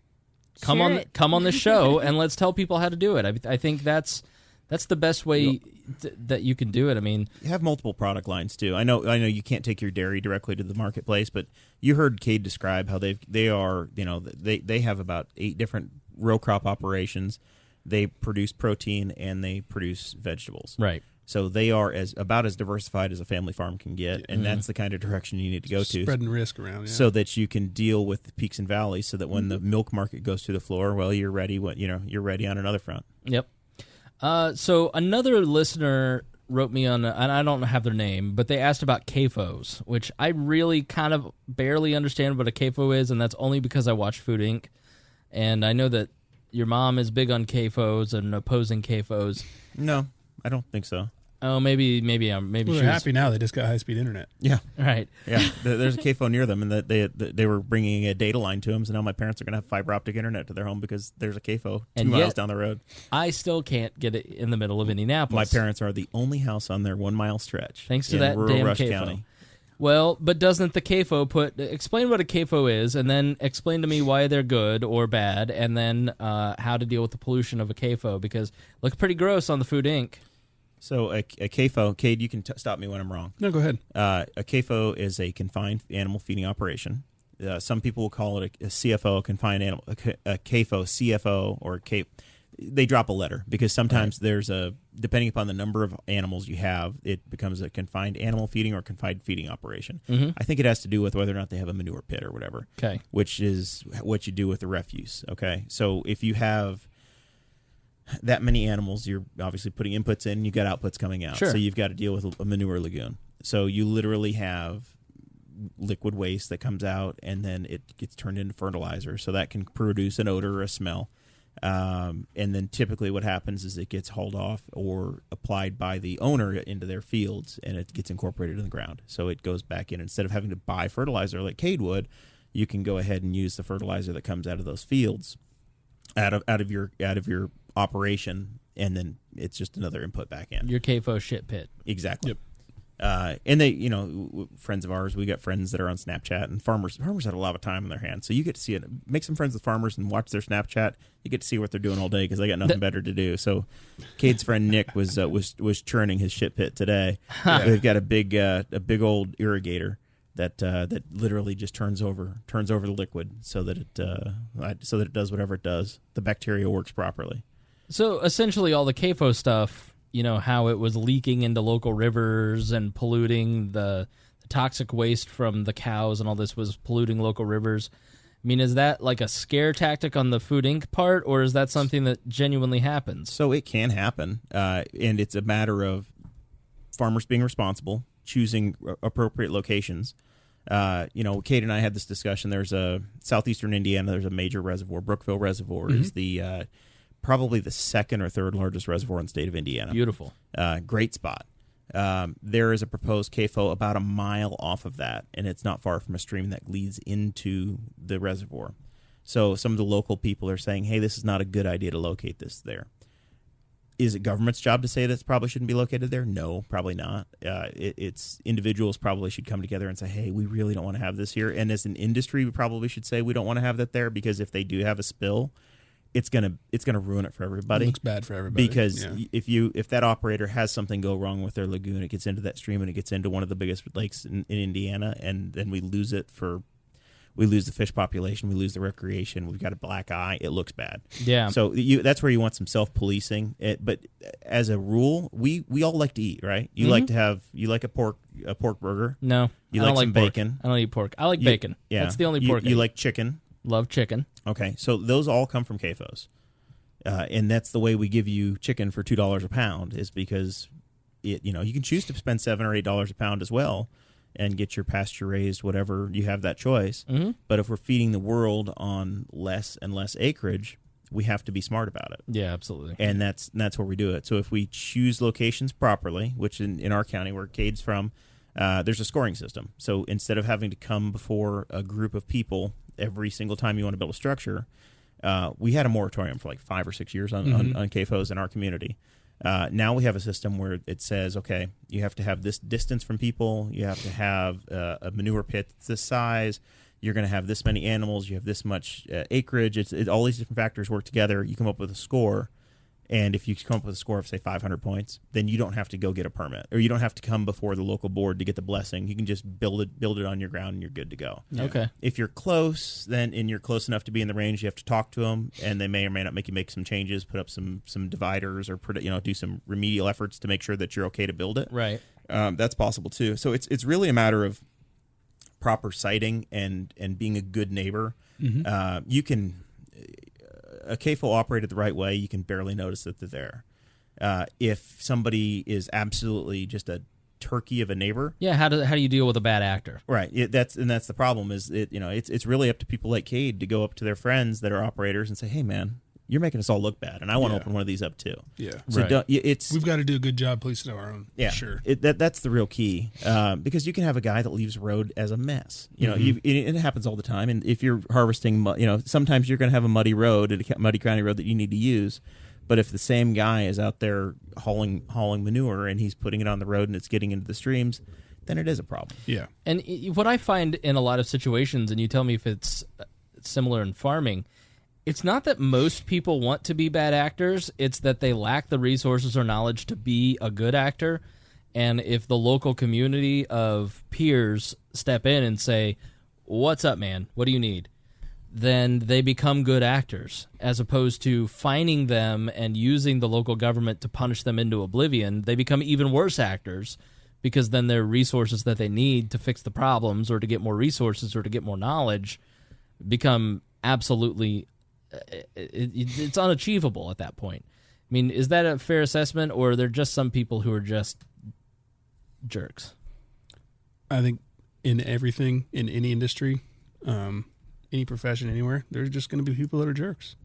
come on the show and let's tell people how to do it. I think that's the best way that you can do it. You have multiple product lines too. I know you can't take your dairy directly to the marketplace, but you heard Cade describe how they have about 8 different row crop operations. They produce protein and they produce vegetables. Right. So they are about as diversified as a family farm can get, and that's the kind of direction you need to go to. Spreading risk around, yeah. So that you can deal with the peaks and valleys, so that when the milk market goes through the floor, well, you're ready. You're ready on another front. Yep. So another listener wrote me on, and I don't have their name, but they asked about CAFOs, which I really kind of barely understand what a CAFO is, and that's only because I watch Food Inc. And I know that your mom is big on CAFOs and opposing CAFOs. No, I don't think so. Oh, maybe Well, she's they're happy now. They just got high-speed internet. Yeah, right. Yeah, there's a CAFO near them, and that they were bringing a data line to them. So now my parents are going to have fiber optic internet to their home because there's a CAFO 2 miles down the road. I still can't get it in the middle of Indianapolis. My parents are the only house on their 1 mile stretch. Thanks to in that rural damn Rush CAFO. County. Well, but doesn't the CAFO explain what a CAFO is, and then explain to me why they're good or bad, and then how to deal with the pollution of a CAFO, because it looks pretty gross on the Food Inc. So a CAFO, Cade, you can stop me when I'm wrong. No, go ahead. A CAFO is a confined animal feeding operation. Some people will call it a CFO, confined animal, a CAFO, CFO, or they drop a letter because sometimes there's depending upon the number of animals you have, it becomes a confined animal feeding or confined feeding operation. Mm-hmm. I think it has to do with whether or not they have a manure pit or whatever. Okay. Which is what you do with the refuse. Okay. So if you have that many animals, you're obviously putting inputs in, you got outputs coming out. Sure. So you've got to deal with a manure lagoon. So you literally have liquid waste that comes out, and then it gets turned into fertilizer. So that can produce an odor or a smell. And then typically what happens is it gets hauled off or applied by the owner into their fields, and it gets incorporated in the ground. So it goes back in. Instead of having to buy fertilizer like Cade would, you can go ahead and use the fertilizer that comes out of those fields, out of your operation, and then it's just another input back in. Your CAFO shit pit. Exactly. Yep. And they, friends of ours, we got friends that are on Snapchat, and farmers have a lot of time on their hands. So you get to see it. Make some friends with farmers and watch their Snapchat. You get to see what they're doing all day because they got nothing better to do. So Cade's friend Nick was churning his shit pit today. They've got a big old irrigator that literally just turns over the liquid so that it does whatever it does. The bacteria works properly. So essentially all the CAFO stuff, how it was leaking into local rivers and polluting the toxic waste from the cows and all this was polluting local rivers. I mean, is that like a scare tactic on the Food Inc. part, or is that something that genuinely happens? So it can happen, and it's a matter of farmers being responsible, choosing appropriate locations. Kate and I had this discussion. There's a southeastern Indiana. There's a major reservoir. Brookville Reservoir is the probably the second or third largest reservoir in the state of Indiana. Beautiful. Great spot. There is a proposed CAFO about a mile off of that, and it's not far from a stream that leads into the reservoir. So some of the local people are saying, hey, this is not a good idea to locate this there. Is it government's job to say this probably shouldn't be located there? No, probably not. It's individuals probably should come together and say, hey, we really don't want to have this here. And as an industry, we probably should say we don't want to have that there, because if they do have a spill, it's gonna ruin it for everybody. It looks bad for everybody. Because if that operator has something go wrong with their lagoon, it gets into that stream and it gets into one of the biggest lakes in Indiana, and then we lose the fish population, we lose the recreation, we've got a black eye, it looks bad. Yeah. So that's where you want some self-policing. But as a rule, we all like to eat, right? You like a pork burger. No, You I like don't some like pork. bacon. I don't eat pork. I like bacon. Yeah. That's the only pork. You like chicken. Love chicken. Okay, so those all come from CAFOs. And that's the way we give you chicken for $2 a pound, is because you can choose to spend $7 or $8 a pound as well and get your pasture raised, whatever, you have that choice. Mm-hmm. But if we're feeding the world on less and less acreage, we have to be smart about it. Yeah, absolutely. And that's where we do it. So if we choose locations properly, which in our county where Cade's from, there's a scoring system. So instead of having to come before a group of people every single time you want to build a structure, we had a moratorium for like 5 or 6 years on CAFOs in our community. Now we have a system where it says, okay, you have to have this distance from people, you have to have a manure pit that's this size, you're going to have this many animals, you have this much acreage. All these different factors work together, you come up with a score, And if you come up with a score of, say, 500 points, then you don't have to go get a permit, or you don't have to come before the local board to get the blessing. You can just build it on your ground, and you're good to go. Okay. If you're close, and you're close enough to be in the range, you have to talk to them, and they may or may not make you make some changes, put up some dividers, or do some remedial efforts to make sure that you're okay to build it. Right. That's possible too. So it's really a matter of proper siting and being a good neighbor. You can. A CAFO operated the right way, you can barely notice that they're there. If somebody is absolutely just a turkey of a neighbor, How do you deal with a bad actor? right? That's the problem. Is it's really up to people like Cade to go up to their friends that are operators and say, "Hey, man, you're making us all look bad, and I want to open one of these up too." Yeah. So Right. We've got to do a good job policing our own. Yeah, Sure. That's the real key, because you can have a guy that leaves road as a mess. It happens all the time. And if you're harvesting, sometimes you're going to have a muddy road, a muddy county road that you need to use. But if the same guy is out there hauling manure and he's putting it on the road and it's getting into the streams, then it is a problem. Yeah. And what I find in a lot of situations, and you tell me if it's similar in farming, it's not that most people want to be bad actors. It's that they lack the resources or knowledge to be a good actor. And if the local community of peers step in and say, "What's up, man? What do you need?" then they become good actors, as opposed to fining them and using the local government to punish them into oblivion. They become even worse actors, because then their resources that they need to fix the problems, or to get more resources, or to get more knowledge, become absolutely it's unachievable at that point. I mean, is that a fair assessment, or are there just some people who are just jerks? I think in everything, in any industry, any profession, anywhere, there's just going to be people that are jerks.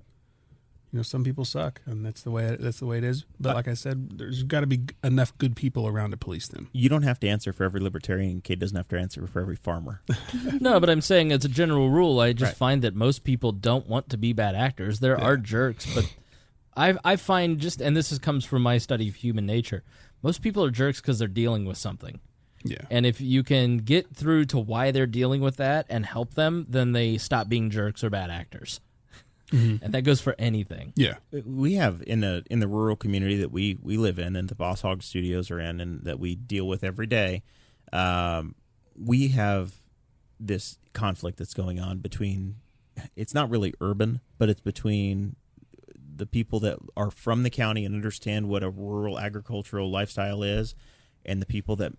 Some people suck, and that's the way it is. But like I said, there's got to be enough good people around to police them. You don't have to answer for every libertarian. Kate doesn't have to answer for every farmer. No, but I'm saying as a general rule, I just find that most people don't want to be bad actors. There are jerks, but I find and this comes from my study of human nature, most people are jerks because they're dealing with something. Yeah. And if you can get through to why they're dealing with that and help them, then they stop being jerks or bad actors. And that goes for anything. Yeah. We have in the rural community that we live in, and the Boss Hog Studios are in, and that we deal with every day. We have this conflict that's going on between, it's not really urban, but it's between the people that are from the county and understand what a rural agricultural lifestyle is, and the people that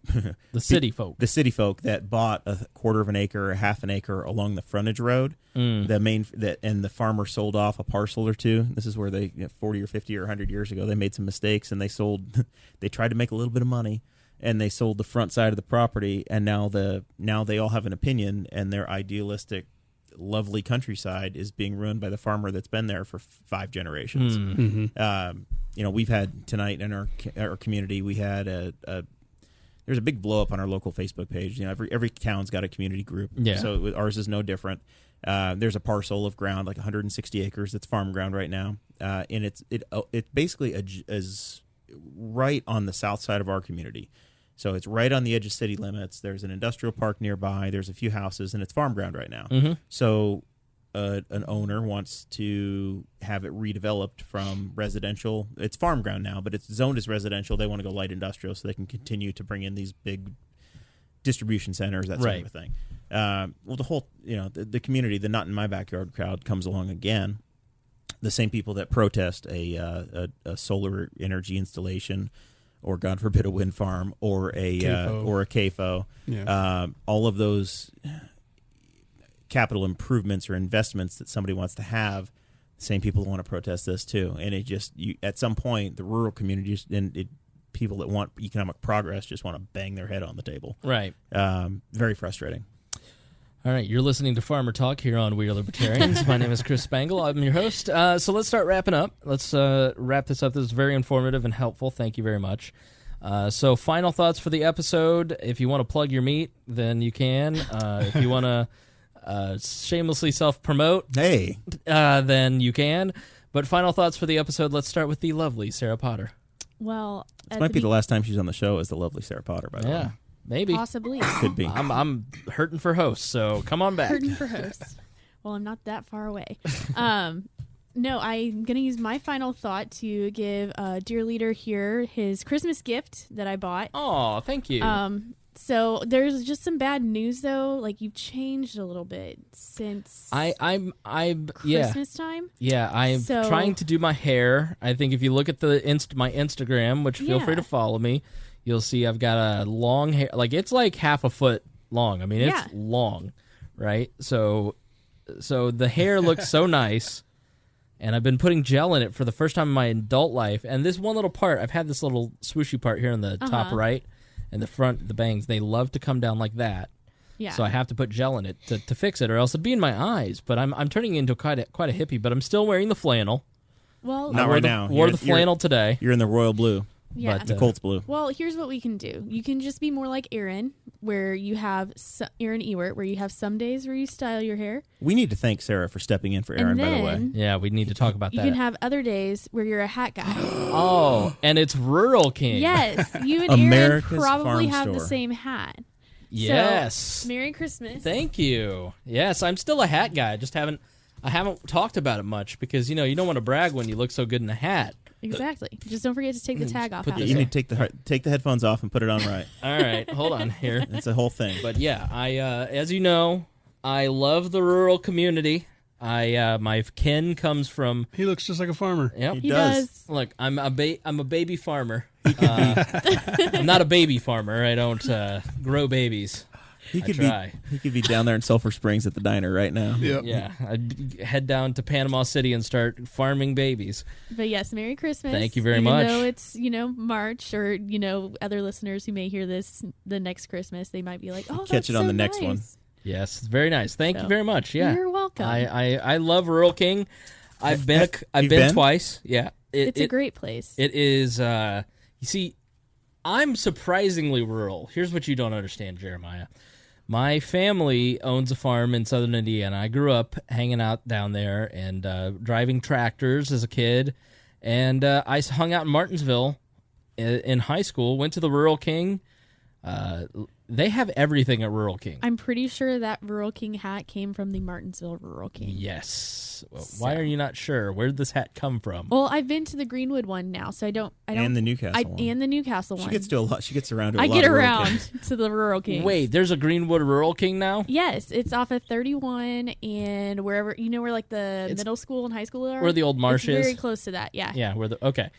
the city folk that bought a quarter of an acre or half an acre along the frontage road, and the farmer sold off a parcel or two. This is where they 40 or 50 or 100 years ago they made some mistakes, and they tried to make a little bit of money, and they sold the front side of the property, and now they all have an opinion, and their idealistic lovely countryside is being ruined by the farmer that's been there for 5 generations. We've had tonight in our community, we had there's a big blow up on our local Facebook page. Every town's got a community group. Yeah. So ours is no different. There's a parcel of ground, like 160 acres, that's farm ground right now, and it basically is right on the south side of our community. So it's right on the edge of city limits. There's an industrial park nearby. There's a few houses, and it's farm ground right now. So an owner wants to have it redeveloped from residential. It's farm ground now, but it's zoned as residential. They want to go light industrial so they can continue to bring in these big distribution centers, that sort of a thing. Well, the whole, the community, the not in my backyard crowd comes along again. The same people that protest a solar energy installation, or God forbid a wind farm, or a CAFO. Yeah. All of those capital improvements or investments that somebody wants to have, the same people want to protest this too. And it just, at some point, the rural communities and people that want economic progress just want to bang their head on the table. Right. Very frustrating. All right, you're listening to Farmer Talk here on We Are Libertarians. My name is Chris Spangle. I'm your host. So let's start wrapping up. Let's wrap this up. This is very informative and helpful. Thank you very much. So final thoughts for the episode. If you want to plug your meat, then you can. If you want to shamelessly self-promote, then you can. But final thoughts for the episode. Let's start with the lovely Sarah Potter. Well, this might be the last time she's on the show as the lovely Sarah Potter, by the way. Maybe. Possibly. Could be. I'm hurting for hosts, so come on back. Hurting for hosts. Well, I'm not that far away. no, I'm going to use my final thought to give dear leader here his Christmas gift that I bought. Oh, thank you. So there's just some bad news though. Like you've changed a little bit since I'm Christmas time. Yeah, I'm trying to do my hair. I think if you look at my Instagram, which feel free to follow me, you'll see I've got a long hair. Like it's like half a foot long. I mean, it's long, right? So the hair looks so nice. And I've been putting gel in it for the first time in my adult life. And this one little part, I've had this little swooshy part here in the top right. And the front, the bangs, they love to come down like that. Yeah. So I have to put gel in it to fix it, or else it'd be in my eyes. But I'm turning into quite a hippie. But I'm still wearing the flannel. Well, not right now. Wore the flannel today. You're in the royal blue. Yeah. But the Colts blue. Well, here's what we can do. You can just be more like Aaron, where you have Aaron Ewert, where you have some days where you style your hair. We need to thank Sarah for stepping in for Aaron, by the way. Yeah, we need to talk about that. You can have other days where you're a hat guy. Oh, and it's Rural King. Yes, you and Aaron probably have the same hat. Yes. So, Merry Christmas. Thank you. Yes, I'm still a hat guy. I haven't talked about it much because you don't want to brag when you look so good in a hat. Exactly. Just don't forget to take the tag off. You need to take the headphones off and put it on right. All right, hold on here. It's a whole thing. But yeah, I as you know, I love the rural community. My kin comes from. He looks just like a farmer. Yep. He does. Look, I'm a baby farmer. I'm not a baby farmer. I don't grow babies. He could be down there in Sulphur Springs at the diner right now. Yep. Yeah, I'd head down to Panama City and start farming babies. But yes, Merry Christmas. Thank you very much. Even though it's, March or, other listeners who may hear this the next Christmas, they might be like, oh, catch it on the next one. Yes, it's very nice. Thank you very much. Yeah. You're welcome. I love Rural King. I've been twice. Yeah. It's a great place. It is, you see, I'm surprisingly rural. Here's what you don't understand, Jeremiah. My family owns a farm in southern Indiana. I grew up hanging out down there and driving tractors as a kid. And I hung out in Martinsville in high school, went to the Rural King. They have everything at Rural King. I'm pretty sure that Rural King hat came from the Martinsville Rural King. Yes. Well, why are you not sure? Where did this hat come from? Well, I've been to the Greenwood one now, so I don't. And the Newcastle one. And the Newcastle one. She gets to a lot. She gets around to a lot. I get around to the Rural King. Wait, there's a Greenwood Rural King now? Yes, it's off of 31 and wherever where like the middle school and high school are. Where the old marsh is. Very close to that. Yeah. Yeah. Okay.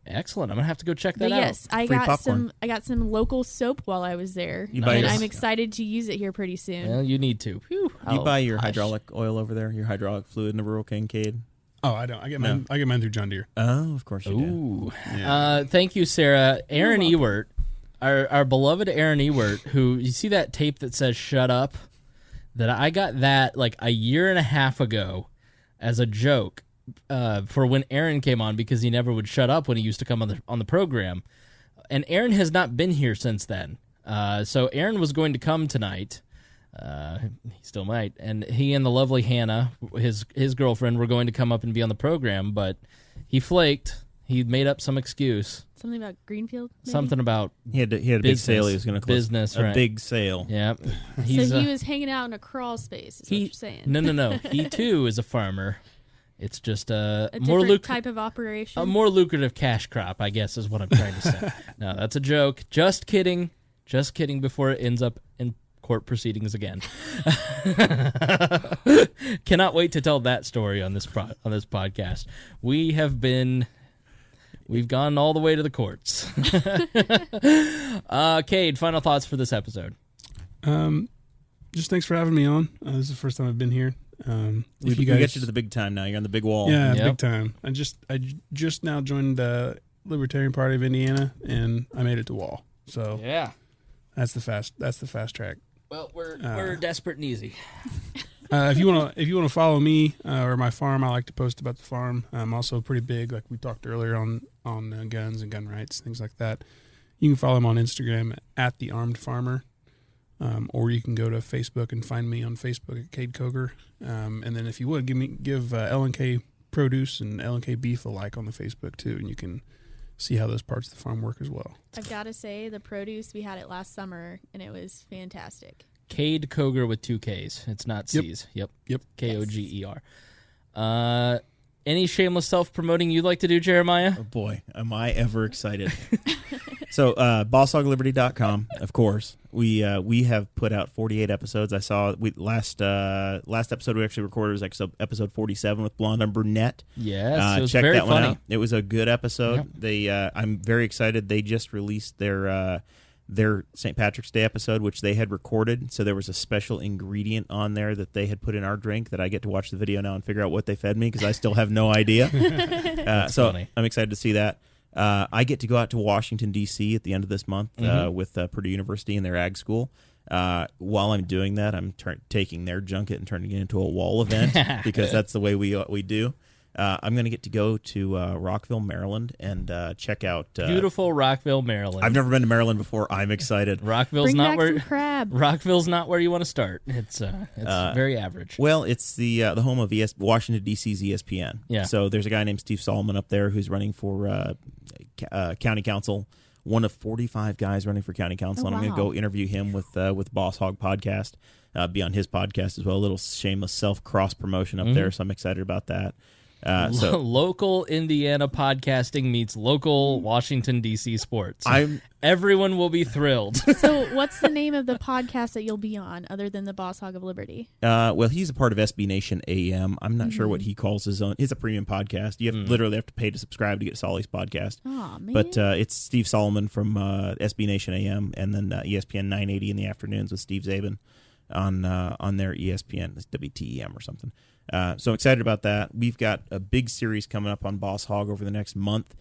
Excellent. I'm gonna have to go check that out. Yes, I got some local soap while I was there, and I'm excited to use it here pretty soon. Well, you need to. Do you buy your hydraulic oil over there? Your hydraulic fluid in the Rural King, Cade? Oh, I don't. I get mine through John Deere. Oh, of course you do. Ooh. Yeah. Thank you, Sarah. Aaron Ewert, our beloved Aaron Ewert, who you see that tape that says "Shut Up." That I got that like a year and a half ago as a joke. For when Aaron came on, because he never would shut up when he used to come on the program, and Aaron has not been here since then. So Aaron was going to come tonight. He still might, and he and the lovely Hannah, his girlfriend, were going to come up and be on the program, but he flaked. He made up some excuse. Something about Greenfield. Maybe? Something about he had a big sale. He was going to close business. A big sale. Yeah. So he was hanging out in a crawl space. Is what you're saying? No. He too is a farmer. It's just a more type of operation. A more lucrative cash crop, I guess, is what I'm trying to say. No, that's a joke. Just kidding. Just kidding before it ends up in court proceedings again. Cannot wait to tell that story on this podcast. We've gone all the way to the courts. Cade, final thoughts for this episode. Just thanks for having me on. This is the first time I've been here. We get you to the big time now. You're on the big wall. Yeah, big time. I just now joined the Libertarian Party of Indiana, and I made it to Wall. So yeah, that's the fast track. Well, we're desperate and easy. If you wanna follow me or my farm, I like to post about the farm. I'm also pretty big, like we talked earlier on guns and gun rights, things like that. You can follow him on Instagram at The Armed Farmer. Or you can go to Facebook and find me on Facebook at Cade Coger. And then if you would, give L&K Produce and L&K Beef a like on the Facebook too, and you can see how those parts of the farm work as well. I've got to say, the produce, we had it last summer, and it was fantastic. Cade Coger with 2 Ks. It's not C's. Yep. Yep. Koger. Any shameless self-promoting you'd like to do, Jeremiah? Oh boy, am I ever excited. So, BossHogLiberty.com, of course. We have put out 48 episodes. I saw last episode we actually recorded was episode 47 with Blonde and Brunette. Yes, it was check very that funny. one out. It was a good episode. Yep. They I'm very excited. They just released their St. Patrick's Day episode, which they had recorded. So there was a special ingredient on there that they had put in our drink that I get to watch the video now and figure out what they fed me because I still have no idea. So funny. I'm excited to see that. I get to go out to Washington, D.C. at the end of this month with Purdue University and their ag school. While I'm doing that, I'm taking their junket and turning it into a wall event because that's the way we do. I'm going to get to go to Rockville, Maryland, and check out Beautiful Rockville, Maryland. I've never been to Maryland before. I'm excited. Rockville's Bring not back where some crab. Rockville's not where you want to start. It's very average. Well, it's the home of Washington D.C.'s ESPN. Yeah. So there's a guy named Steve Solomon up there who's running for county council. One of 45 guys running for county council, and I'm going to wow. go interview him with Boss Hog Podcast. Be on his podcast as well. A little shameless self cross promotion up there, so I'm excited about that. So Local Indiana podcasting meets local Washington, D.C. sports. I'm Everyone will be thrilled. So, what's the name of the podcast that you'll be on, other than the Boss Hog of Liberty? well, he's a part of SB Nation AM. I'm not sure what he calls his own. It's a premium podcast. You literally have to pay to subscribe to get Solly's podcast. Oh man! But it's Steve Solomon from SB Nation AM, and then ESPN 980 in the afternoons with Steve Zabin on their ESPN. It's WTEM or something. So I'm excited about that. We've got a big series coming up on Boss Hog over the next month.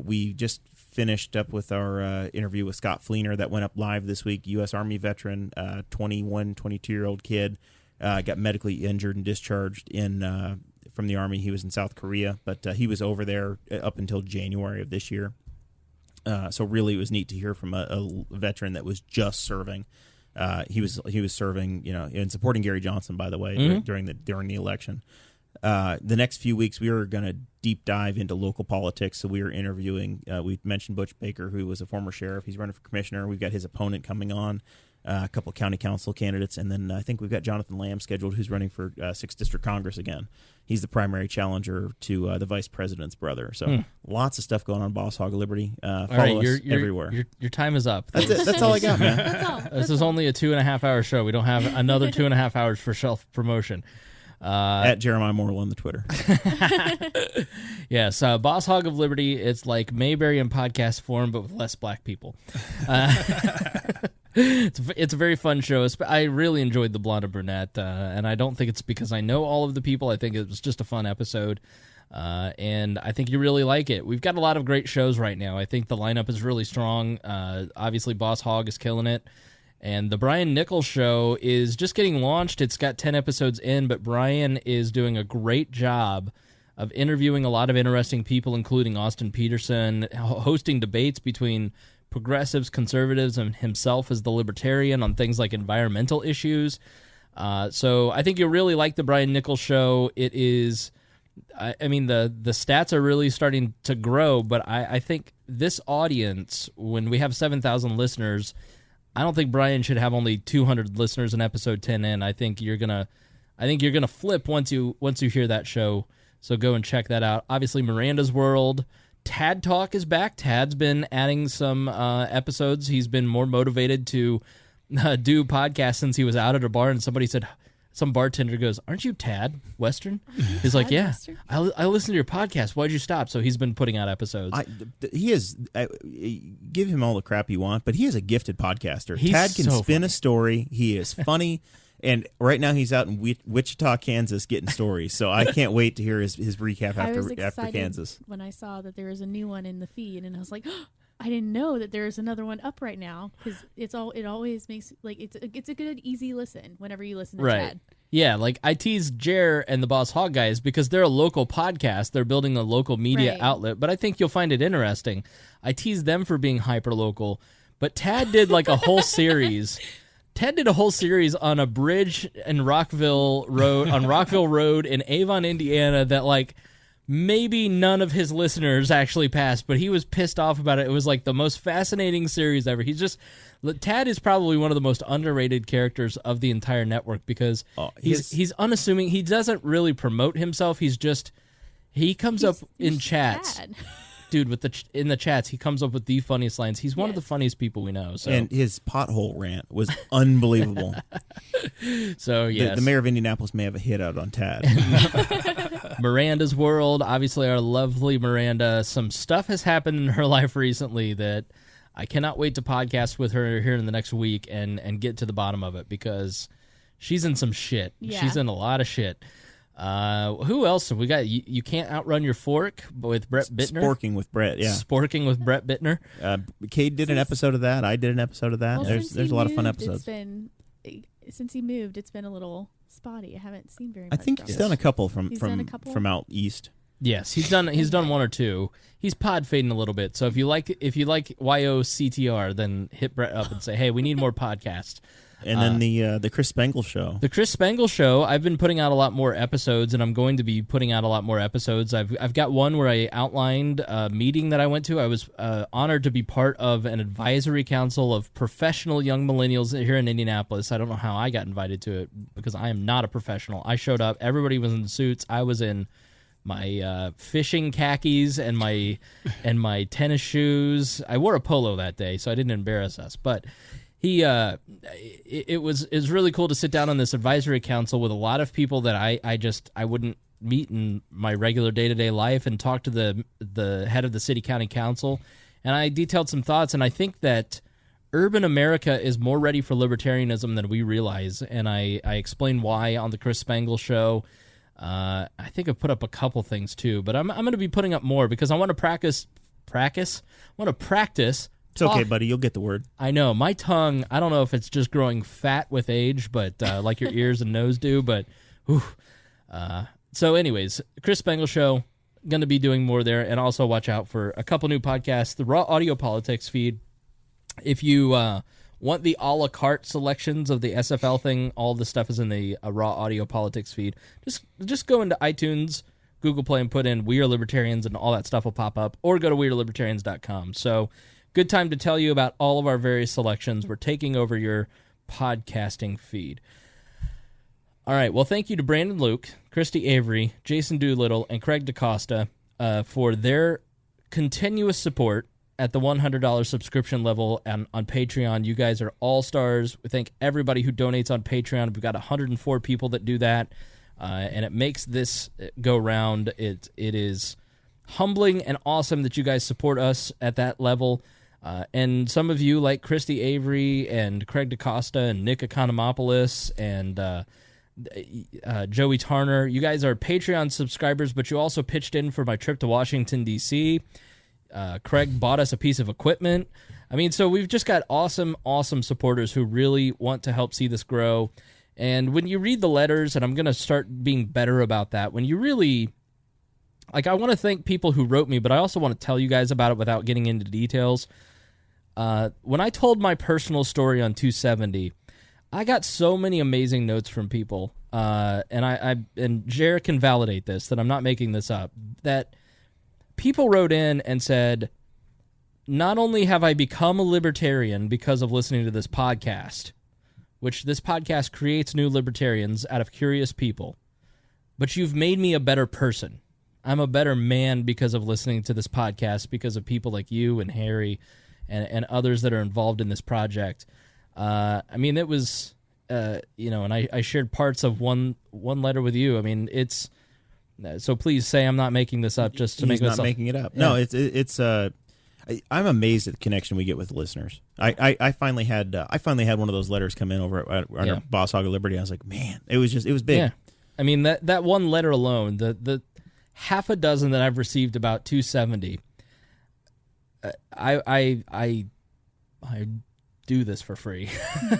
We just finished up with our interview with Scott Fleener that went up live this week. U.S. Army veteran, 22-year-old kid, got medically injured and discharged from the Army. He was in South Korea, but he was over there up until January of this year. So really it was neat to hear from a veteran that was just serving. He was serving, and supporting Gary Johnson, by the way, during the election. The next few weeks, we are going to deep dive into local politics. So we are interviewing. We mentioned Butch Baker, who was a former sheriff. He's running for commissioner. We've got his opponent coming on. A couple of county council candidates, and then I think we've got Jonathan Lamb scheduled, who's running for 6th District Congress again. He's the primary challenger to the vice president's brother. So lots of stuff going on. Boss Hog of Liberty. Follow us everywhere. Your time is up. That's it. That's all I got, man. That's all. This is only a 2.5-hour show. We don't have another 2.5 hours for self-promotion. At Jeremiah Morrill on the Twitter. Yes, Boss Hog of Liberty. It's like Mayberry in podcast form, but with less black people. It's a very fun show. I really enjoyed the Blonde and Brunette, and I don't think it's because I know all of the people. I think it was just a fun episode, and I think you really like it. We've got a lot of great shows right now. I think the lineup is really strong. Obviously, Boss Hog is killing it. And the Brian Nichols show is just getting launched. It's got 10 episodes in, but Brian is doing a great job of interviewing a lot of interesting people, including Austin Peterson, hosting debates between progressives, conservatives, and himself as the libertarian on things like environmental issues. So I think you'll really like the Brian Nichols show. It is, I mean, the stats are really starting to grow, but I think this audience, when we have 7,000 listeners, I don't think Brian should have only 200 listeners in episode 10 in. I think you're gonna flip once you hear that show. So go and check that out. Obviously, Miranda's World. Tad Talk is back. Tad's been adding some episodes. He's been more motivated to do podcasts since he was out at a bar, and somebody said, some bartender goes, "Aren't you Tad Western?" He's like, "Yeah, I listen to your podcast. Why'd you stop?" So he's been putting out episodes. He is. Give him all the crap you want, but he is a gifted podcaster. He's Tad can so spin funny. a story. He is funny. And right now he's out in Wichita, Kansas, getting stories. So I can't wait to hear his recap I was after excited Kansas. when I saw that there was a new one in the feed, and I was like, I didn't know that there's another one up right now, because it always makes it's a good easy listen whenever you listen to Chad. Yeah, like I tease Jer and the Boss Hog guys because they're a local podcast. They're building a local media outlet, but I think you'll find it interesting. I tease them for being hyper local, but Tad did like a whole series. Ted did a whole series on a bridge in Rockville Road in Avon, Indiana, that like maybe none of his listeners actually passed, but he was pissed off about it. It was like the most fascinating series ever. Tad is probably one of the most underrated characters of the entire network because he's unassuming. He doesn't really promote himself. He's just He comes up in he's chats. sad. Dude, in the chats, he comes up with the funniest lines. He's one of the funniest people we know. So. And his pothole rant was unbelievable. So, yes. The mayor of Indianapolis may have a hit out on Tad. Miranda's World, obviously our lovely Miranda. Some stuff has happened in her life recently that I cannot wait to podcast with her here in the next week and get to the bottom of it, because she's in some shit. Yeah. She's in a lot of shit. Who else have we got? You Can't Outrun Your Fork with Brett Bittner. Sporking with Brett, yeah. Sporking with Brett Bittner. Cade did an episode of that. I did an episode of that. Well, there's a lot of fun episodes. Since he moved, it's been a little spotty. I haven't seen very much. I think from he's him. done a couple He's done a couple? from out east. Yes, he's done one or two. He's pod fading a little bit. So if you like YOCTR, then hit Brett up and say, hey, we need more podcasts. And then the Chris Spangle show. The Chris Spangle show, I've been putting out a lot more episodes, and I'm going to be putting out a lot more episodes. I've got one where I outlined a meeting that I went to. I was honored to be part of an advisory council of professional young millennials here in Indianapolis. I don't know how I got invited to it, because I am not a professional. I showed up. Everybody was in suits. I was in my fishing khakis and my tennis shoes. I wore a polo that day, so I didn't embarrass us. But it was really cool to sit down on this advisory council with a lot of people that I wouldn't meet in my regular day-to-day life, and talk to the head of the city county council. And I detailed some thoughts, and I think that urban America is more ready for libertarianism than we realize. And I explained why on the Chris Spangle show. I think I've put up a couple things too, but I'm going to be putting up more, because I want to practice. It's okay, buddy. You'll get the word. I know. My tongue, I don't know if it's just growing fat with age, but like your ears and nose do, but whew. So anyways, Chris Spangle show, going to be doing more there, and also watch out for a couple new podcasts. The Raw Audio Politics feed. If you want the a la carte selections of the SFL thing, all the stuff is in the Raw Audio Politics feed. Just go into iTunes, Google Play, and put in We Are Libertarians, and all that stuff will pop up, or go to wearelibertarians.com. So good time to tell you about all of our various selections. We're taking over your podcasting feed. All right, well, thank you to Brandon Luke, Christy Avery, Jason Doolittle, and Craig DaCosta for their continuous support at the $100 subscription level on Patreon. You guys are all-stars. We thank everybody who donates on Patreon. We've got 104 people that do that, and it makes this go round. It is humbling and awesome that you guys support us at that level. And some of you, like Christy Avery and Craig DaCosta and Nick Economopoulos and Joey Tarner, you guys are Patreon subscribers, but you also pitched in for my trip to Washington, D.C. Craig bought us a piece of equipment. I mean, so we've just got awesome supporters who really want to help see this grow. And when you read the letters, and I'm going to start being better about that, when you really... Like, I want to thank people who wrote me, but I also want to tell you guys about it without getting into details. When I told my personal story on 270, I got so many amazing notes from people, and Jared can validate this, that I'm not making this up, that people wrote in and said, not only have I become a libertarian because of listening to this podcast, which this podcast creates new libertarians out of curious people, but you've made me a better person. I'm a better man because of listening to this podcast, because of people like you and Harry and others that are involved in this project. I mean, it was, and I shared parts of one letter with you. I mean, it's, so please say I'm not making this up just to make myself. He's not making it up. Yeah. No, I'm amazed at the connection we get with listeners. I finally had one of those letters come in over at our Boss Hog of Liberty. I was like, man, it was big. Yeah. I mean, that one letter alone, the half a dozen that I've received about 270, I do this for free,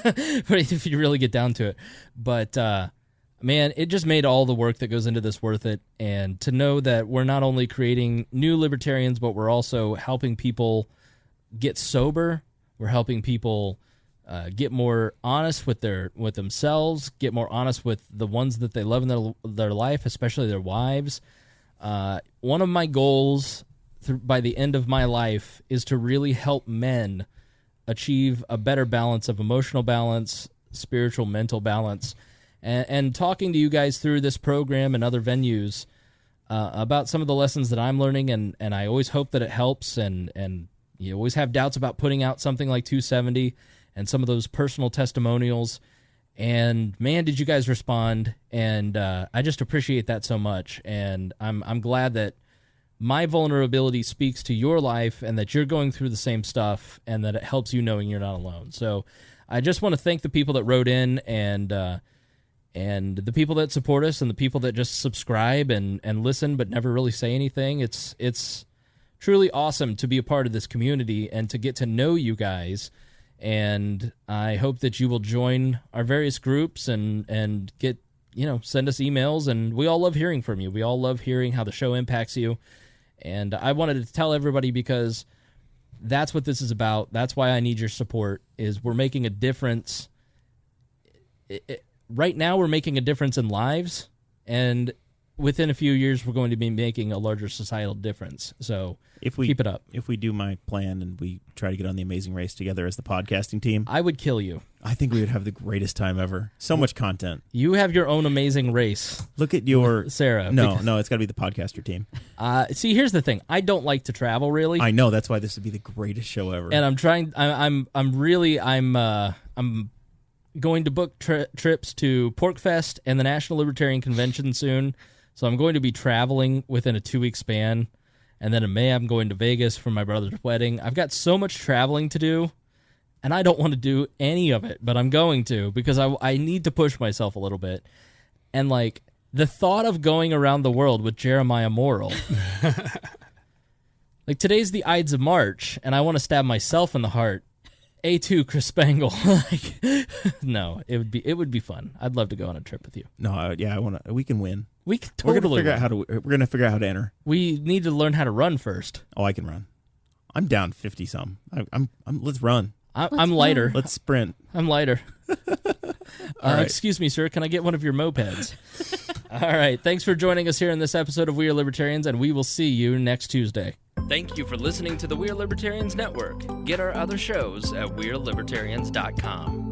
but if you really get down to it. But man, it just made all the work that goes into this worth it. And to know that we're not only creating new libertarians, but we're also helping people get sober. We're helping people get more honest with themselves, get more honest with the ones that they love in their life, especially their wives. One of my goals by the end of my life is to really help men achieve a better balance of emotional balance, spiritual, mental balance. And talking to you guys through this program and other venues, about some of the lessons that I'm learning, and I always hope that it helps, and you always have doubts about putting out something like 270 and some of those personal testimonials. And man, did you guys respond, and I just appreciate that so much. And I'm glad that my vulnerability speaks to your life and that you're going through the same stuff and that it helps you knowing you're not alone. So I just want to thank the people that wrote in and the people that support us and the people that just subscribe and listen but never really say anything. It's truly awesome to be a part of this community and to get to know you guys. And I hope that you will join our various groups and get, send us emails. And we all love hearing from you. We all love hearing how the show impacts you. And I wanted to tell everybody because that's what this is about. That's why I need your support, is we're making a difference. Right now, we're making a difference in lives. And within a few years, we're going to be making a larger societal difference. So keep it up. If we do my plan and we try to get on The Amazing Race together as the podcasting team, I would kill you. I think we would have the greatest time ever. So much content. You have your own Amazing Race. Look at your... Sarah. No, it's got to be the podcaster team. See, here's the thing. I don't like to travel, really. I know. That's why this would be the greatest show ever. And I'm trying... I'm going to book trips to PorkFest and the National Libertarian Convention soon. So I'm going to be traveling within a 2-week span. And then in May, I'm going to Vegas for my brother's wedding. I've got so much traveling to do, and I don't want to do any of it, but I'm going to because I need to push myself a little bit. And, the thought of going around the world with Jeremiah Morrill. Today's the Ides of March, and I want to stab myself in the heart. A2 Chris Spangle. No, it would be fun. I'd love to go on a trip with you. No, yeah, we can win. We can totally. We're gonna figure out how to enter. We need to learn how to run first. Oh, I can run. I'm down 50 some. Let's run. I'm lighter. Let's sprint. I'm lighter. Right. Excuse me, sir. Can I get one of your mopeds? All right. Thanks for joining us here in this episode of We Are Libertarians, and we will see you next Tuesday. Thank you for listening to the We Are Libertarians Network. Get our other shows at WeareLibertarians.com.